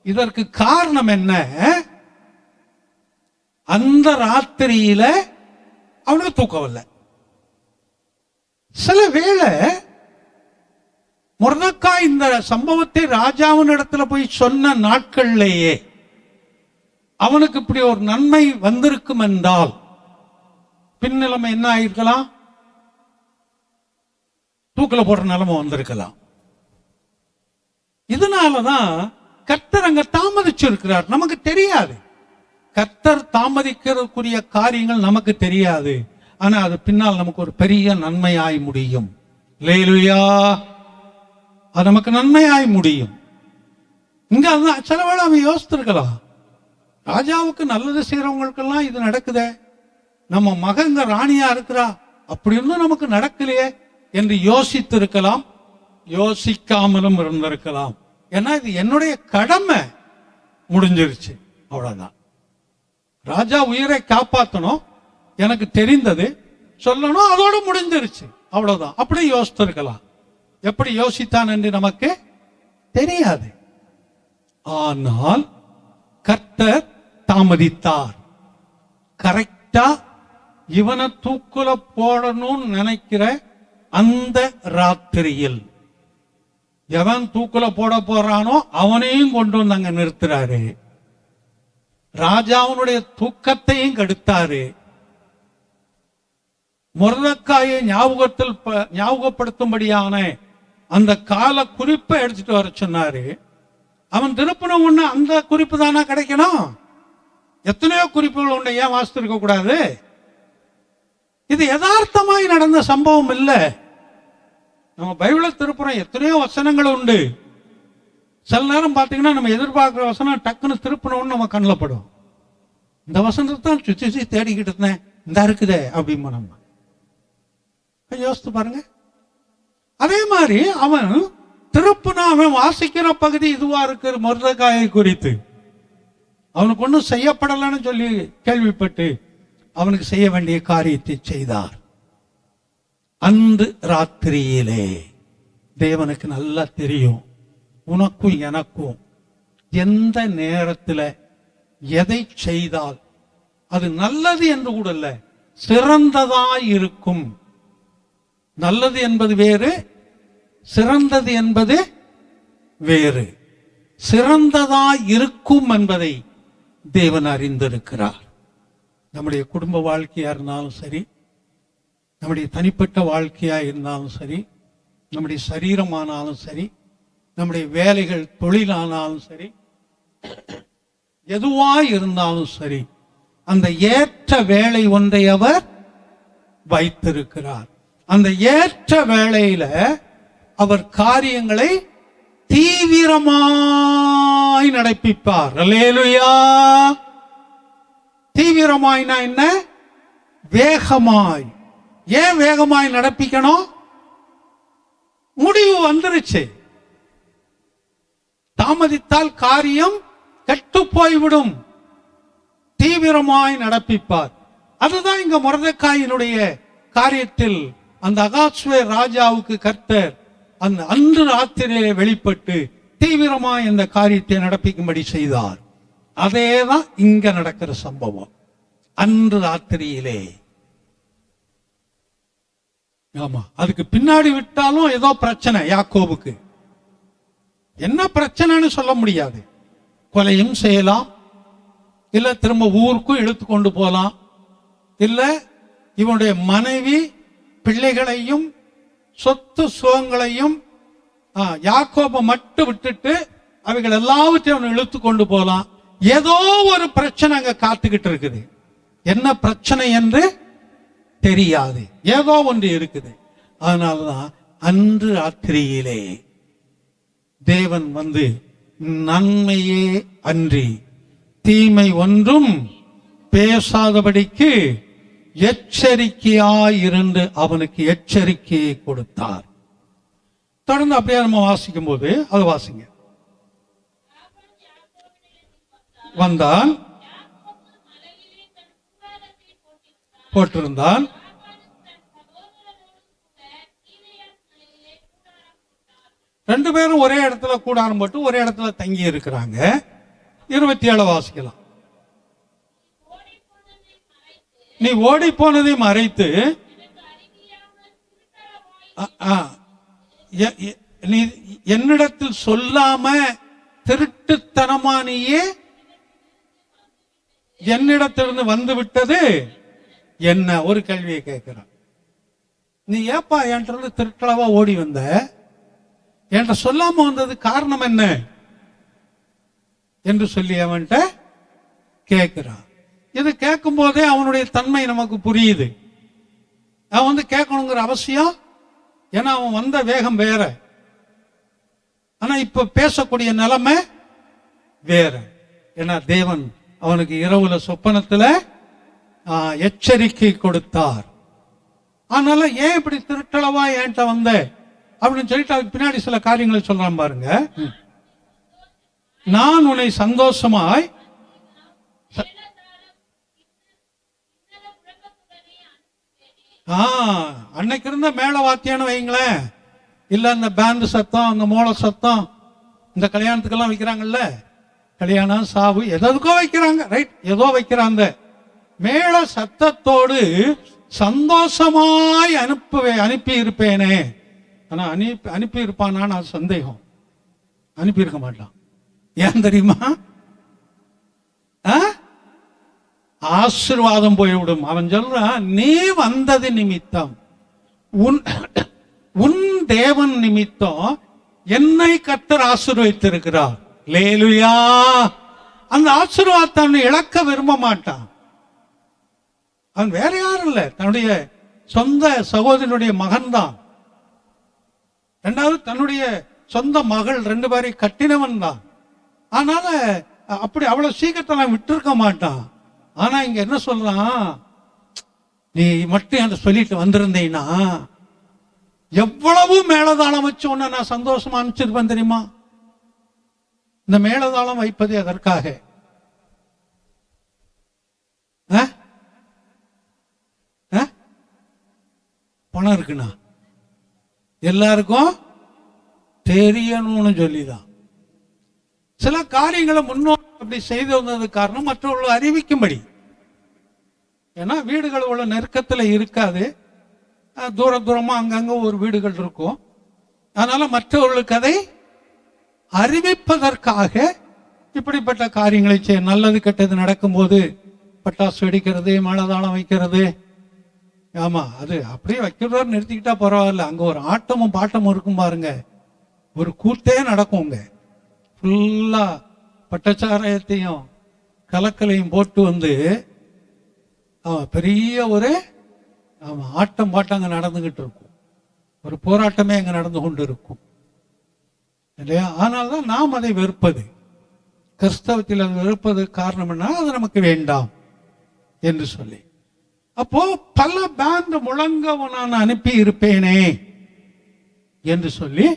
இதற்கு காரணம் என்ன? அந்த ராத்திரியில அவனுக்கு தூக்கம் இல்லை. சில வேளை மொர்தெகாய் இந்த சம்பவத்தை ராஜாவின் இடத்துல போய் சொன்ன நாட்கள்லேயே அவனுக்கு இப்படி ஒரு நன்மை வந்திருக்கும் என்றால் பின்னிலைமை என்ன ஆயிருக்கலாம்? தூக்கில போடுற நிலைமை வந்திருக்கலாம். இதனாலதான் கர்த்தர் அங்க தாமதிச்சிருக்கிறார். நமக்கு தெரியாது. கர்த்தர் தாமதிக்கிறதுக்குரிய காரியங்கள் நமக்கு தெரியாது. ஆனா அது பின்னால் நமக்கு ஒரு பெரிய நன்மையாய் முடியும். அல்லேலூயா. அது நமக்கு நன்மையாய் முடியும். இங்க அதுதான் சில வேளை அவன் யோசித்திருக்கலாம், ராஜாவுக்கு நல்லது செய்யறவங்களுக்கெல்லாம் இது நடக்குதே, நம்ம மகங்க ராணியா இருக்கிறா, அப்படி இருந்தும் நமக்கு நடக்கலையே என்று யோசித்திருக்கலாம். யோசிக்காமலும் இருந்திருக்கலாம். ஏன்னா இது என்னுடைய கடமை முடிஞ்சிருச்சு, அவ்வளவுதான். ராஜா உயிரை காப்பாற்றணும், எனக்கு தெரிந்தது சொல்லணும், அதோட முடிஞ்சிருச்சு, அவ்வளவுதான். அப்படி யோசித்திருக்கலாம். எப்படி யோசித்தான் என்று நமக்கு தெரியாது. ஆனால் கர்த்தர் தாமதித்தார். கரெக்டா இவனை தூக்குல போடணும்னு நினைக்கிற அந்த ராத்திரியில் எவன் தூக்குல போட போறானோ அவனையும் கொண்டு வந்து அங்க நிறுத்துறாரு. ராஜாவுடைய தூக்கத்தையும் கெடுத்தாரு. மொர்தெகாயை ஞாபகப்படுத்தும்படியான அந்த கால குறிப்பை எடுத்துட்டு வர சொன்னாரு. அவன் திருப்பின ஒண்ணு அந்த குறிப்பு தானா கிடைக்கணும்? எத்தனையோ குறிப்புகள் உண்டு, ஏன் வாசித்திருக்க கூடாது? இது யதார்த்தமாய் நடந்த சம்பவம் இல்லை. நம்ம பைபிள திருப்புறம் எத்தனையோ வசனங்கள் உண்டு. சில நேரம் பார்த்தீங்கன்னா நம்ம எதிர்பார்க்கிற வசனம் டக்குன்னு திருப்பணும்னு நம்ம கண்ணில் படும். இந்த வசனத்தை தான் சுற்றி தேடிக்கிட்டு இருந்தேன், இந்த இருக்குதே அப்படிமா நம்ம யோசித்து பாருங்க. அதே மாதிரி அவன் திருப்புனா அவன் வாசிக்கிற பகுதி இதுவா இருக்கு. மொர்தெகாயை குறித்து அவனுக்கு ஒன்றும் செய்யப்படலன்னு சொல்லி கேள்விப்பட்டு அவனுக்கு செய்ய வேண்டிய காரியத்தை செய்தார். அன்று ராத்திரியிலே தேவனுக்கு நல்லா தெரியும், உனக்கும் எனக்கும் எந்த நேரத்தில் எதை செய்தால் அது நல்லது என்று கூட இல்ல, சிறந்ததாய் இருக்கும். நல்லது என்பது வேறு, சிறந்தது என்பது வேறு. சிறந்ததாய் இருக்கும் என்பதை தேவன் அறிந்திருக்கிறார். நம்முடைய குடும்ப வாழ்க்கையா இருந்தாலும் சரி, நம்முடைய தனிப்பட்ட வாழ்க்கையா இருந்தாலும் சரி, நம்முடைய சரீரமானாலும் சரி, நம்முடைய வேலைகள் தொழிலானாலும் சரி, எதுவாய் இருந்தாலும் சரி, அந்த ஏற்ற வேலை ஒன்றை அவர் வைத்திருக்கிறார். அந்த ஏற்ற வேளையில அவர் காரியங்களை தீவிரமாய் நடப்பிப்பார். அல்லேலூயா. தீவிரமாய்னா என்ன? வேகமாய். ஏன் வேகமாய் நடப்பிக்கணும்? முடிவு வந்துருச்சு. தாமதித்தால் காரியம் கெட்டு போய்விடும். தீவிரமாய் நடப்பிப்பார். அதுதான் இங்க மொர்தெகாயினுடைய காரியத்தில் அந்த அகாஸ்வே ராஜாவுக்கு கர்த்தர் அந்த அன்று ராத்திரியிலே வெளிப்பட்டு தீவிரமாய் இந்த காரியத்தை நடப்பிக்கும்படி செய்தார். அதேதான் இங்க நடக்கிற சம்பவம். அன்று ராத்திரியிலே. ஆமா, அதுக்கு பின்னாடி விட்டாலும் ஏதோ பிரச்சனை. யாக்கோபுக்கு என்ன பிரச்சனைன்னு சொல்ல முடியாது. கொலையும் செய்யலாம், இல்ல திரும்ப ஊருக்கும் இழுத்து கொண்டு போலாம், இல்ல இவனுடைய மனைவி பிள்ளைகளையும் சொத்து சுகங்களையும் யாக்கோபை மட்டும் விட்டுட்டு அவைகள் எல்லாவற்றையும் அவன் இழுத்து கொண்டு போலாம். ஏதோ ஒரு பிரச்சனை அங்க காத்துக்கிட்டு இருக்குது. என்ன பிரச்சனை என்று தெரியாது, ஏதோ ஒன்று இருக்குது. அதனாலதான் அன்று ராத்திரியிலே தேவன் வந்து நன்மையே அன்றி தீமை ஒன்றும் பேசாதபடிக்கு எச்சரிக்கையாயிருந்து அவனுக்கு எச்சரிக்கையை கொடுத்தார். தொடர்ந்து அப்படியே நம்ம வாசிக்கும் போது அது வாசிங்க. வந்தான், போட்டிருந்தான், 2 பேரும் ஒரே இடத்துல கூடாரம் போட்டு ஒரே இடத்துல தங்கி இருக்கிறாங்க. 27 வாசிக்கலாம். நீ ஓடி போனதை மறைத்து நீ என்னிடத்தில் சொல்லாம திருட்டுத்தனமானியே என்னிடத்திலிருந்து வந்து விட்டது என்ன? ஒரு கேள்வியை கேட்கிறான். நீ ஏப்பா என்கிட்ட இருந்து திருட்டளவா ஓடி வந்த? என்கிட்ட சொல்லாம வந்தது காரணம் என்ன என்று சொல்லி அவன்கிட்ட கேட்கிறான். இது கேட்கும் போதே அவனுடைய தன்மை நமக்கு புரியுது. அவன் கேட்கணுங்கிற அவசியம், ஏன்னா அவன் வந்த வேகம் வேற, ஆனா இப்ப பேசக்கூடிய நிலைமை வேற. ஏன்னா தேவன் அவனுக்கு இரவுல சொப்பனத்துல எச்சரிக்கை கொடுத்தார். அதனால ஏன் இப்படி திருட்டளவா என்கிட்ட வந்த அப்படின்னு சொல்லிட்டு அதுக்கு பின்னாடி சில காரியங்களை சொல்றான் பாருங்க. நான் உன்னை சந்தோஷமாய் அன்னைக்கு இருந்த மேல வாத்தியான்னு வைங்களேன், இல்ல இந்த பேண்டு சத்தம், அந்த மோள சத்தம், இந்த கல்யாணத்துக்கெல்லாம் வைக்கிறாங்கல்ல, கல்யாணம் சாவு எதற்கோ வைக்கிறாங்க, ரைட், ஏதோ வைக்கிறாங்க. மேல சத்தத்தோடு சந்தோஷமாய் அனுப்பி இருப்பேனே. ஆனா அனுப்பி இருப்பானா? நான் சந்தேகம். அனுப்பி இருக்க மாட்டான். ஏன் தெரியுமா? ஆசீர்வாதம் போய்விடும். அவன் சொல்றான், நீ வந்தது நிமித்தம், உன் தேவன் நிமித்தம் என்னை கர்த்தர் ஆசீர்வதித்திருக்கிறார். அல்லேலூயா. அந்த ஆசீர்வாதத்தை அவன் இழக்க விரும்ப மாட்டான். அவன் வேற யாரும் இல்ல, தன்னுடைய சொந்த சகோதரனுடைய மகன்தான். 2வது தன்னுடைய சொந்த மகள் 2 பேரை கட்டினவன் தான். அதனால அப்படி அவ்வளவு சீக்கிரத்தை விட்டு மாட்டான். ஆனா இங்க என்ன சொல்றான், நீ மட்டும் என்கிட்ட சொல்லிட்டு வந்திருந்தீன்னா எவ்வளவு மேலதாளம் வச்சு உன்னை நான் சந்தோஷமா அனுப்பிச்சிருப்பேன் தெரியுமா? இந்த மேலதாளம் வைப்பது எதற்காக? பணம் இருக்குண்ணா, எல்லாருக்கும் தெரியணும்னு சொல்லிதான் சில காரியங்களை முன்னோக்கி அப்படி செய்து வந்தது காரணம் மற்றவர்கள் அறிவிக்கும்படி. ஏன்னா வீடுகள் உள்ள நெருக்கத்தில் இருக்காது, தூரமா அங்கங்க ஒரு வீடுகள் இருக்கும். அதனால மற்றவர்களுக்கு அதை அறிவிப்பதற்காக இப்படிப்பட்ட காரியங்களை செய்ய. நல்லது கெட்டது நடக்கும்போது பட்டாசு வெடிக்கிறது, மேளதாளம் வைக்கிறது, ஆமா அது அப்படியே வைக்கிறதா நிறுத்திக்கிட்டா பரவாயில்ல. அங்க ஒரு ஆட்டமும் பாட்டமும் இருக்கும் பாருங்க, ஒரு கூத்தே நடக்கும்ங்க. ஃபுல்லா பட்டச்சாராயத்தையும் கலக்கலையும் போட்டு வந்து பெரிய ஒரு ஆட்டம் பாட்டம் அங்க நடந்துகிட்டு இருக்கும். ஒரு போராட்டமே அங்க நடந்து கொண்டு இருக்கும் இல்லையா? ஆனால்தான் நாம் அதை வெறுப்பது. கிறிஸ்தவத்தில் அதை வெறுப்பது காரணம் என்ன? அது நமக்கு வேண்டாம் என்று சொல்லி, அப்போ பல பேண்ட் முழங்க நான் அனுப்பி இருப்பேனே என்று சொல்லி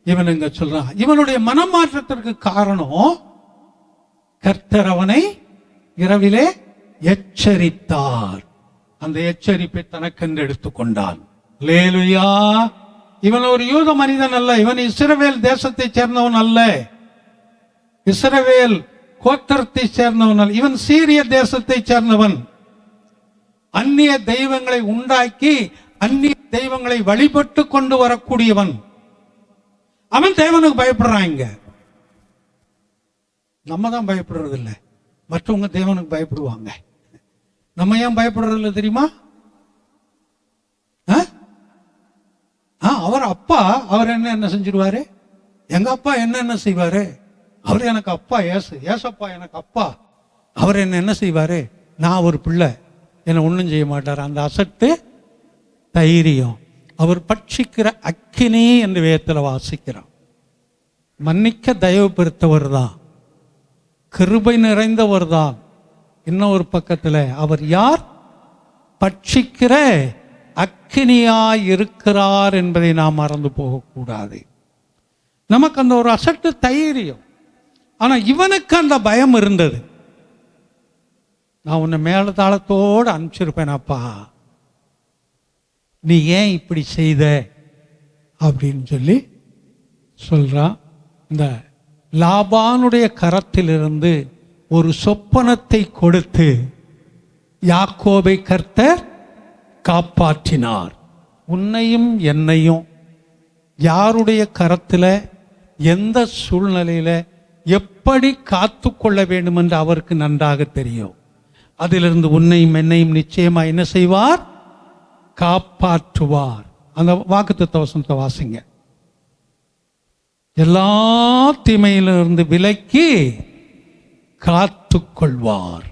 இவன் இங்க சொல்றான். இவனுடைய மனமாற்றத்திற்கு காரணம் கர்த்தர் அவனை இரவிலே எச்சரித்தார். அந்த எச்சரிப்பை தனக்கென்று எடுத்துக்கொண்டான். அல்லேலூயா. இவன் ஒரு யூத மனிதன் அல்ல, இவன் இஸ்ரவேல் தேசத்தை சேர்ந்தவன் அல்ல, இஸ்ரவேல் கோத்திரத்தை சேர்ந்தவன் அல்ல, இவன் சீரிய தேசத்தை சேர்ந்தவன். அந்நிய தெய்வங்களை உண்டாக்கி அந்நிய தெய்வங்களை வழிபட்டு கொண்டு வரக்கூடியவன். அவன் தேவனுக்கு பயப்படுறான். இங்க நம்ம தான் பயப்படுறது இல்லை, மற்றவங்க தேவனுக்கு பயப்படுவாங்க. நம்ம ஏன் பயப்படுறது இல்லை தெரியுமா? அவர் அப்பா, அவர் என்ன செஞ்சிருவாரு? எங்க அப்பா என்ன செய்வாரு? அவர் எனக்கு அப்பா, ஏசப்பா எனக்கு அப்பா. அவர் என்ன செய்வாரு? நான் ஒரு பிள்ளை, என்ன ஒன்றும் செய்ய மாட்டார். அந்த அசட்டு தைரியம். அவர் பட்சிக்கிற அக்கினி என்று வேதத்தில் வாசிக்கிறான். மன்னிக்க தயவு பெருத்தவர் தான், கிருபை நிறைந்தவர் தான். இன்னும் ஒரு பக்கத்தில் அவர் யார்? பட்சிக்கிற அக்கினியாய் இருக்கிறார் என்பதை நாம் மறந்து போகக்கூடாது. நமக்கு அந்த ஒரு அசட்டு தைரியம். ஆனா இவனுக்கு அந்த பயம் இருந்தது. நான் உன்னை மேலதாளத்தோடு அனுப்பிச்சிருப்பேனப்பா, நீ ஏன் இப்படி செய்த அப்படின்னு சொல்லி சொல்றா, இந்த லாபானுடைய கரத்திலிருந்து ஒரு சொப்பனத்தை கொடுத்து யாக்கோபை கர்த்தர் காப்பாற்றினார். உன்னையும் என்னையும் யாருடைய கரத்தில், எந்த சூழ்நிலையில் எப்படி காத்து கொள்ள வேண்டும் என்று அவருக்கு நன்றாக தெரியும். அதிலிருந்து உன்னையும் என்னையும் நிச்சயமா என்ன செய்வார்? காப்பாற்றுவார். அந்த வாக்குத்தத்த வசனத்தை வாசிங்க. எல்லா தீமையிலிருந்து விலக்கி காத்து கொள்வார்.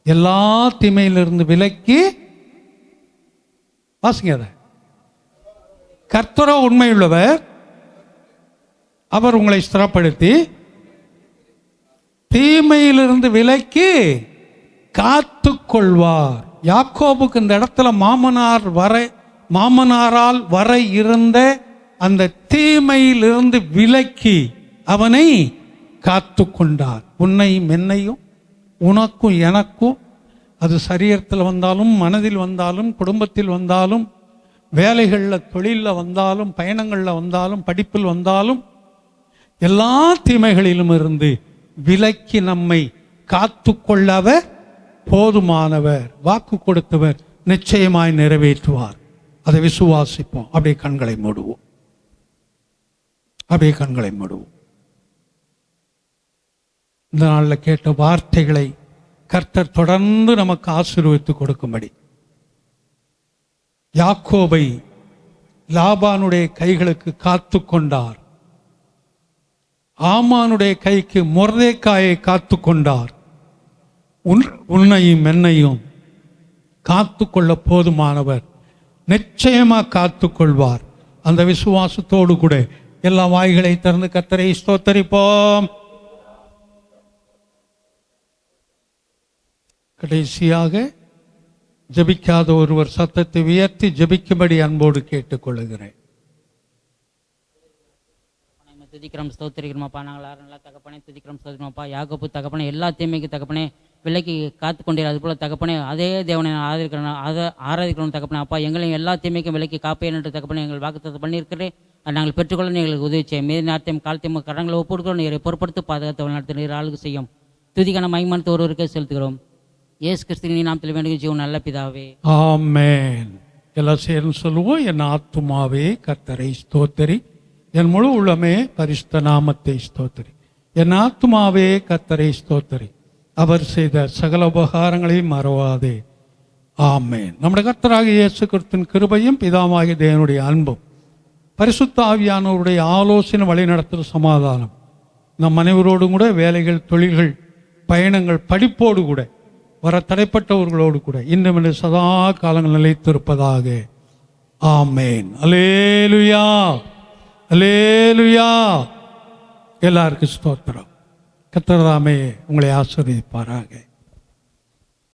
எல்லா தீமையிலிருந்து விலக்கி, வாசிங்க அதை. கர்த்தரோ உண்மையுள்ளவர், அவர் உங்களை ஸ்திரப்படுத்தி தீமையிலிருந்து விலக்கி காத்து கொள்வார். யாக்கோபுக்கு இந்த இடத்துல மாமனாரால் வர இருந்த அந்த தீமையிலிருந்து விலக்கி அவனை காத்து கொண்டார். உன்னையும் என்னையும், உனக்கும் எனக்கும், அது சரீரத்தில் வந்தாலும், மனதில் வந்தாலும், குடும்பத்தில் வந்தாலும், வேலைகளில், தொழிலில் வந்தாலும், பயணங்களில் வந்தாலும், படிப்பில் வந்தாலும், எல்லா தீமைகளிலும் இருந்து விலக்கி நம்மை காத்து கொள்ளவர் போதுமானவர். வாக்கு கொடுத்தவர் நிச்சயமாய் நிறைவேற்றுவார். அதை விசுவாசிப்போம். அப்படியே கண்களை மூடுவோம். அப்படியே கண்களை மூடுவோம். இந்த நாளில் கேட்ட வார்த்தைகளை கர்த்தர் தொடர்ந்து நமக்கு ஆசீர்வதித்து கொடுக்கும்படி, யாக்கோபை லாபானுடைய கைகளுக்கு காத்து கொண்டார். ஆமானுடைய கைக்கு மொர்தெக்காயை காத்து கொண்டார். உன்னையும் என்னையும் காத்து கொள்ள போதுமானவர். நிச்சயமா காத்து கொள்வார். அந்த விசுவாசத்தோடு கூட எல்லா வாய்களை திறந்து கர்த்தரை ஸ்தோத்தரிப்போம். கடைசியாக ஜெபிக்காத ஒருவர் சத்தத்தை உயர்த்தி ஜெபிக்கும்படி அன்போடு கேட்டுக்கொள்கிறேன். துதிக்கிறோம், ஸ்தோத்திரிக்கிறோம்ப்பா. நாங்கள் யாரும் நல்லா தகப்பனே துதிக்கிறோம், ஸ்தோத்திரமாப்பா. யாக்கோபு தகப்பனே எல்லா தீமைக்கு தகப்பனே விலைக்கு காத்து கொண்டீர். அது போல தகப்பனே அதே தேவனை ஆராதிக்கிறோம் தகப்பனே. அப்பா எங்களையும் எல்லா தீமைக்கும் விலைக்கு காப்பேன் என்று தகப்பனே எங்கள் வாக்குத்தத்தம் பண்ணியிருக்கிறேன். நாங்கள் பெற்றுக்கொள்ள எங்களுக்கு உதவி செய்யும். மீது நேரத்தையும் காலத்தையும் கடங்களை ஒப்புடுக்கிறோம். நீரை பொறுப்படுத்தி பாதுகாத்து நடத்த நீர் ஆளுக்கு செய்யும். துதிக்கான மகிமானத்தை ஒருவருக்கே செலுத்துகிறோம். இயேசு கிறிஸ்துவின் நாமத்தில் வேண்டிய ஜீவன் நல்ல பிதாவே, ஆமென். எல்லாம் சேர்ந்து சொல்லுவோம். என் ஆத்துமாவே கர்த்தரை ஸ்தோத்தரி, என் முழு உள்ளமே பரிசுத்த நாமத்தை ஸ்தோத்தரி. என் ஆத்துமாவே கர்த்தரை ஸ்தோத்தரி, அவர் செய்த சகல உபகாரங்களையும் மறவாதே. ஆமென். நம்முடைய கர்த்தராகிய இயேசு கிறிஸ்துவின் கிருபையும் பிதாவாகிய தேவனுடைய அன்பும் பரிசுத்த ஆவியானவருடைய ஆலோசனை வழிநடத்துகிற சமாதானம் நம் அனைவரோடும் கூட, வேலைகள், தொழில்கள், பயணங்கள், படிப்போடு கூட, வர தடைப்பட்டவர்களோடு கூட இன்னும் என்று சதா காலங்கள் நிலைத்திருப்பதாக. ஆமென். அல்லேலூயா, அல்லேலூயா. எல்லாருக்கும் ஸ்தோத்திரம். கர்த்தர் தாமே உங்களை ஆசீர்வதிப்பாராக.